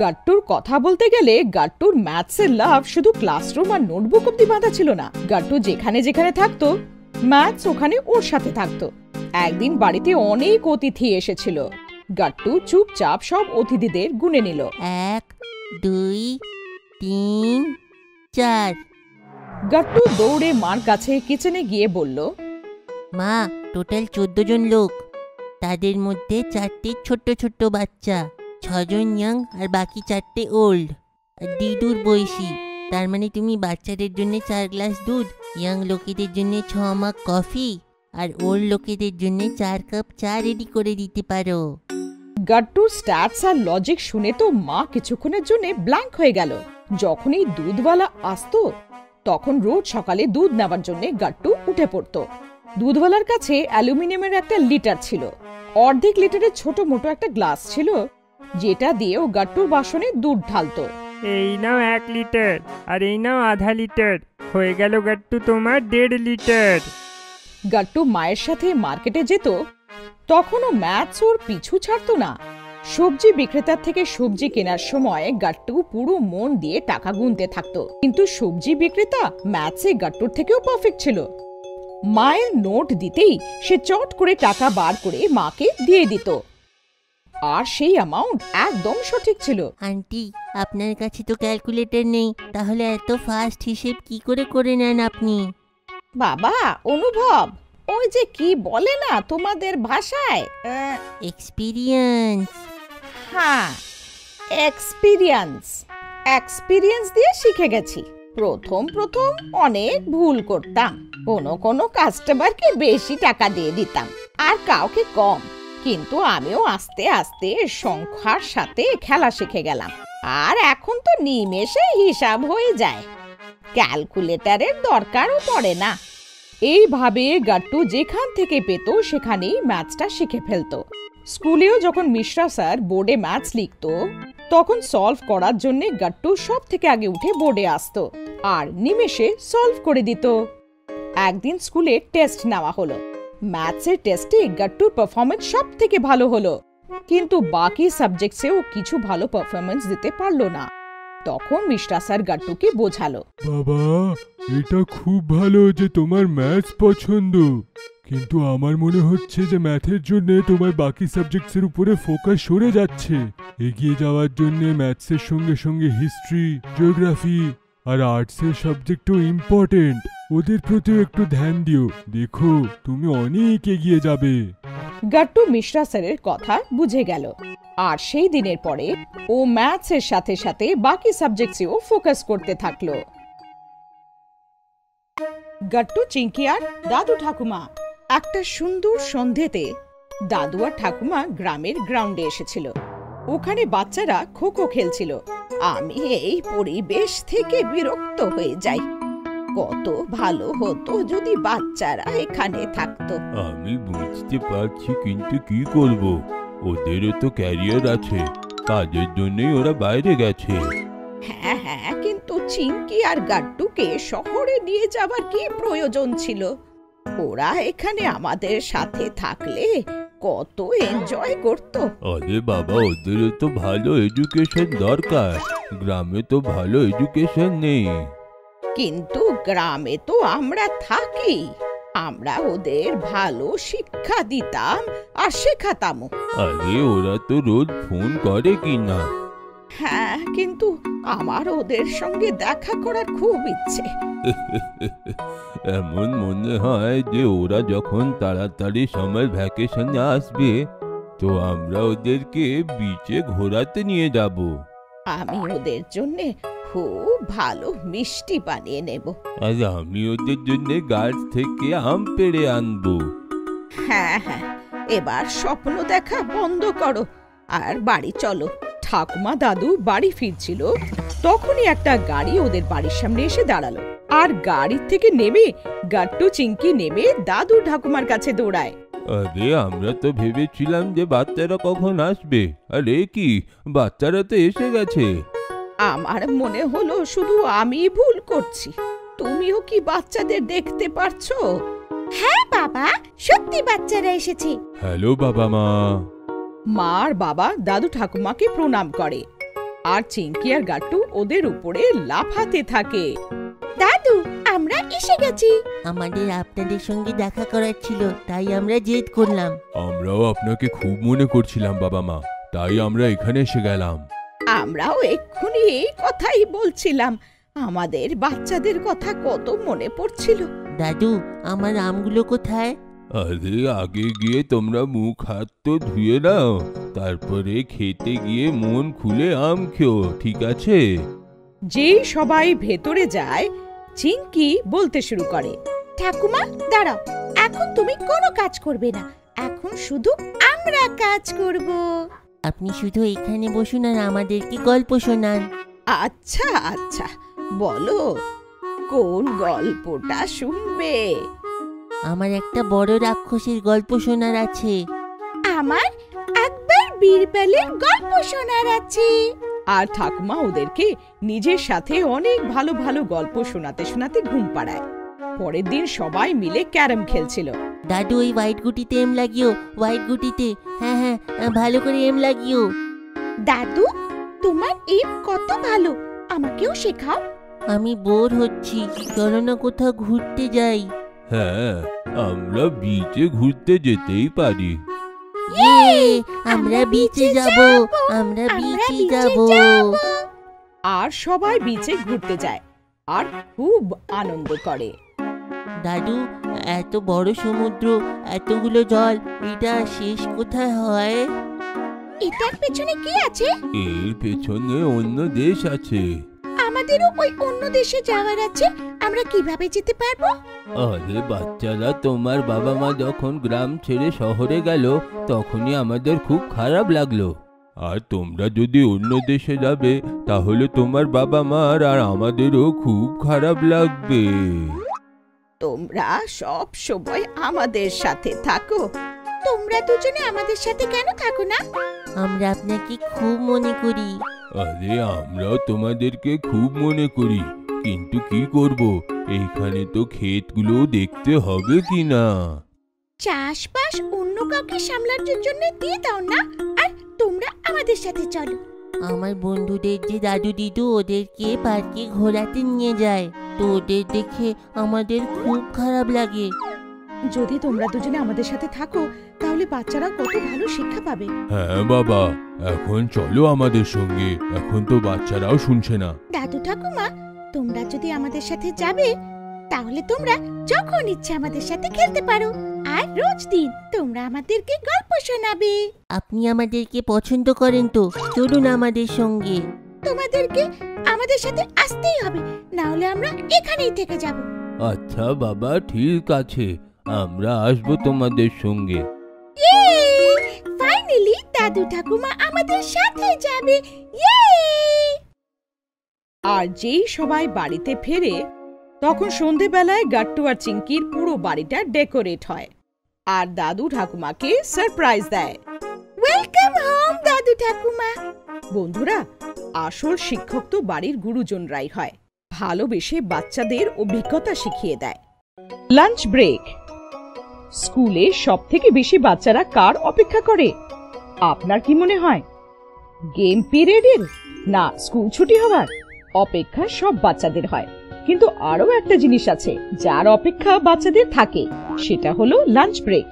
গাট্টুর কথা বলতে গেলে গাট্টুর ম্যাথসের লাভ শুধু ক্লাসরুম আর নোটবুক অব্দি বাঁধা ছিল না। গাট্টু যেখানে যেখানে থাকতো ম্যাথস ওখানে ওর সাথে থাকতো। একদিন বাড়িতে অনেক অতিথি এসেছিল। গাট্টু চুপচাপ সব অতিথিদের গুনে নিল। 1 2 3 4। গাট্টু দৌড়ে মার কাছে কিচেনে গিয়ে বলল, মা, টোটাল 14 জন লোক, তাদের মধ্যে 4টে ছোট্ট ছোট্ট বাচ্চা, 6 জন ইয়াং আর বাকি 4টে ওল্ড আর দিদুর বয়সী। তার মানে তুমি বাচ্চাদের জন্য 4 গ্লাস দুধ, ইয়াং লোকেদের জন্য 6 মগ কফি আর ওল্ড লোকেদের জন্য 4 কাপ চা রেডি করে দিতে পারো। গাট্টুর স্ট্যাটস আর লজিক শুনে তো মা কিছুক্ষণের জন্য ব্ল্যাঙ্ক হয়ে গেল। যখনই দুধওয়ালা আসতো তখন রোজ সকালে দুধ নেওয়ার জন্য গাট্টু উঠে পড়তো। দুধওয়ালার কাছে অ্যালুমিনিয়ামের একটা লিটার ছিল, অর্ধেক লিটারের ছোট মোটো একটা গ্লাস ছিল, যেটা দিয়ে ও গাট্টুর বাসনে দুধ ঢালতো। এই নাও 1 লিটার আর এই নাও আধা লিটার, হয়ে গেল গাট্টু তোমার 1.5 লিটার। গাট্টু মায়ের সাথে মার্কেটে যেত, তখনও ম্যাথস ওর পিছু ছাড়তো না। সবজি বিক্রেতার থেকে সবজি কেনার সময় গাট্টু পুরো মন দিয়ে টাকা গুনতে থাকতো, কিন্তু সবজি বিক্রেতা ম্যাথসে গাট্টুর থেকেও পারফেক্ট ছিল। মায়ের নোট দিতেই সে চট করে টাকা বার করে মাকে দিয়ে দিত, আর সেই অ্যামাউন্ট একদম সঠিক ছিল। আন্টি, আপনার কাছে তো ক্যালকুলেটর নেই, তাহলে এত ফাস্ট হিসেব কি করে নেন আপনি? বাবা, অনুভব, ওই যে কি বলে না তোমাদের ভাষায়, এক্সপিরিয়েন্স। হ্যাঁ, এক্সপিরিয়েন্স দিয়ে শিখে গেছি। প্রথম অনেক ভুল করতাম, কোনো কাস্টমারকে বেশি টাকা দিয়ে দিতাম আর কাউকে কম, কিন্তু আমিও আস্তে আস্তে সংখ্যার সাথে খেলা শিখে গেলাম, আর এখন তো নিমেষে হিসাব হয়ে যায়, ক্যালকুলেটরের দরকারও পড়ে না। এইভাবে গাট্টু যেখান থেকে পেত সেখানেই ম্যাথসটা শিখে ফেলত। স্কুলেও যখন মিশ্রা স্যার বোর্ডে ম্যাথস লিখত তখন সলভ করার জন্য গাট্টু সব থেকে আগে উঠে বোর্ডে আসতো আর নিমেষে সলভ করে দিত। একদিন স্কুলে টেস্ট নেওয়া হলো। ম্যাথসের টেস্টে গাট্টুর পারফরমেন্স সব থেকে ভালো হলো, কিন্তু বাকি সাবজেক্টসেও কিছু ভালো পারফরমেন্স দিতে পারলো না। তখন মিশ্রা স্যার গাট্টুকে বোঝালো, বাবা, এটা খুব ভালো যে তোমার ম্যাথস পছন্দ, কিন্তু আমার মনে হচ্ছে যে ম্যাথের জন্য তোমার বাকি সাবজেক্টসের উপরে ফোকাস সরে যাচ্ছে। এগিয়ে যাওয়ার জন্য ম্যাথসের সঙ্গে সঙ্গে হিস্ট্রি, জিওগ্রাফি আর আর্টসের সাবজেক্টও ইম্পর্টেন্ট, ওদের প্রতিও একটু ধ্যান দিও, দেখো তুমি অনেক এগিয়ে যাবে। গাট্টু মিশ্রা স্যারের কথা বুঝে গেল, আর সেই দিনের পরে ও ম্যাথসের সাথে সাথে বাকি সাবজেক্টসেও ফোকাস করতে থাকলো। গাট্টু, চিঙ্কি আর দাদু ঠাকুমা। একটা সুন্দর সন্ধেতে দাদু আর ঠাকুমা গ্রামের গ্রাউন্ডে এসেছিল। ওখানে বাচ্চারা খোখো খেলছিল। আমি এই পরিবেশ থেকে বিরক্ত হয়ে যাই, কত ভালো হতো যদি বাচ্চারা এখানে থাকতো। আমি বুঝতে পারছি, কিন্তু কি করব, ওদেরও তো ক্যারিয়ার আছে, কাজের জন্যই ওরা বাইরে গেছে। হ্যাঁ, কিন্তু চিঙ্কি আর গাট্টুকে শহরে নিয়ে যাবার কি প্রয়োজন ছিল? ওরা এখানে আমাদের সাথে থাকলে কত এনজয় করতো। আরে বাবা, ওদেরও তো ভালো এডুকেশন দরকার, গ্রামে তো ভালো এডুকেশন নেই। কিন্তু গ্রামে তো আমরা থাকি, আমরা ওদের ভালো শিক্ষা দিতাম আর শেখাতামও। আরে ওরা তো রোজ ফোন করে কি না? হ্যাঁ, কিন্তু আমার ওদের সঙ্গে দেখা করার খুব ইচ্ছে। এমন মনে হয় যে ওরা যখন তাড়াতাড়ি সামার ভ্যাকেশনে আসবে তো আমরা ওদেরকে বিচে ঘোরাতে নিয়ে যাব। আমি ওদের জন্য খুব ভালো মিষ্টি বানিয়ে নেব। আর আমি ওদের জন্য গাছ থেকে আম পেড়ে আনবো। হ্যাঁ হ্যাঁ, এবার স্বপ্ন দেখা বন্ধ করো আর বাড়ি চলো। ঠাকুমা দাদু বাড়ি ফিরছিল, তখনই একটা গাড়ি ওদের বাড়ির সামনে এসে দাঁড়ালো। আর গাড়ির থেকে নেমে গাট্টু চিংকি নেমে দাদু ঠাকুমার কাছে দৌড়ায়। আরে আমরা তো ভেবেছিলাম যে বাচ্চারা কখন আসবে, আরে কি বাচ্চারা তো এসে গেছে। আমার মনে হলো শুধু আমি ভুল করছি। তুমিও কি বাচ্চাদের দেখতে পারছো? হ্যাঁ বাবা, সত্যি বাচ্চারা এসেছে। হ্যালো বাবা মা। মা আর বাবা দাদু ঠাকুমাকে প্রণাম করে, আর চিংকি আর গাট্টু ওদের উপরে লাফাতে থাকে। দাদু, আমরা এসে গেছি। আমাদের আপনাদের সঙ্গে দেখা করার ছিল, তাই আমরা জেদ করলাম। আমরাও আপনাকে খুব মনে করছিলাম বাবা মা, তাই আমরা এখানে এসে গেলাম। আমরাও এক্ষুনি এই কথাই বলছিলাম, আমাদের বাচ্চাদের কথা কত মনে পড়ছিল। দাদু, আমার আমগুলো কোথায়? আরে আগে গিয়ে তোমরা মুখ হাত তো ধুয়ে নাও, তারপরে খেতে গিয়ে মন খুলে আম খেও, ঠিক আছে? যেই সবাই ভেতরে যায়, চিংকি বলতে শুরু করে, ঠাকুমা দাঁড়াও, এখন তুমি কোনো কাজ করবে না, এখন শুধু আমরা কাজ করব। আপনি শুধু এখানে বসুন আর আমাদেরকে গল্প শোনান। আচ্ছা আচ্ছা, বলো কোন গল্পটা শুনবে? আমার একটা বড় রাক্ষসের গল্প শোনার আছে। আমার আকবর বীরবলের গল্প শোনার আছে। আর ঠাকুমা ওদেরকে নিজের সাথে অনেক ভালো ভালো গল্প শোনাতে শোনাতে ঘুম পাড়ায়। পরের দিন সবাই মিলে ক্যারম খেলছিল। দাদু, ওই হোয়াইট গুটিতে এম লাগিও, হোয়াইট গুটিতে। হ্যাঁ হ্যাঁ, ভালো করে এম লাগিও। দাদু, তোমার এম কত ভালো, আমাকেও শেখাও। আমি বোর হচ্ছি, চলো না কোথাও ঘুরতে যাই। হ্যাঁ, আমরা বিচে ঘুরতে যেতেই পারি। আমরা বিচে যাব, আমরা বিচে যাব। আর সবাই বিচে ঘুরতে যায় আর খুব আনন্দ করে। দাদু, এত বড় সমুদ্র, এতগুলো জল, এটা শেষ কোথায় হয়? এটার পেছনে কি আছে? এর পেছনে অন্য দেশ আছে। আমাদেরও ওই অন্য দেশে যাওয়ার আছে, আমরা কিভাবে যেতে পারবো? আরে বাচ্চারা, তোমার বাবা মা যখন গ্রাম ছেড়ে শহরে গেল তখনই আমাদের খুব খারাপ লাগলো। আর তোমরা যদি অন্য দেশে যাবে তাহলে তোমার বাবা মার আর আমাদেরও খুব খারাপ লাগবে। তোমরা সব সময় আমাদের সাথে থাকো। তোমরা দুজনে আমাদের সাথে কেন থাকো না? আমরা আপনাকে খুব মনে করি। আরে আমরাও তোমাদেরকে খুব মনে করি, কিন্তু কি করব, এইখানে তো ক্ষেতগুলো দেখতে হবে কি না। চাষবাস অন্য কাউকে সামলানোর জন্য দিয়ে দাও না, আর তোমরা আমাদের সাথে চলো। আমার বন্ধুদের যে দাদু দিদু ওদেরকে পার্কে ঘোরাতে নিয়ে যায়, তো ওদের দেখে আমাদের খুব খারাপ লাগে। যদি তোমরা দুজনে আমাদের সাথে থাকো তাহলে বাচ্চারা কত ভালো শিক্ষা পাবে। হ্যাঁ বাবা, এখন চলো আমাদের সঙ্গে, এখন তো বাচ্চারাও শুনছে না। দাদু ঠাকুমা, তোমরা যদি আমাদের সাথে যাবে তাহলে তোমরা যখন ইচ্ছে আমাদের সাথে খেলতে পারো, আর রোজ দিন তোমরা আমাদেরকে গল্প শোনাবে। আপনি আমাদেরকে পছন্দ করেন তো, চলুন আমাদের সঙ্গে। তোমাদেরকে আমাদের সাথে আসতেই হবে, না হলে আমরা এখানেই থেকে যাব। আচ্ছা বাবা, ঠিক আছে, আমরা আসবো তোমাদের সঙ্গে। ফাইনালি দাদু ঠাকুমা আমাদের সাথে যাবে। আর যেই সবাই বাড়িতে ফেরে তখন সন্ধেবেলায় গাট্টু আর চিংকির পুরো বাড়িটা ডেকোরেট হয়, আর দাদু ঠাকুমাকে সারপ্রাইজ দেয়। ওয়েলকাম হোম দাদু ঠাকুমা। বন্ধুরা, আসল শিক্ষক তো বাড়ির গুরুজনরাই হয়, ভালোবেসে বাচ্চাদের অভিজ্ঞতা শিখিয়ে দেয়। Lunch break. স্কুলে সবথেকে বেশি বাচ্চারা কার অপেক্ষা করে? আপনার কি মনে হয়? গেম পিরিয়ডের না স্কুল ছুটি হওয়ার? অপেক্ষা সব বাচ্চাদের হয়, কিন্তু আরো একটা জিনিস আছে যার অপেক্ষা বাচ্চাদের থাকে, সেটা হলো লাঞ্চ ব্রেক।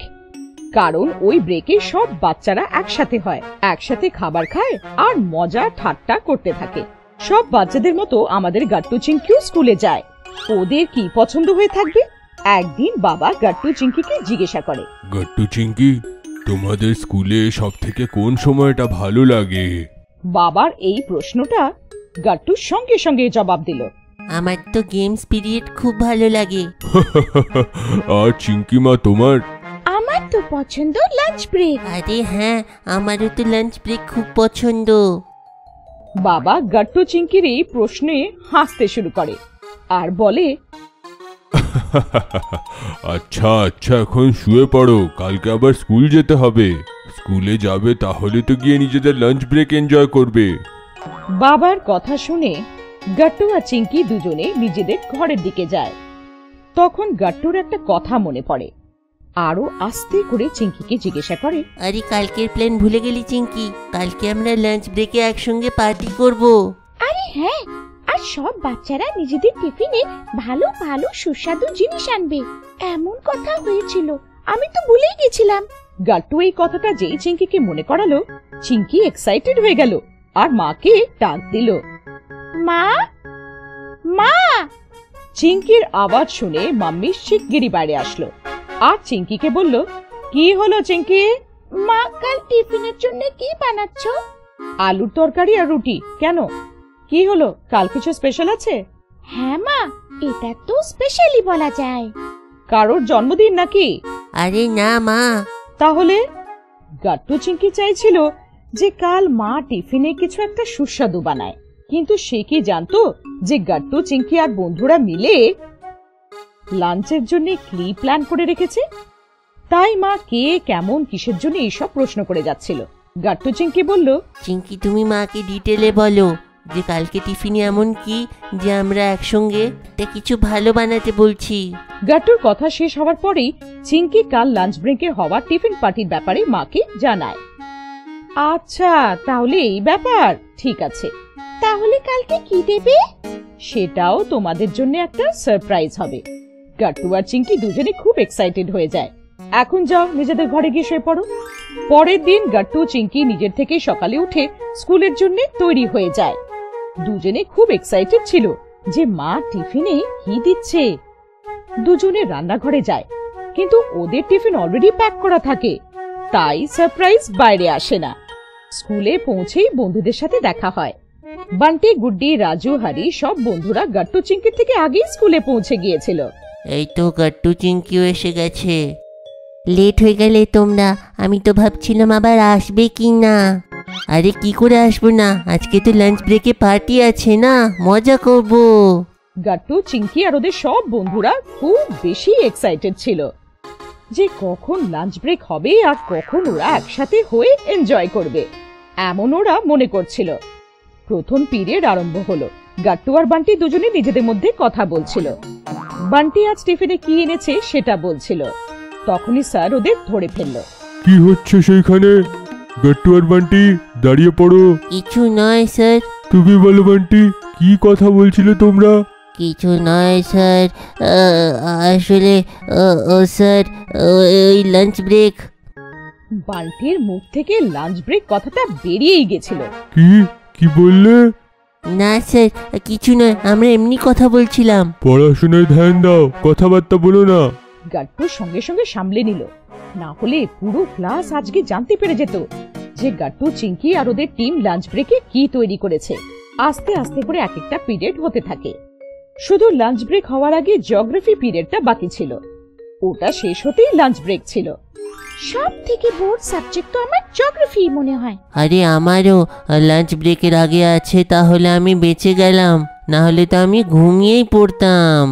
কারণ ওই ব্রেকে সব বাচ্চারা একসাথে হয়, একসাথে খাবার খায় আর মজা ঠাট্টা করতে থাকে। সব বাচ্চাদের মতো আমাদের গাট্টু চিংকিও স্কুলে যায়। ওদের কি পছন্দ হয়ে থাকবে? একদিন বাবা গাট্টু চিংকিকে জিজ্ঞাসা করে, গাট্টু চিংকি, তোমাদের স্কুলে সব থেকে কোন সময়টা ভালো লাগে? বাবার এই প্রশ্নটা গাট্টু সঙ্গে সঙ্গে জবাব দিল, আমার তো গেমস পিরিয়ড খুব ভালো লাগে। আর চিংকি মা তোমার? আমার তো পছন্দ লাঞ্চ ব্রেক। আরে হ্যাঁ, আমারও তো লাঞ্চ ব্রেক খুব পছন্দ। বাবা গাট্টু চিংকির এই প্রশ্নে হাসতে শুরু করে আর বলে, আচ্ছা আচ্ছা, এখন শুয়ে পড়ো, কালকে আবার স্কুল যেতে হবে। স্কুলে যাবে তাহলে তো গিয়ে নিজেদের লাঞ্চ ব্রেক এনজয় করবে। বাবার কথা শুনে গাট্টু আর চিংকি দুজনে নিজেদের ঘরের দিকে যায়। তখন গাট্টুর একটা কথা মনে পড়ে, আরো আস্তে করে চিংকিকে জিজ্ঞাসা করে, আরে কালকের প্ল্যান ভুলে গেলি চিংকি? কালকে আমরা লাঞ্চ ব্রেকে একসঙ্গে পার্টি করব। আরে হ্যাঁ, আর সব বাচ্চারা নিজেদের টিফিনে ভালো ভালো সুস্বাদু জিনিস আনবে, এমন কথা হয়েছিল, আমি তো ভুলেই গেছিলাম। গাট্টু এই কথাটা যেই চিংকিকে মনে করালো, চিংকি এক্সাইটেড হয়ে গেল আর মাকে ডাক দিল, মা মা। চিংকির আওয়াজ শুনে মাম্মি শিগগিরই বাইরে আসলো আর চিংকিকে বলল, কি হলো চিংকি? মা, কাল টিফিনের জন্য কি বানাচ্ছ? আলুর তরকারি আর রুটি। কেন, কি হলো? কাল কিছু স্পেশাল আছে? হ্যাঁ মা, এটা তো স্পেশালি বলা যায়। কারোর জন্মদিন নাকি? আরে না মা। তাহলে? গাট্টু চিংকি চাইছিল যে কাল মা টিফিনে কিছু একটা সুস্বাদু বানায়, কিন্তু সে কি জানতো যে গাট্টু চিংকি আর বন্ধুরা মিলে লাঞ্চের জন্য কি প্ল্যান করে রেখেছে। তাই মা কে কেমন কিসের জন্য এইসব প্রশ্ন করে যাচ্ছিল। গাট্টু চিংকি বলল, চিংকি তুমি মাকে ডিটেলে বলো যে কালকে টিফিনে এমন কি যে আমরা একসঙ্গে কিছু ভালো বানাতে বলছি। গাট্টুর কথা শেষ হওয়ার পরেই চিংকি কাল লাঞ্চ ব্রেকে হওয়া টিফিন পার্টির ব্যাপারে মাকে জানায়। আচ্ছা, তাহলে এই ব্যাপার, ঠিক আছে। তাহলে কালকে কি দেবে? সেটাও তোমাদের জন্য একটা সারপ্রাইজ হবে। গাট্টু আর চিংকি দুজনে খুব এক্সাইটেড হয়ে যায়। এখন যাও, নিজেদের ঘরে গিয়ে শুয়ে পড়ো। পরের দিন গাট্টু চিংকি নিজের থেকে সকালে উঠে স্কুলের জন্য তৈরি হয়ে যায়। দুজনে খুব এক্সাইটেড ছিল যে মা টিফিনে কি দিচ্ছে। দুজনে রান্নাঘরে যায়, কিন্তু ওদের টিফিন অলরেডি প্যাক করা থাকে, তাই সারপ্রাইজ বাইরে আসে না। স্কুলে পৌঁছেই বন্ধুদের সাথে দেখা হয়। বান্টি, গুড্ডি, রাজু, হারি সব বন্ধুরা গাট্টু চিংকির থেকে আগেই স্কুলে পৌঁছে গিয়েছিল। এই তো গাট্টু চিংকিও এসে গেছে। লেট হয়ে গেলে তোমরা, আমি তো ভাবছিলাম আবার আসবে কি না। আরে কি করে আসবো না, আজকে তো লাঞ্চ ব্রেকে পার্টি আছে না, মজা করব। গাট্টু, চিংকি আর ওদের সব বন্ধুরা খুব বেশি এক্সাইটেড ছিল যে কখন লাঞ্চ ব্রেক হবে আর কখন ওরা একসাথে হয়ে এনজয় করবে, এমন ওরা মনে করছিল। প্রথম পিরিয়ড আরম্ভ হলো। গাট্টু আর বান্টি দুজনে নিজেদের মধ্যে কথা বলছিল। বান্টি আজ টিফিনে কি এনেছে সেটা বলছিল। তখনই স্যার ওদের ধরে ফেললো। কি হচ্ছে সেইখানে? গাট্টু আর বান্টি, দাঁড়িয়ে পড়ো। কিছু নয় স্যার। তুমি বলো বান্টি, কি কথা বলছিলে তোমরা? কিছু নয় স্যার, আসলে স্যার ওই লাঞ্চ ব্রেক। বান্টির মুখ থেকে লাঞ্চ ব্রেক কথাটা বেরিয়েই গেছিল। কি বললে? না স্যার, কিছু নয়, আমরা এমনি কথা বলছিলাম। পড়াশোনায় ধ্যান দাও, কথাবার্তা বলো না। গাট্টু সঙ্গে সঙ্গে সামলে নিল, না হলে পুরো ক্লাস আজকে জানতে পেরে যেত যে গাট্টু, চিংকি আর ওদের টিম লাঞ্চ ব্রেকে কি তৈরি করেছে। আস্তে আস্তে করে এক একটা পিরিয়ড হতে থাকে। শুধু লাঞ্চ ব্রেক হওয়ার আগে জিওগ্রাফি পিরিয়ডটা বাকি ছিল, ওটা শেষ হতেই লাঞ্চ ব্রেক ছিল। সব থেকে বোর্ড সাবজেক্ট তো আমার জিওগ্রাফি মনে হয়। আরে আমারও লাঞ্চ ব্রেকের আগে আছে, তাহলে আমি বেঁচে গেলাম, না হলে তো আমি ঘুমিয়েই পড়তাম।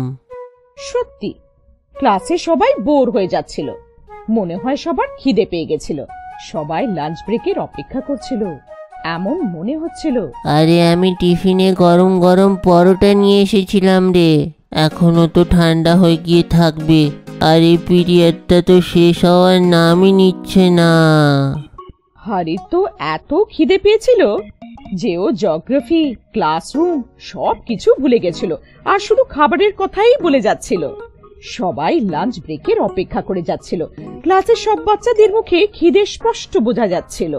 সত্যি ক্লাসে সবাই বোর হয়ে যাচ্ছিল, মনে হয় সবার খিদে পেয়ে গেছিল। সবাই লাঞ্চ ব্রেকের অপেক্ষা করছিল, এমন মনে হচ্ছিল। আরে আমি টিফিনে গরম গরম পরোটা নিয়ে এসেছিলাম রে, এখনো তো ঠান্ডা হয়ে গিয়ে থাকবে, আর এই পিরিয়ডটা তো শেষ হওয়ার নামই নিচ্ছে না। হারির তো এত খিদে পেয়েছিল যে ও জিওগ্রাফি, ক্লাসরুম সব কিছু ভুলে গেছিল আর শুধু খাবারের কথাই বলে যাচ্ছিল। সবাই লাঞ্চ ব্রেকের অপেক্ষা করে যাচ্ছিল। ক্লাসের সব বাচ্চাদের মুখে খিদে স্পষ্ট বোঝা যাচ্ছিল।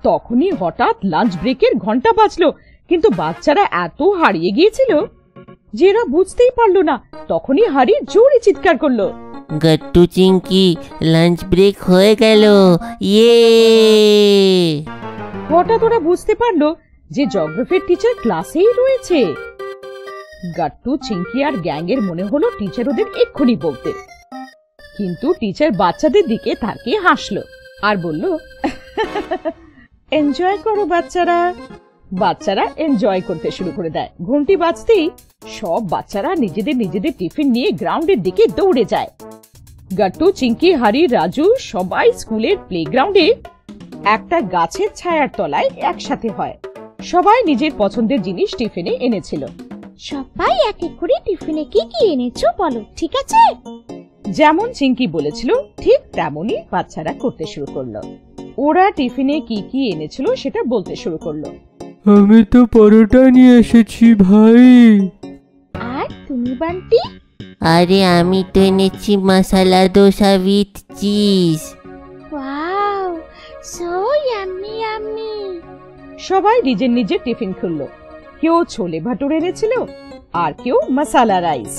তখনই হঠাৎ লাঞ্চ ব্রেকের ঘন্টা বাজলো, কিন্তু বাচ্চারা এত হারিয়ে গিয়েছিল যে এরা বুঝতেই পারলো না। তখনই হারি জোরে চিৎকার করলো, গট্টু চিংকি, লাঞ্চ ব্রেক হয়ে গেল, ইয়ে! হঠাৎ ওরা বুঝতে পারলো যে জিওগ্রাফির টিচার ক্লাসেই রয়েছে। গট্টু চিংকি আর গ্যাংয়ের মনে হলো টিচার ওদের এক্ষুনি বকবে, কিন্তু টিচার বাচ্চাদের দিকে তাকিয়ে হাসলো আর বলল, এনজয় করো বাচ্চারা। বাচ্চারা এনজয় করতে শুরু করে দেয়। ঘন্টি বাজতেই সব বাচ্চারা নিজেদের নিজেদের টিফিন নিয়ে গ্রাউন্ডের দিকে দৌড়ে যায়। গট্টু, চিংকি, হারি, রাজু সবাই স্কুলের প্লেগ্রাউন্ডে একটা গাছের ছায়ার তলায় একসাথে হয়। সবাই নিজের পছন্দের জিনিস টিফিনে এনেছিল। সবাই এক এক করে টিফিনে কি কি এনেছো বলো, ঠিক আছে? যেমন চিংকি বলেছিল ঠিক তেমনই বাচ্চারা করতে শুরু করলো। ওরা টিফিনে কি কি এনেছিল সেটা বলতে শুরু করলো। আমি তো পরোটা নিয়ে এসেছি ভাই। আর তুমি বান্টি? আরে আমি তো এনেছি masala dosa with cheese. Wow, so yummy yummy. সবাই নিজের নিজের টিফিন খুললো। কেউ ছোলে ভাটুরে এনেছিল আর কেউ মশালা রাইস।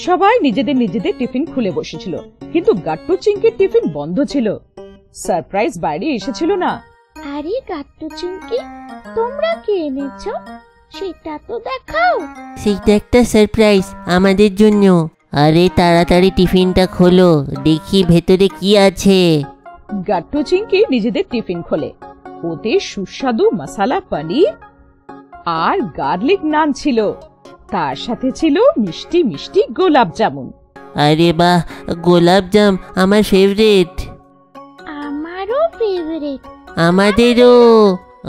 সবাই নিজেদের নিজেদের টিফিন খুলে বসেছিল, কিন্তু গট্টু চিংকির টিফিন বন্ধ ছিল। সারপ্রাইজ বাইরে এসেছিল না। আরে গট্টু চিংকি, তোমরা কি এনেছো সেটা তো দেখাও। সেইটা একটা সারপ্রাইজ আমাদের জন্য। আরে তাড়াতাড়ি টিফিনটা খোলো, দেখি ভেতরে কি আছে। গট্টু চিংকি নিজেদের টিফিন খোলে। ওতে সুস্বাদু মশালা পনির আর গার্লিক নান ছিল। তার সাথে ছিল মিষ্টি মিষ্টি গোলাপ জামুন। আরে বাহ, গোলাপ জাম আমার ফেভারিট। আমারও ফেভারিট। আমাদেরও।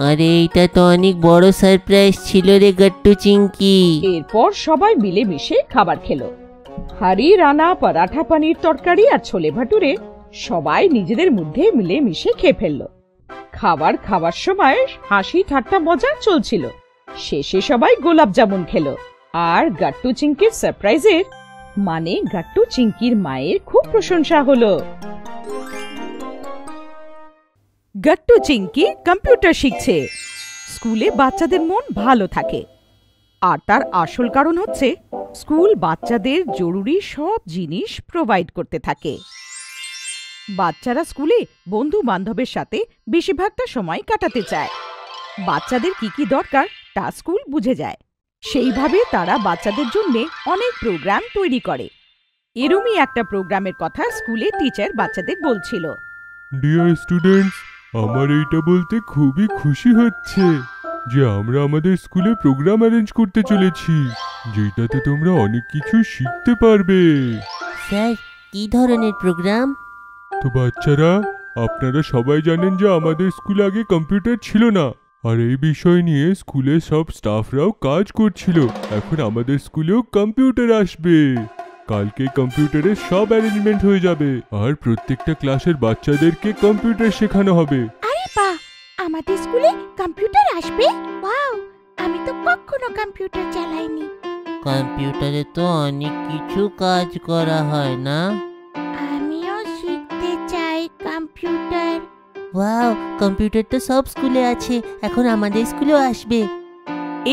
আরে এটা তো অনেক বড় সারপ্রাইজ ছিল রে গট্টু চিংকি। এরপর সবাই মিলে মিশে খাবার খেলো। হারি, রানা, পরাঠা, পনির তরকারি আর ছোলে ভাটুরে সবাই নিজেদের মধ্যে মিলে মিশে খেয়ে ফেললো। খাবার সময় হাসি ঠাট্টা মজা চলছিল। শেষে সবাই গোলাপ জামুন খেলো। আর গট্টু চিংকির সারপ্রাইজের মানে গট্টু চিংকির মায়ের খুব প্রশংসা হলো। গট্টু চিংকি কম্পিউটার শিখছে। স্কুলে বাচ্চাদের মন ভালো থাকে, আর তার আসল কারণ হচ্ছে স্কুল বাচ্চাদের জরুরি সব জিনিস প্রোভাইড করতে থাকে। বাচ্চারা স্কুলে বন্ধু বান্ধবের সাথে বেশিরভাগটা সময় কাটাতে চায়। বাচ্চাদের কি কি দরকার তা স্কুল বুঝে যায়। সেইভাবে তারা বাচ্চাদের জন্য অনেক প্রোগ্রাম তৈরি করে। এরমই একটা প্রোগ্রামের কথা স্কুলে টিচার বাচ্চাদের বলছিল। ডিয়ার স্টুডেন্টস, আমার এইটা বলতে খুবই খুশি হচ্ছে যে আমরা আমাদের স্কুলে প্রোগ্রাম অ্যারেঞ্জ করতে চলেছি, যেটাতে তোমরা অনেক কিছু শিখতে পারবে। স্যার, কি ধরনের প্রোগ্রাম? তো বাচ্চারা, আপনারা সবাই জানেন যে আমাদের স্কুলে আগে কম্পিউটার ছিল না, আর এই বিষয় নিয়ে স্কুলের সব স্টাফরাও কাজ করছিল। এখন আমাদের স্কুলেও কম্পিউটার আসবে। কালকে কম্পিউটারের সব অ্যারেঞ্জমেন্ট হয়ে যাবে, আর প্রত্যেকটা ক্লাসের বাচ্চাদেরকে কম্পিউটার শেখানো হবে। আরে বাহ, আমাদের স্কুলে কম্পিউটার আসবে? ওয়াও, আমি তো কখনো কম্পিউটার চালাইনি। কম্পিউটারে তো অনেক কিছু কাজ করা হয় না? আমিও শিখতে চাই কম্পিউটার। ওয়াও, কম্পিউটার তো সব স্কুলে আছে, এখন আমাদের স্কুলেও আসবে।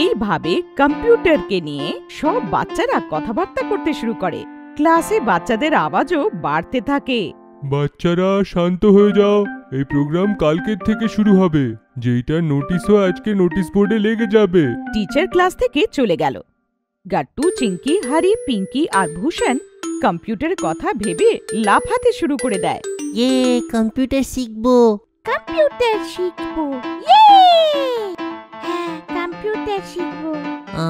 এইভাবে কম্পিউটারকে নিয়ে সব বাচ্চারা কথাবার্তা করতে শুরু করে। ক্লাসে বাচ্চাদের আওয়াজও বাড়তে থাকে। বাচ্চারা শান্ত হয়ে যাও, এই প্রোগ্রাম কালকের থেকে শুরু হবে, যেইটা নোটিশও আজকে নোটিশ বোর্ডে লেগে যাবে। টিচার ক্লাস থেকে চলে গেল। গট্টু, চিংকি, হারি, পিঙ্কি আর ভূষণ কম্পিউটারের কথা ভেবে লাফাতে শুরু করে দেয়। ইয়ে, কম্পিউটার শিখবো। কম্পিউটার শিখবো, ইয়ে! হ্যাঁ, কম্পিউটার শিখবো।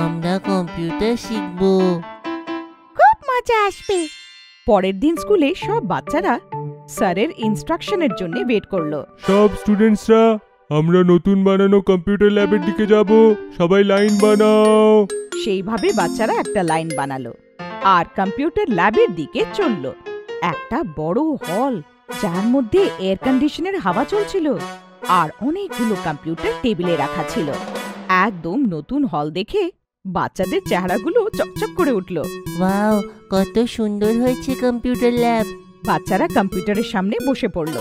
আমরা কম্পিউটার শিখবো। খুব মজা আসবে। পরের দিন স্কুলে সব বাচ্চারা স্যারের ইনস্ট্রাকশনের জন্য ওয়েট করলো। সব স্টুডেন্টসরা, আমরা নতুন বানানো কম্পিউটার ল্যাবের দিকে যাব, সবাই লাইন বানাও। সেইভাবে বাচ্চারা একটা লাইন বানালো আর কম্পিউটার ল্যাবের দিকে চলল। একটা বড় হল, যার মধ্যে এয়ার কন্ডিশনের হাওয়া চলছিল। আর অনেকগুলো কম্পিউটার টেবিলে রাখা ছিল। একদম নতুন হল দেখে বাচ্চাদের চেহারাগুলো চকচক করে উঠল। ওয়াও, কত সুন্দর হয়েছে কম্পিউটার ল্যাব। বাচ্চারা কম্পিউটারের সামনে বসে পড়ল।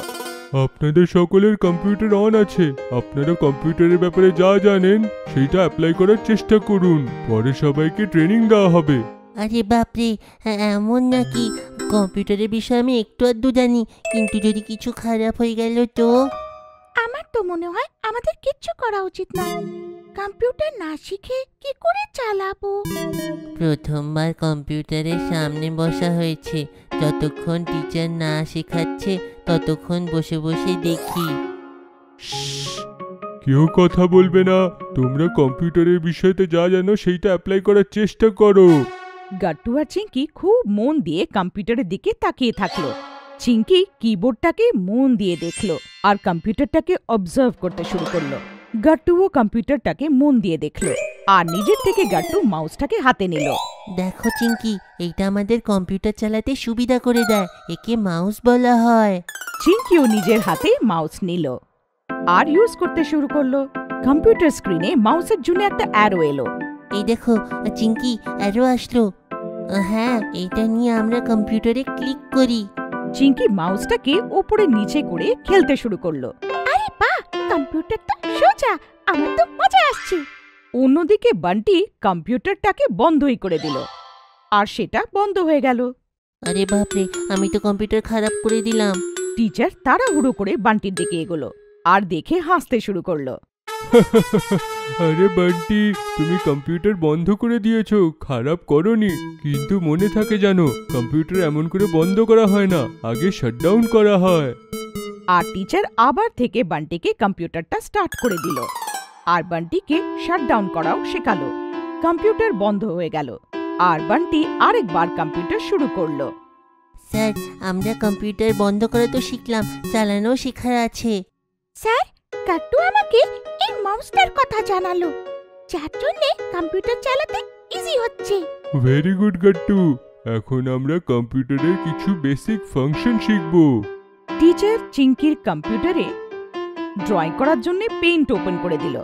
আপনাদের সকলের কম্পিউটার অন আছে। আপনারা কম্পিউটারের ব্যাপারে যা জানেন সেইটা অ্যাপ্লাই করার চেষ্টা করুন। পরে সবাইকে ট্রেনিং দেওয়া হবে। আরে বাপরে, এমন নাকি? কম্পিউটারের বিষয়ে আমি একটু আধটু জানি, কিন্তু যদি কিছু খারাপ হয়ে গেল তো? আমার তো মনে হয় আমাদের কিচ্ছু করা উচিত না। কম্পিউটার না শিখে কি করে চালাবো? প্রথমবার কম্পিউটারের সামনে বসা হয়েছে, যতক্ষণ টিচার না শেখাচ্ছে ততক্ষণ বসে বসে দেখি। কেউ কথা বলবে না। তোমরা কম্পিউটারের বিষয়তে যা জানো সেইটা অ্যাপ্লাই করার চেষ্টা করো। গাট্টু আর চিঙ্কি খুব মন দিয়ে কম্পিউটারের দিকে তাকিয়ে থাকলো। চিঙ্কি কিবোর্ডটাকে মন দিয়ে দেখলো আর কম্পিউটারটাকে অবজার্ভ করতে শুরু করলো। গাট্টুও কম্পিউটারটাকে মন দিয়ে দেখলো আর নিজের থেকে গাট্টু মাউসটাকে হাতে নিল। দেখো চিঙ্কি, এইটা আমাদের কম্পিউটার চালাতে সুবিধা করে দেয়, একে মাউস বলা হয়। চিঙ্কিও নিজের হাতে মাউস নিল আর ইউজ করতে শুরু করলো। কম্পিউটার স্ক্রিনে মাউসের জন্য একটা অ্যারো এলো। এই দেখো চিঙ্কি, অ্যারো আসলো। হ্যাঁ, এইটা নিয়ে আমরা কম্পিউটারে ক্লিক করি। চিঙ্কি মাউসটাকে ওপরে নিচে করে খেলতে শুরু করলো। আরে বাহ, কম্পিউটারটা সোজা, আমার তো মজা আসছে। অন্যদিকে বান্টি কম্পিউটারটাকে বন্ধই করে দিল আর সেটা বন্ধ হয়ে গেল। আরে বাপরে, আমি তো কম্পিউটার খারাপ করে দিলাম। টিচার তাড়াহুড়ো করে বান্টির দিকে এগোলো আর দেখে হাসতে শুরু করলো। আরে বান্টি, তুমি কম্পিউটার বন্ধ করে দিয়েছো, খারাপ করোনি। কিন্তু মনে থাকে জানো, কম্পিউটার এমন করে বন্ধ করা হয় না, আগে শাটডাউন করা হয়। আর টিচার আবার থেকে বান্টিকে কম্পিউটারটা স্টার্ট করে দিল আর বান্টিকে শাটডাউন করাও শেখালো। কম্পিউটার বন্ধ হয়ে গেল আর বান্টি আরেকবার কম্পিউটার শুরু করলো। স্যার, আমরা কম্পিউটার বন্ধ করা তো শিখলাম, চালানো শেখার আছে। স্যার, গাট্টু আমাকে এই মাউসটার কথা জানালো, যার জন্য কম্পিউটার চালাতে ইজি হচ্ছে। ভেরি গুড গাট্টু, এখন আমরা কম্পিউটারের কিছু বেসিক ফাংশন শিখব। টিচার চিঙ্কির কম্পিউটারে ড্রয়িং করার জন্য পেইন্ট ওপেন করে দিল।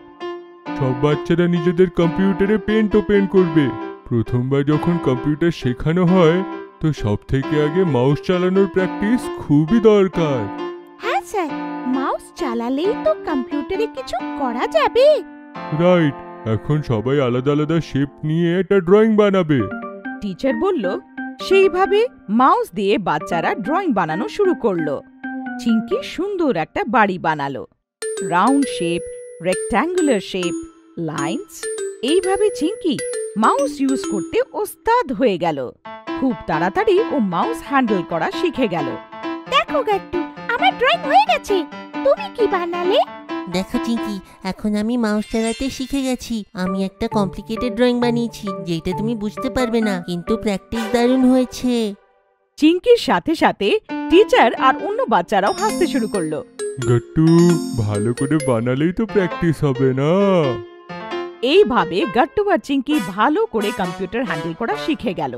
সব বাচ্চারা নিজেদের কম্পিউটারে পেইন্ট ওপেন করবে। প্রথমবার যখন কম্পিউটার শেখানো হয় তো সবথেকে আগে মাউস চালানোর প্র্যাকটিস খুবই দরকার। হ্যাঁ স্যার, মাউস চালালেই তো কম্পিউটারে কিছু করা যাবে। রাইট, এখন সবাই আলাদা আলাদা শেপ নিয়ে একটা ড্রয়িং বানাবে। টিচার বলল, সেইভাবে মাউস দিয়ে বাচ্চারা ড্রয়িং বানানো শুরু করলো। চিঙ্কি সুন্দর একটা বাড়ি বানালো। Round shape, rectangular shape, lines. এইভাবে চিঙ্কি মাউস ইউজ করতে ওস্তাদ হয়ে গেল। খুব তাড়াতাড়ি ও মাউস হ্যান্ডেল করা শিখে গেল। দেখো গাট্টু, আমার ড্রয়িং হয়ে গেছে। তুমি কি বানালে? দেখো চিঙ্কি, এখন আমি মাউস চালাতে শিখে গেছি। আমি একটা কমপ্লিকেটেড ড্রয়িং বানিয়েছি, যেটা তুমি বুঝতে পারবে না, কিন্তু প্র্যাকটিস দারুণ হয়েছে। চিঙ্কির সাথে সাথে টিচার আর অন্য বাচ্চারাও হাসতে শুরু করলো। গাট্টু, ভালো করে বানালেই তো প্র্যাকটিস হবে না। এইভাবে গাট্টু আর চিঙ্কি ভালো করে কম্পিউটার হ্যান্ডেল করা শিখে গেল।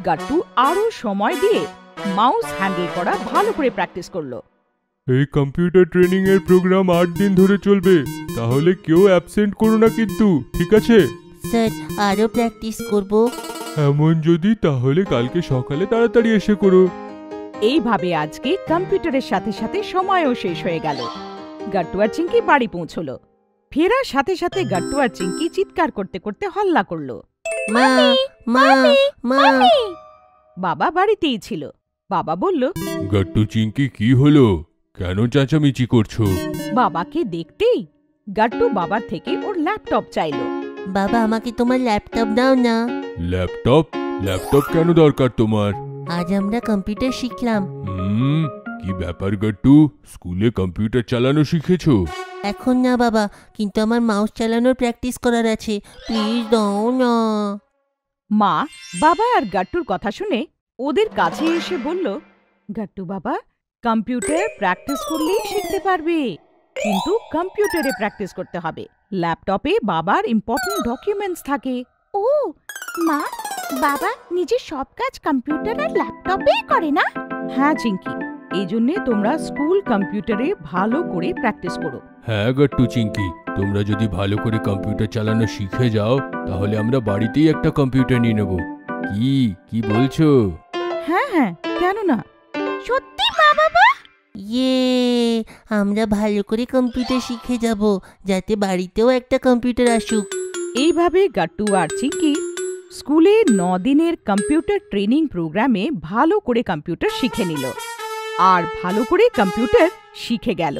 গাট্টু আরো সময় দিয়ে মাউস হ্যান্ডেল করা ভালো করে প্র্যাকটিস করলো। এই কম্পিউটার ট্রেনিং এর প্রোগ্রাম 8 দিন ধরে চলবে, তাহলে কেউ অ্যাবসেন্ট করো না কিন্তু, ঠিক আছে? স্যার, আরো প্র্যাকটিস করব। এমন যদি, তাহলে কালকে সকালে তাড়াতাড়ি এসে করো। এইভাবে আজকে কম্পিউটারের সাথে সাথে সময়ও শেষ হয়ে গেল। গাট্টু আর চিঙ্কি বাড়ি পৌঁছলো। ফেরার সাথে সাথে গাট্টু আর চিঙ্কি চিৎকার করতে করতে হল্লা করলো, মা মা মা। বাবা বাড়িতেই ছিল। বাবা বলল, গাট্টু চিঙ্কি, কি হলো? কেন চেঁচামেচি করছো? বাবাকে দেখতেই গাট্টু বাবার থেকে ওর ল্যাপটপ চাইলো। বাবা, আমাকে তোমার ল্যাপটপ দাও না। ল্যাপটপ? ল্যাপটপ কেন দরকার তোমার? আজ আমরা কম্পিউটার শিখলাম। কি ব্যাপার গাট্টু, স্কুলে কম্পিউটার চালানো শিখেছো? এখন না বাবা, কিন্তু আমার মাউস চালানোর প্র্যাকটিস করার আছে, প্লিজ দাও না। মা বাবা আর গাট্টুর কথা শুনে ওদের কাছে এসে বলল, গাট্টু বাবা, কম্পিউটার প্র্যাকটিস করলেই শিখতে পারবে, কিন্তু কম্পিউটারে প্র্যাকটিস করতে হবে। ল্যাপটপে বাবার ইম্পর্টেন্ট ডকুমেন্টস থাকে। ও মা, বাবা নিজের সব কাজ কম্পিউটার আর ল্যাপটপেই করে না? হ্যাঁ চিঙ্কি, এই জন্যে তোমরা স্কুল কম্পিউটারে ভালো করে প্র্যাকটিস করো। হ্যাঁ গাট্টু চিঙ্কি, তোমরা যদি ভালো করে কম্পিউটার চালানো শিখে যাও তাহলে আমরা বাড়িতেই একটা কম্পিউটার নিয়ে নেব। কি বলছো? হ্যাঁ হ্যাঁ, কেন না? সত্যি মা বাবা? ইয়ে, আমরা ভালো করে কম্পিউটার শিখে যাব, যাতে বাড়িতেও একটা কম্পিউটার আসুক। এইভাবে গাট্টু আর চিঙ্কি স্কুলে 9 দিনের কম্পিউটার ট্রেনিং প্রোগ্রামে ভালো করে কম্পিউটার শিখে নিল আর ভালো করে কম্পিউটার শিখে গেল।